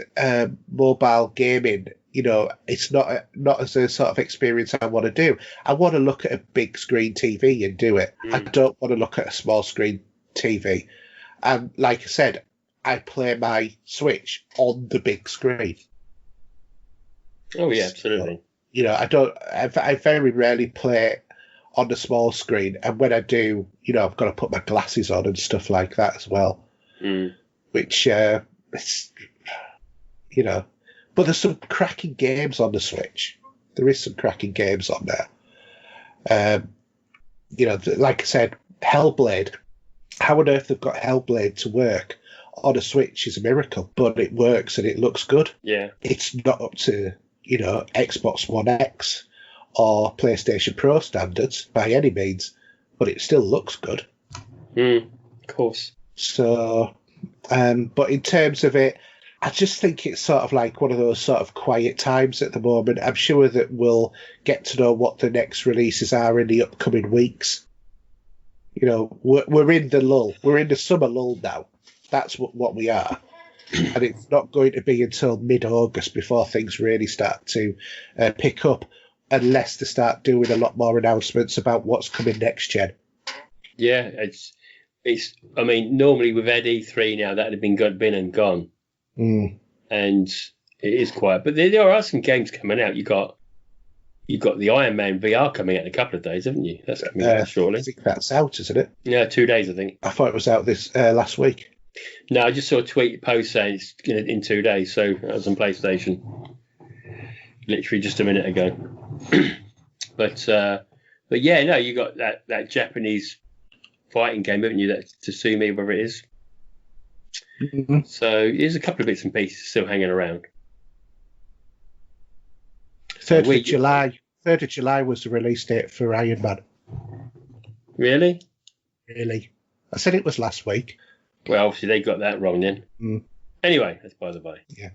mobile gaming, it's not as a sort of experience I want to do. I want to look at a big screen TV and do it. I don't want to look at a small screen TV. And like I said, I play my Switch on the big screen. Oh yeah, absolutely. I very rarely play on the small screen. And when I do, I've got to put my glasses on and stuff like that as well. Which, it's, but there's some cracking games on the Switch. There is some cracking games on there. Like I said, Hellblade. How on earth they've got Hellblade to work on a Switch is a miracle, but it works and it looks good. Yeah. It's not up to, Xbox One X or PlayStation Pro standards by any means, but it still looks good. Of course. So, but in terms of it, I just think it's sort of like one of those sort of quiet times at the moment. I'm sure that we'll get to know what the next releases are in the upcoming weeks. We're in the lull. We're in the summer lull now. That's what we are. And it's not going to be until mid-August before things really start to pick up, unless they start doing a lot more announcements about what's coming next gen. Yeah, it's. I mean, normally we've had E3 now, that had been and gone. And it is quiet. But there are some games coming out. You've got the Iron Man VR coming out in a couple of days, haven't you? That's coming out shortly. I think that's out, isn't it? Yeah, 2 days, I think. I thought it was out this last week. No, I just saw a post saying it's in 2 days. So that was on PlayStation, literally just a minute ago. but yeah, no, you got that Japanese fighting game, haven't you? That Tsumi, whatever it is. So there's a couple of bits and pieces still hanging around. 3rd of July. 3rd of July was the release date for Iron Man. Really? Really? I said it was last week. Well, obviously they got that wrong then. Anyway, that's by the by. Yeah.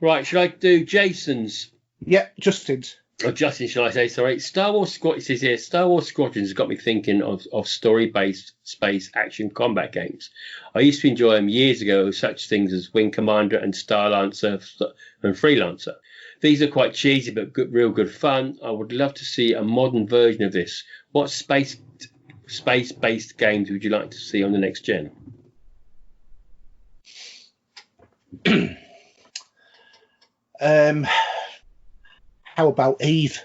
Right, should I do Jason's? Yeah, Justin's. Oh, Justin, shall I say? Sorry. Star Wars Squadrons. It says here, Star Wars Squadrons has got me thinking of story-based space action combat games. I used to enjoy them years ago with such things as Wing Commander and Star Lancer and Freelancer. These are quite cheesy but real good fun. I would love to see a modern version of this. What space-based games would you like to see on the next gen? How about Eve?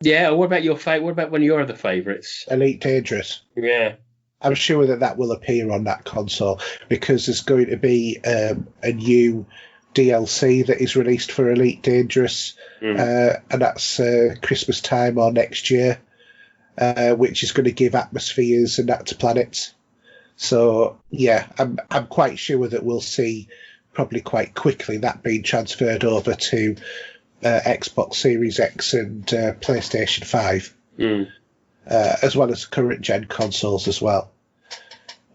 Yeah, what about your what about one of your other favourites? Elite Dangerous. Yeah. I'm sure that will appear on that console because there's going to be a new DLC that is released for Elite Dangerous, and that's Christmas time or next year, which is going to give atmospheres and that to planets. So yeah, I'm quite sure that we'll see probably quite quickly that being transferred over to Xbox Series X and PlayStation 5, as well as current gen consoles as well.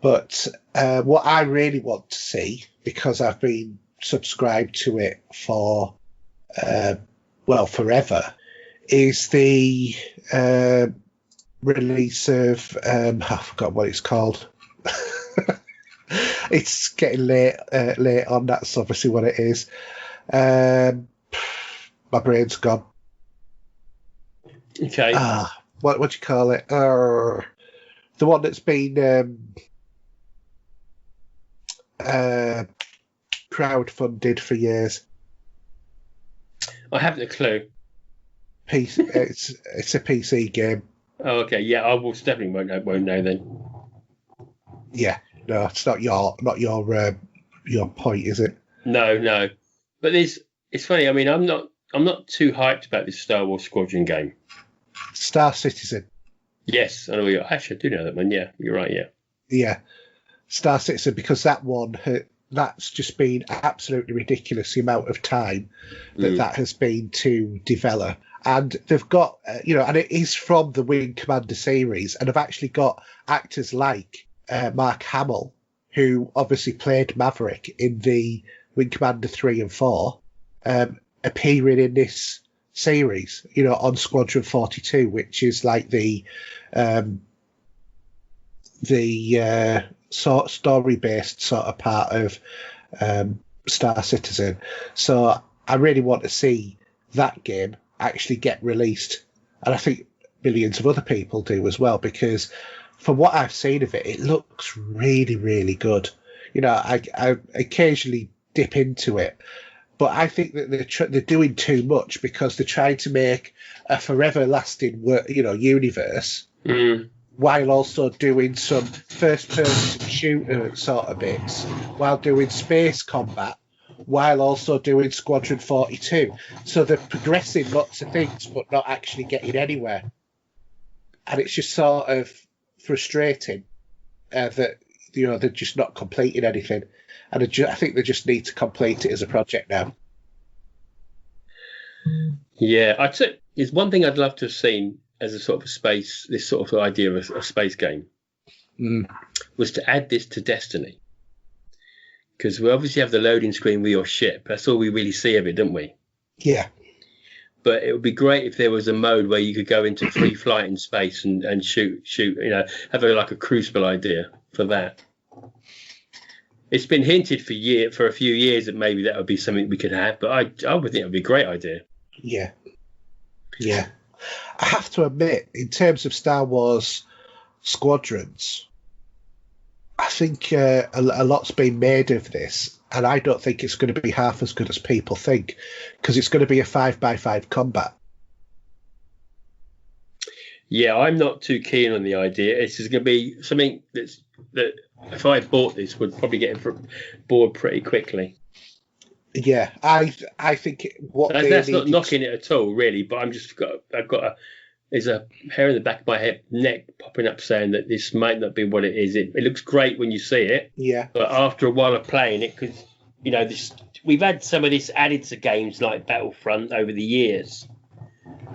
But what I really want to see, because I've been subscribed to it for forever, is the release of I forgot what it's called. It's getting late on. That's obviously what it is. My brain's gone. Okay. What do you call it? The one that's been crowdfunded for years. I haven't a clue. It's a PC game. Oh, okay. Yeah, I will definitely won't know then. Yeah, no, it's not your point, is it? No. But it's funny. I mean, I'm not too hyped about this Star Wars Squadron game. Star Citizen. Yes, I know. Actually, I do know that one. Yeah, you're right. Yeah. Yeah, Star Citizen, because that one that's just been absolutely ridiculous the amount of time that has been to develop. And they've got, and it is from the Wing Commander series, and they've actually got actors like Mark Hamill, who obviously played Maverick in the Wing Commander 3 and 4, appearing in this series, on Squadron 42, which is like the sort of story-based sort of part of Star Citizen. So I really want to see that game actually get released, and I think millions of other people do as well, because from what I've seen of it, it looks really, really good. I occasionally dip into it, But I think that they're doing too much because they're trying to make a forever lasting, universe, while also doing some first person shooter sort of bits, while doing space combat, while also doing Squadron 42. So they're progressing lots of things, but not actually getting anywhere. And it's just sort of frustrating that they're just not completing anything. And I think they just need to complete it as a project now. Yeah, I'd say there's one thing I'd love to have seen as a sort of this sort of idea of a space game, was to add this to Destiny. Because we obviously have the loading screen with your ship. That's all we really see of it, don't we? Yeah. But it would be great if there was a mode where you could go into free flight in space and shoot, have like a Crucible idea for that. It's been hinted for a few years that maybe that would be something we could have, but I would think it would be a great idea. Yeah. Yeah. I have to admit, in terms of Star Wars Squadrons, I think a lot's been made of this, and I don't think it's going to be half as good as people think, because it's going to be a 5x5 combat. Yeah, I'm not too keen on the idea. It's just going to be something that if I bought this, would probably get bored pretty quickly. Yeah, I think that's not knocking it at all, really. But there's a hair in the back of my neck popping up saying that this might not be what it is. It looks great when you see it. Yeah. But after a while of playing it, because we've had some of this added to games like Battlefront over the years,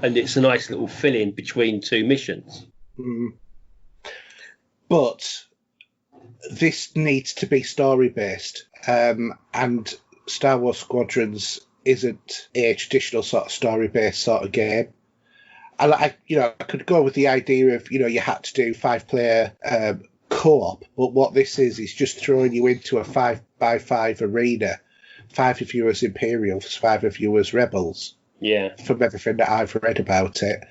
and it's a nice little fill-in between two missions. But this needs to be story-based, and Star Wars Squadrons isn't a traditional sort of story-based sort of game. I could go with the idea of, you had to do 5-player co-op, but what this is just throwing you into a 5x5 arena. 5 of you as Imperials, 5 of you as Rebels. Yeah. From everything that I've read about it.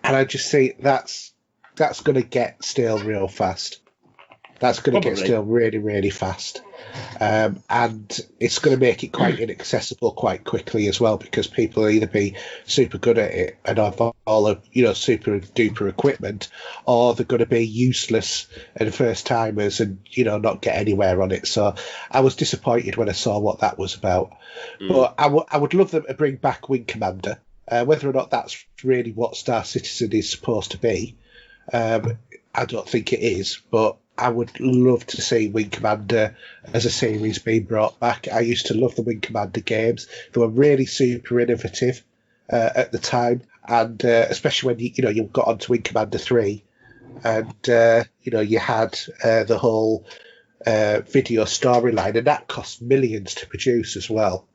And I just see that's going to get stale real fast. That's going to get stale really, really fast. And it's going to make it quite inaccessible quite quickly as well, because people will either be super good at it and have all of, super duper equipment, or they're going to be useless and first timers and, not get anywhere on it. So I was disappointed when I saw what that was about. But I would love them to bring back Wing Commander. Whether or not that's really what Star Citizen is supposed to be, I don't think it is, but I would love to see Wing Commander as a series being brought back. I used to love the Wing Commander games. They were really super innovative at the time, and especially when you got onto Wing Commander 3, and you had the whole video storyline, and that cost millions to produce as well,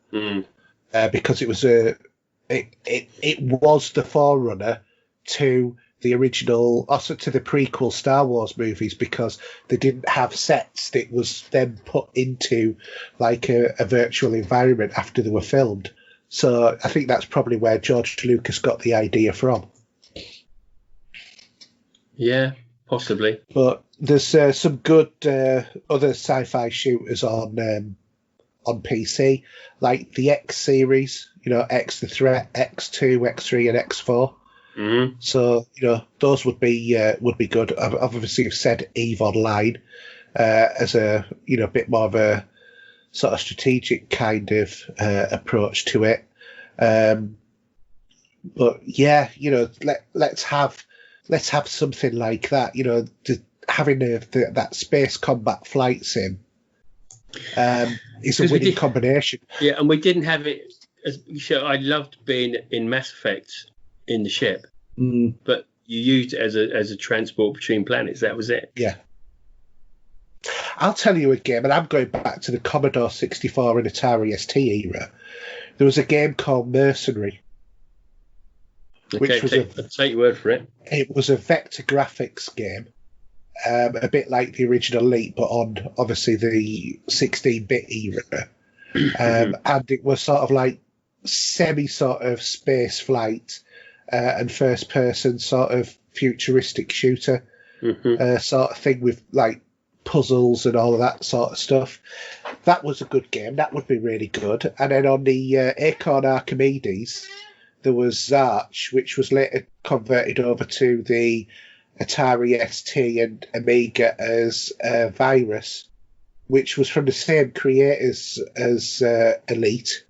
because it was it was the forerunner to the original, also to the prequel Star Wars movies, because they didn't have sets. It was then put into like a virtual environment after they were filmed. So I think that's probably where George Lucas got the idea from. Yeah, possibly. But there's some good other sci-fi shooters on PC, like the X series, X the Threat, X2, X3 and X4. So those would be good. I've obviously said EVE Online as a bit more of a sort of strategic kind of approach to it. But yeah, let's have something like that. Having that space combat flight sim is a winning combination. Yeah, and we didn't have it. I loved being in Mass Effect in the ship, but you used it as a transport between planets. That was it. Yeah. I'll tell you a game, and I'm going back to the Commodore 64 and Atari ST era. There was a game called Mercenary. Okay, I'll take your word for it. It was a vector graphics game, a bit like the original Elite, but on obviously the 16-bit era. And it was sort of like semi sort of space flight and first person sort of futuristic shooter sort of thing, with like puzzles and all of that sort of stuff. That was a good game. That would be really good. And then on the Acorn Archimedes, there was Zarch, which was later converted over to the Atari ST and Amiga as Virus, which was from the same creators as Elite.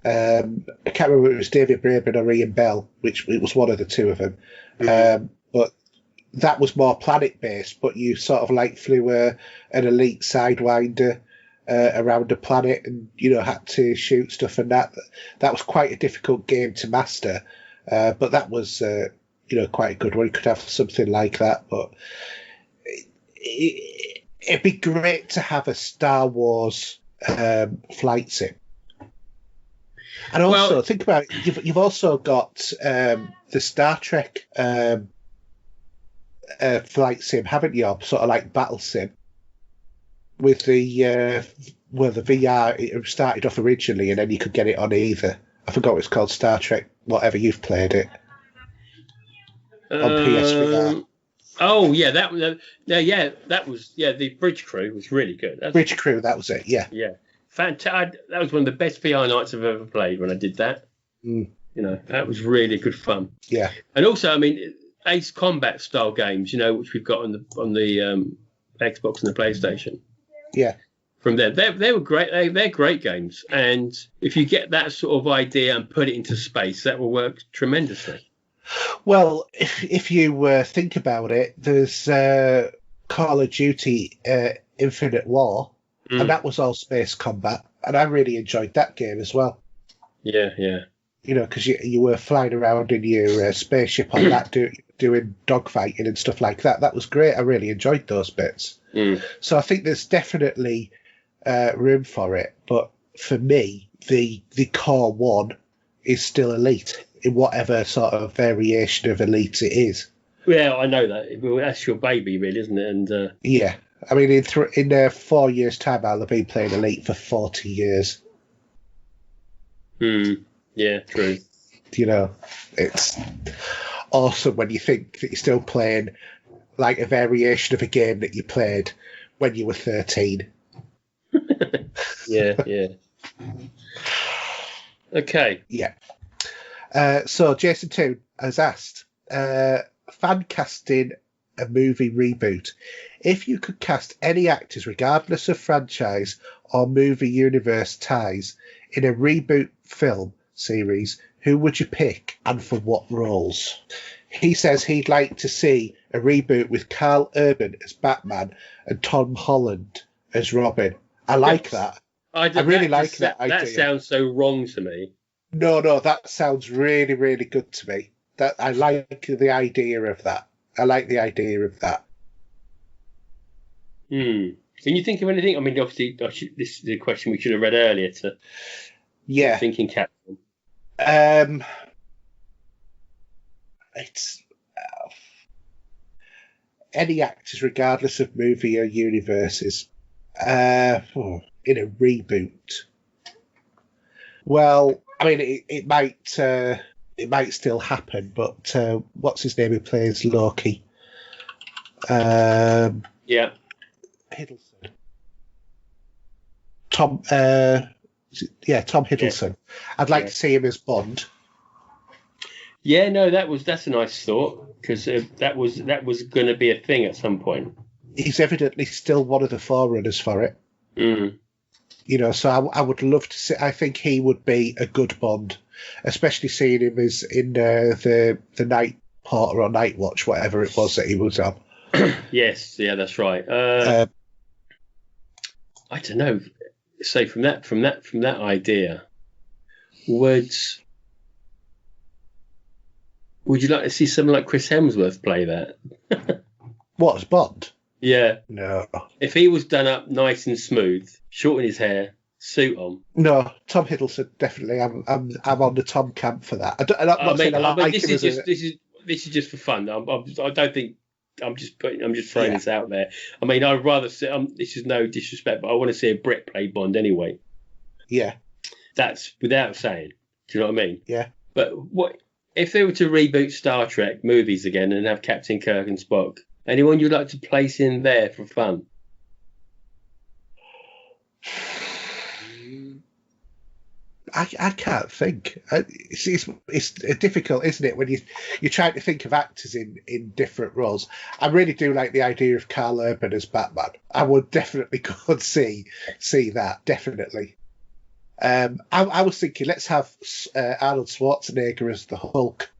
I can't remember if it was David Braben or Ian Bell, which it was one of the two of them. But that was more planet-based, but you sort of like flew an Elite Sidewinder around the planet and, had to shoot stuff, and that was quite a difficult game to master. But that was, quite a good one. You could have something like that, but it'd be great to have a Star Wars flight sim. And also, think about it, you've also got the Star Trek flight sim, haven't you? Sort of like battle sim with the VR. It started off originally, and then you could get it on either. I forgot what it's called, Star Trek. Whatever, you've played it on PSVR. Oh yeah, that was the Bridge Crew was really good. Bridge Crew, that was it. Yeah. Fantastic. That was one of the best VR nights I've ever played when I did that. That was really good fun. Yeah. And also, I mean, Ace Combat style games, which we've got on the Xbox and the PlayStation. Yeah. From there, they were great. They're great games, and if you get that sort of idea and put it into space, that will work tremendously. Well, if you think about it, there's Call of Duty Infinite War, and that was all space combat, and I really enjoyed that game as well. Yeah. Because you were flying around in your spaceship on that, doing dogfighting and stuff like that. That was great. I really enjoyed those bits. So I think there's definitely room for it. But for me, the core one is still Elite, in whatever sort of variation of Elite it is. Yeah, I know that. Well, that's your baby, really, isn't it? And yeah. I mean, in 4 years' time, I'll have been playing Elite for 40 years. Yeah, true. It's awesome when you think that you're still playing like a variation of a game that you played when you were 13. Yeah. Okay. Yeah. So Jason Toon has asked, fan casting a movie reboot. If you could cast any actors, regardless of franchise or movie universe ties, in a reboot film series, who would you pick and for what roles? He says he'd like to see a reboot with Carl Urban as Batman and Tom Holland as Robin. I like that. I really like that idea. That sounds so wrong to me. No, that sounds really, really good to me. That I like the idea of that. Can you think of anything? I mean, obviously, this is a question we should have read earlier. Thinking captain. It's any actors, regardless of movie or universes, in a reboot. Well, I mean, it might still happen, but what's his name who plays Loki? Yeah. Hiddleston. Tom Hiddleston. Yeah. I'd like to see him as Bond. Yeah, no, that's a nice thought, because that was going to be a thing at some point. He's evidently still one of the forerunners for it. So I would love to see. I think he would be a good Bond, especially seeing him as in the Night Porter or Night Watch, whatever it was that he was on. Yes, yeah, that's right. I don't know. So from that idea, would you like to see someone like Chris Hemsworth play that? What, as Bond? Yeah. No. If he was done up nice and smooth, short in his hair, suit on. No, Tom Hiddleston definitely. I'm on the Tom camp for that. This is just for fun. I don't think. I'm just throwing this out there. I mean, I'd rather see. This is no disrespect, but I want to see a Brit play Bond anyway. Yeah. That's without saying. Do you know what I mean? Yeah. But what if they were to reboot Star Trek movies again and have Captain Kirk and Spock? Anyone you'd like to place in there for fun? I can't think. It's difficult, isn't it, when you're trying to think of actors in different roles. I really do like the idea of Karl Urban as Batman. I would definitely go and see that, definitely. I was thinking, let's have Arnold Schwarzenegger as the Hulk.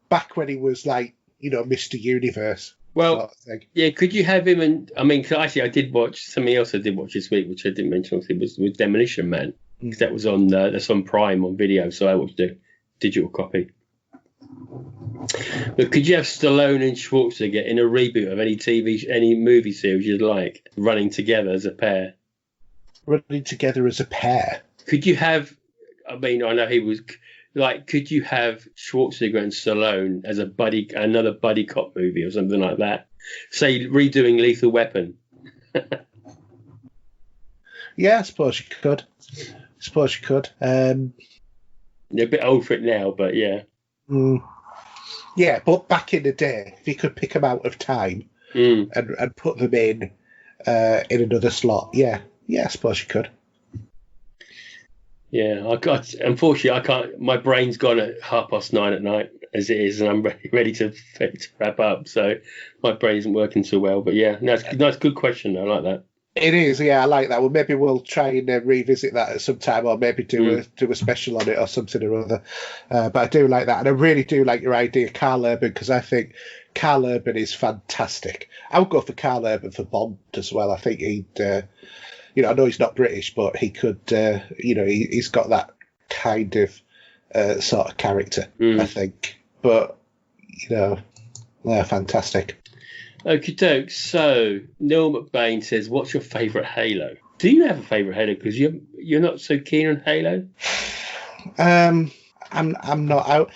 Back when he was like, Mr. Universe. Well, sort of thing. Yeah, could you have him? And I mean, 'cause actually, I did watch something else. I did watch this week, which I didn't mention. Obviously, was Demolition Man. Because that was on that's on Prime on video, so I watched the digital copy. But could you have Stallone and Schwarzenegger in a reboot of any movie series you'd like, running together as a pair? Running together as a pair. Could you have? I mean, I know he was like. Could you have Schwarzenegger and Stallone as another buddy cop movie or something like that? Say redoing Lethal Weapon. Yeah, I suppose you could. You're a bit old for it now, but yeah. Yeah, but back in the day, if you could pick them out of time and put them in another slot, yeah, I suppose you could. Yeah, unfortunately, I can't. My brain's gone at 9:30 at night as it is, and I'm ready to wrap up. So my brain isn't working so well. But yeah, no, it's good question. I like that. It is, yeah, I like that. Well, maybe we'll try and revisit that at some time, or maybe do a special on it or something or other. But I do like that, and I really do like your idea, Karl Urban, because I think Karl Urban is fantastic. I would go for Karl Urban for Bond as well. I think he'd, I know he's not British, but he could, he's got that kind of sort of character, I think. But, fantastic. Okie doke. So Neil McBain says, "What's your favourite Halo?" Do you have a favourite Halo? Because you're not so keen on Halo. I'm not. I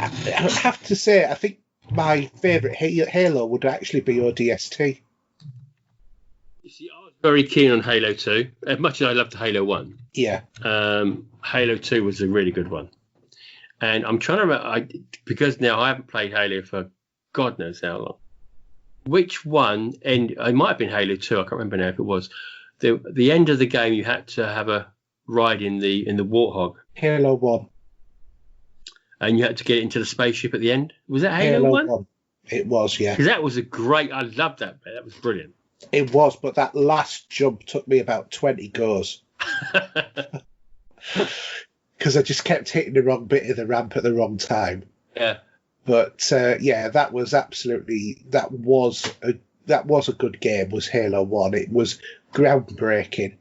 have to say, I think my favourite Halo would actually be ODST. You see, I was very keen on Halo 2, as much as I loved Halo 1. Yeah. Halo 2 was a really good one, and I'm trying to remember because now I haven't played Halo for God knows how long. Which one? And it might have been Halo 2. I can't remember now if it was. The end of the game, you had to have a ride in the Warthog. Halo 1. And you had to get into the spaceship at the end. Was that Halo 1? It was, yeah. Because that was I loved that bit. That was brilliant. It was, but that last jump took me about 20 goes. Because I just kept hitting the wrong bit of the ramp at the wrong time. Yeah. But that was absolutely that was a good game. Was Halo 1? It was groundbreaking.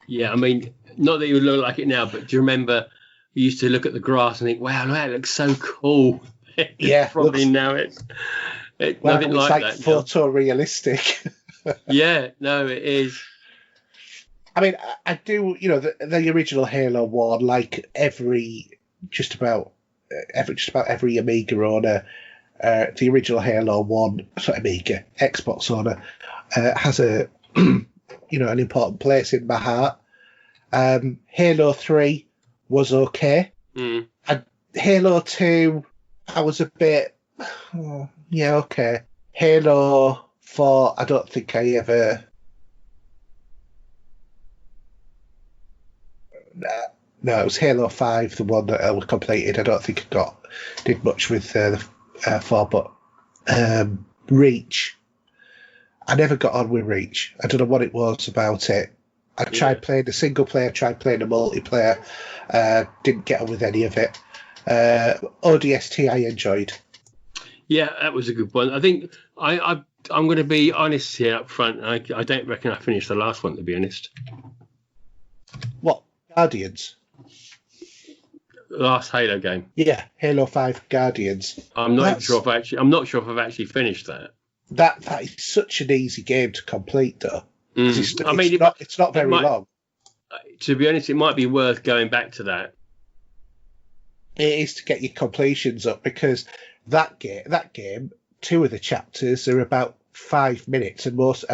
Yeah, I mean, not that you look like it now, but do you remember you used to look at the grass and think, "Wow, that looks so cool." Yeah, probably now it's nothing like that. Photorealistic. Yeah, no, it is. I mean, I do. The original Halo 1, like just about every Amiga owner, the original Halo 1, Amiga, Xbox owner, has an important place in my heart. Halo 3 was okay. And Halo 2, I was a bit, okay. Halo 4, I don't think I ever... No, it was Halo 5, the one that I completed. I don't think I did much with the 4, but Reach. I never got on with Reach. I don't know what it was about it. I tried playing the single player, tried playing the multiplayer, didn't get on with any of it. ODST I enjoyed. Yeah, that was a good one. I think I'm going to be honest here up front. I don't reckon I finished the last one, to be honest. What, Guardians? Last Halo game. Yeah, Halo 5 Guardians. I'm not sure if I've actually finished that. That is such an easy game to complete, though. It's not very long. To be honest, it might be worth going back to that. It is to get your completions up, because that game, 2 of the chapters are about 5 minutes, and most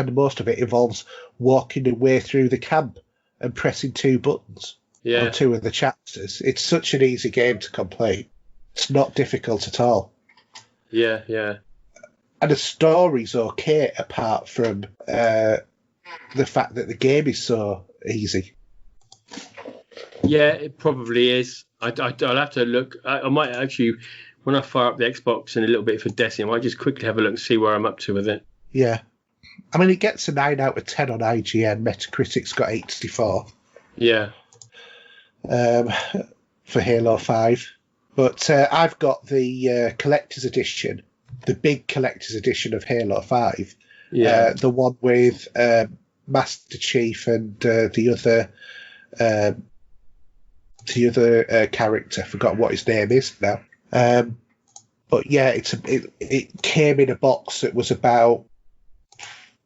of it involves walking your way through the camp and pressing 2 buttons. On 2 of the chapters. It's such an easy game to complete. It's not difficult at all. Yeah. And the story's okay, apart from the fact that the game is so easy. Yeah, it probably is. I'll have to look. I might actually, when I fire up the Xbox in a little bit for Destiny, I might just quickly have a look and see where I'm up to with it. Yeah. I mean, it gets a 9 out of 10 on IGN. Metacritic's got 84. Yeah. For Halo 5. But I've got the collector's edition, the big collector's edition of Halo 5. Yeah. The one with Master Chief and the other character. I forgot what his name is now. But yeah, it came in a box that was about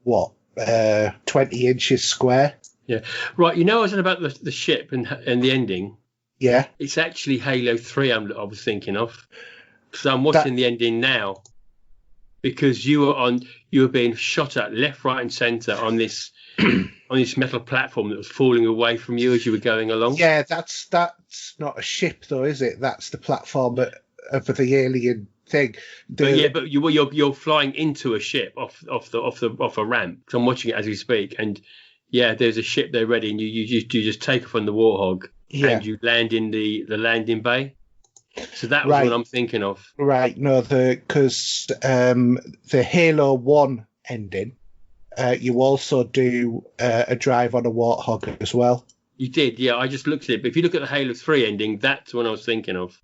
20 inches square. Yeah. Right. You know, I was on about the ship and the ending. Yeah. It's actually Halo 3 I was thinking of. So I'm watching the ending now because you were being shot at left, right, and centre on this metal platform that was falling away from you as you were going along. Yeah, that's not a ship though, is it? That's the platform of the alien thing. But you're flying into a ship off a ramp. So I'm watching it as we speak, and yeah, there's a ship there ready, and you just take off on the Warthog, and you land in the landing bay. So that was what I'm thinking of. Right, no, because the Halo 1 ending, you also do a drive on a Warthog as well. You did, yeah. I just looked at it. But if you look at the Halo 3 ending, that's what I was thinking of.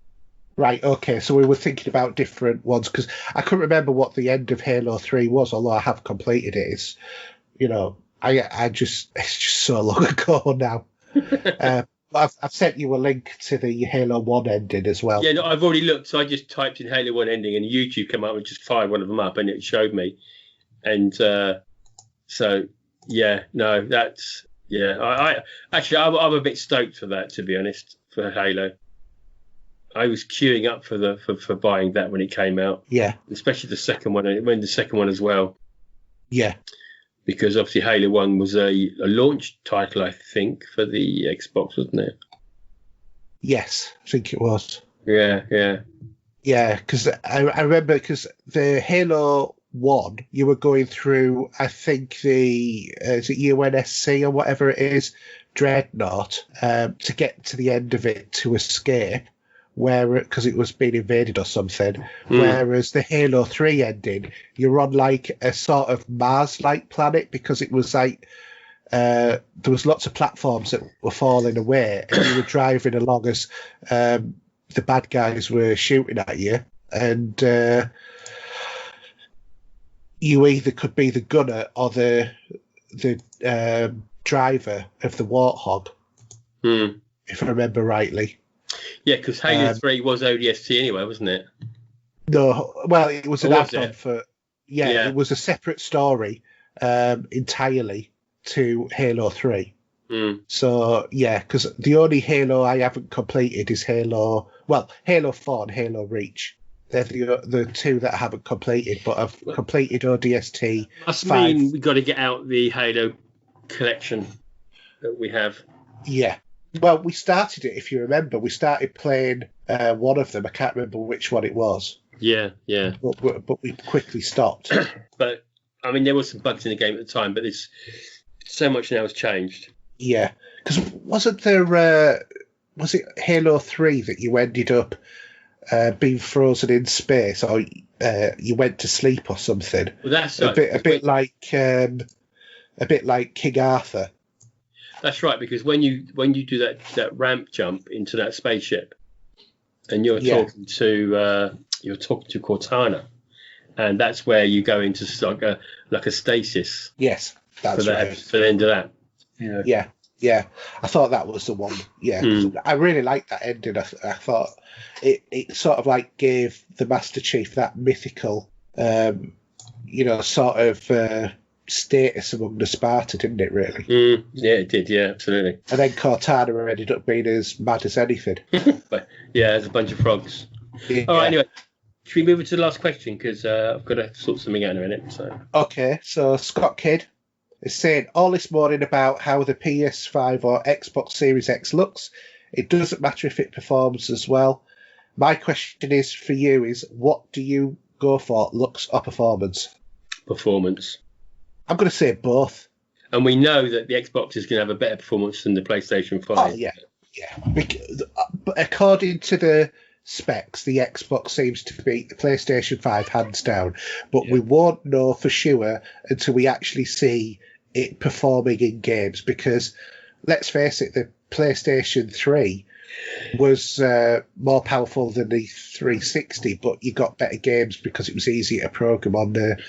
Right, okay, so we were thinking about different ones, because I couldn't remember what the end of Halo 3 was, although I have completed it. It's, it's just so long ago now. But I've sent you a link to the Halo 1 ending as well. Yeah, no, I've already looked. So I just typed in Halo 1 ending, and YouTube came up and just fired one of them up, and it showed me. And so, yeah, no, that's, yeah. I'm a bit stoked for that, to be honest, for Halo. I was queuing up for buying that when it came out. Yeah. Especially the second one, and when the second one as well. Yeah. Because obviously Halo 1 was a launch title, I think, for the Xbox, wasn't it? Yes, I think it was. Yeah. Yeah, because I remember, because the Halo 1, you were going through, I think, is it UNSC or whatever it is, Dreadnought, to get to the end of it to escape, because it was being invaded or something. Whereas the Halo 3 ending, you're on like a sort of Mars-like planet, because it was like there was lots of platforms that were falling away, and you were driving along as the bad guys were shooting at you, and you either could be the gunner or the driver of the Warthog, if I remember rightly. Yeah, because Halo 3 was ODST anyway, wasn't it? No, well, it was an add-on for... Yeah, it was a separate story entirely to Halo 3. So, yeah, because the only Halo I haven't completed is Halo 4 and Halo Reach. They're the two that I haven't completed, but I've completed ODST. Must mean we've got to get out the Halo collection that we have. Yeah. Well, we started it, if you remember. We started playing one of them. I can't remember which one it was. Yeah. But we quickly stopped. But, I mean, there were some bugs in the game at the time, but it's so much now has changed. Yeah. Because wasn't there... was it Halo 3 that you ended up being frozen in space, or you went to sleep or something? Well, that's a bit like King Arthur. That's right, because when you do that ramp jump into that spaceship, and you're talking to Cortana, and that's where you go into like a stasis. Yes, that's right. For the end of that. Yeah. I thought that was the one. Yeah, I really liked that ending. I thought it sort of like gave the Master Chief that mythical, sort of status among the Sparta, didn't it, really? Yeah, it did, yeah, absolutely. And then Cortana ended up being as mad as anything. But yeah, there's a bunch of frogs. Yeah. All right, anyway, should we move on to the last question, because I've got to sort something out in a minute. So okay, so Scott Kidd is saying, all this morning about how the PS5 or Xbox Series X looks, it doesn't matter if it performs as well. My question is for you is, what do you go for, looks or performance? Performance. I'm going to say both. And we know that the Xbox is going to have a better performance than the PlayStation 5. Oh, yeah. Because, but according to the specs, the Xbox seems to beat the PlayStation 5 hands down. But we won't know for sure until we actually see it performing in games. Because, let's face it, the PlayStation 3 was more powerful than the 360, but you got better games because it was easier to program on the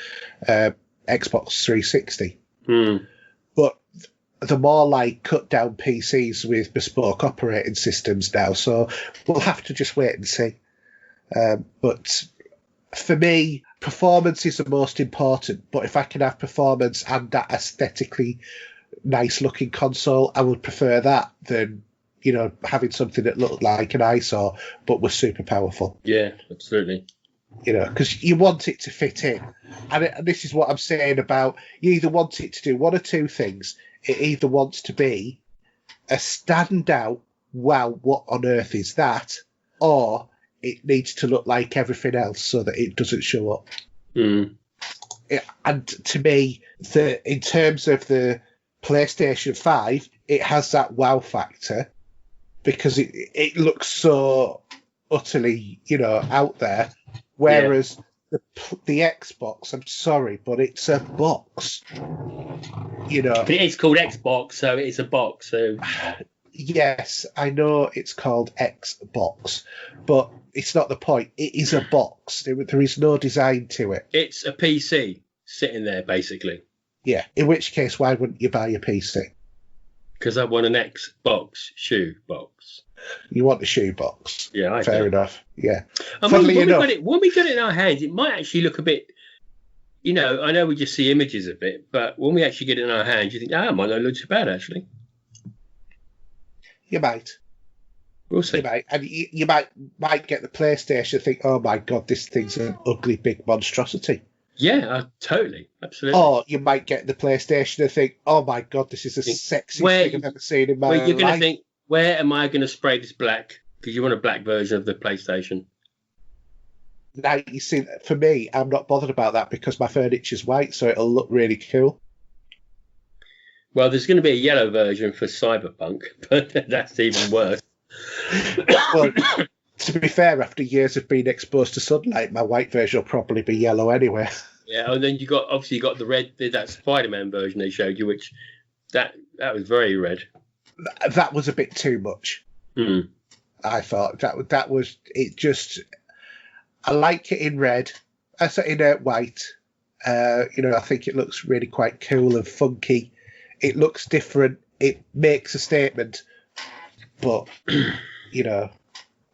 Xbox 360. But the more like cut down PCs with bespoke operating systems now, so we'll have to just wait and see. But for me, performance is the most important. But if I can have performance and that aesthetically nice looking console, I would prefer that than, you know, having something that looked like an eyesore but was super powerful. Yeah, absolutely. You know, because you want it to fit in. And this is what I'm saying about, you either want it to do one or two things. It either wants to be a standout, wow, what on earth is that? Or it needs to look like everything else so that it doesn't show up. And to me, in terms of the PlayStation 5, it has that wow factor because it looks so utterly, you know, out there. Whereas the Xbox, I'm sorry, but it's a box. You know, but it's called Xbox, so it's a box. So yes, I know it's called Xbox, but it's not the point. It is a box. There is no design to it. It's a PC sitting there, basically. Yeah. In which case, why wouldn't you buy a PC? Because I want an Xbox shoe box. You want the shoe box. Yeah, fair enough. Yeah. I mean, when we got it in our hands, it might actually look a bit. You know, I know we just see images of it, but when we actually get it in our hands, you think, it might not look too bad, actually. You might. We'll see. You might. And you might get the PlayStation and think, oh my God, this thing's an ugly big monstrosity. Yeah, totally. Absolutely. Or you might get the PlayStation and think, oh my God, this is the sexiest thing I've ever seen in my life. You're going to think, where am I going to spray this black? Because you want a black version of the PlayStation. Now, you see, for me, I'm not bothered about that because my furniture's white, so it'll look really cool. Well, there's going to be a yellow version for Cyberpunk, but that's even worse. Well, to be fair, after years of being exposed to sunlight, my white version will probably be yellow anyway. Yeah, and then you got the red, that Spider-Man version they showed you, which that was very red. That was a bit too much. I thought that was it. Just I like it in red. I said in white. You know, I think it looks really quite cool and funky. It looks different. It makes a statement. But you know,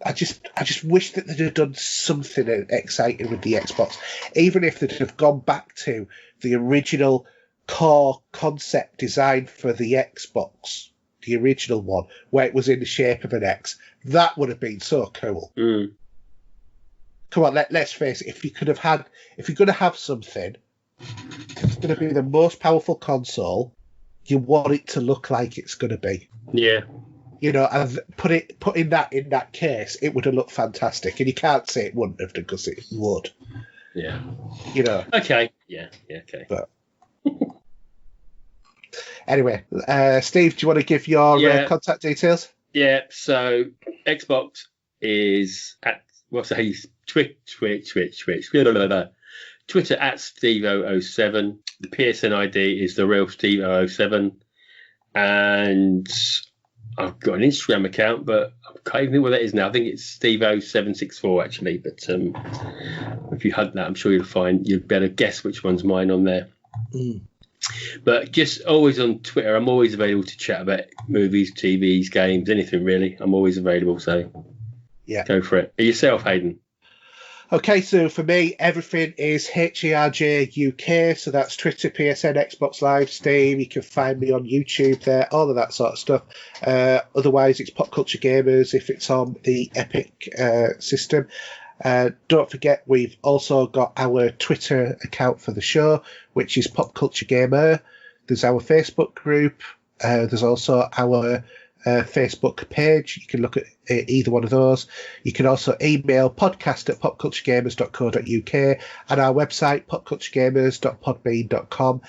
I just wish that they'd have done something exciting with the Xbox, even if they'd have gone back to the original core concept design for the Xbox. The original one, where it was in the shape of an X, that would have been so cool. Come on, let's face it. If you're going to have something, it's going to be the most powerful console. You want it to look like it's going to be. Yeah. You know, and putting that in that case, it would have looked fantastic. And you can't say it wouldn't have, because it would. Yeah. You know. Okay. Yeah. Okay. But. Anyway, Steve, do you want to give your contact details? Yeah, so Xbox is at Twitter at Steve007. The PSN ID is the real Steve007, and I've got an Instagram account, but I can't even think what that is now. I think it's Steve0764 actually. But if you hunt that, I'm sure you'd better guess which one's mine on there. But just always on Twitter, I'm always available to chat about movies, TVs, games, anything really. I'm always available, so yeah, go for it. Yourself, Haydn. Okay, so for me, everything is HERJ UK, so that's Twitter, PSN, Xbox Live, Steam. You can find me on YouTube there, all of that sort of stuff. Otherwise, it's Pop Culture Gamers if it's on the Epic system. Don't forget, we've also got our Twitter account for the show, which is Pop Culture Gamer. There's our Facebook group. There's also our Facebook page. You can look at either one of those. You can also email podcast@popculturegamers.co.uk and our website, popculturegamers.podbean.com.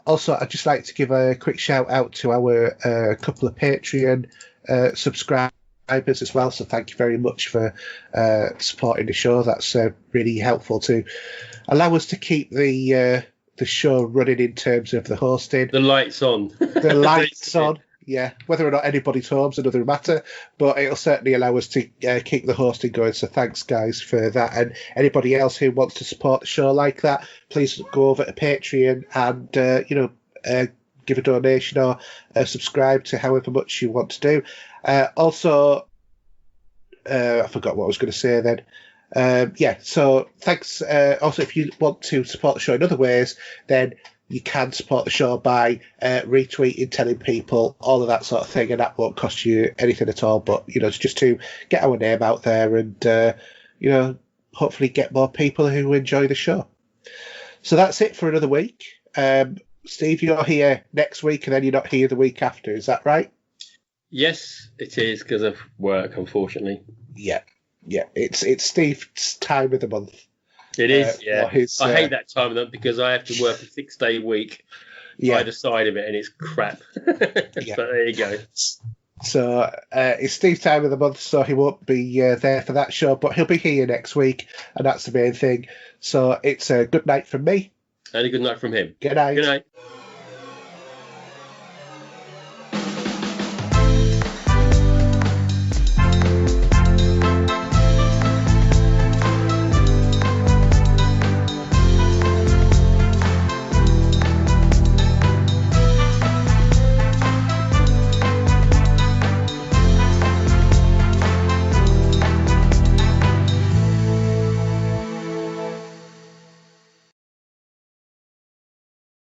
Also, I'd just like to give a quick shout out to our couple of Patreon subscribers as well. So thank you very much for supporting the show. That's really helpful to allow us to keep the show running in terms of the hosting. The lights on. The lights on. Yeah, whether or not anybody's home's another matter, but it'll certainly allow us to keep the hosting going. So thanks, guys, for that. And anybody else who wants to support the show like that, please go over to Patreon and give a donation or subscribe to however much you want to do. Also, I forgot what I was going to say then. So thanks. Also, if you want to support the show in other ways, then you can support the show by retweeting, telling people, all of that sort of thing, and that won't cost you anything at all. But, it's just to get our name out there and, hopefully get more people who enjoy the show. So that's it for another week. Steve, you're here next week and then you're not here the week after. Is that right? Yes, it is, because of work, unfortunately. Yeah. It's Steve's time of the month. It is, yeah. I hate that time of the month because I have to work a 6-day week either side of it, and it's crap. But there you go. So it's Steve's time of the month, so he won't be there for that show, but he'll be here next week, and that's the main thing. So it's a good night from me. And a good night from him. Good night. Good night.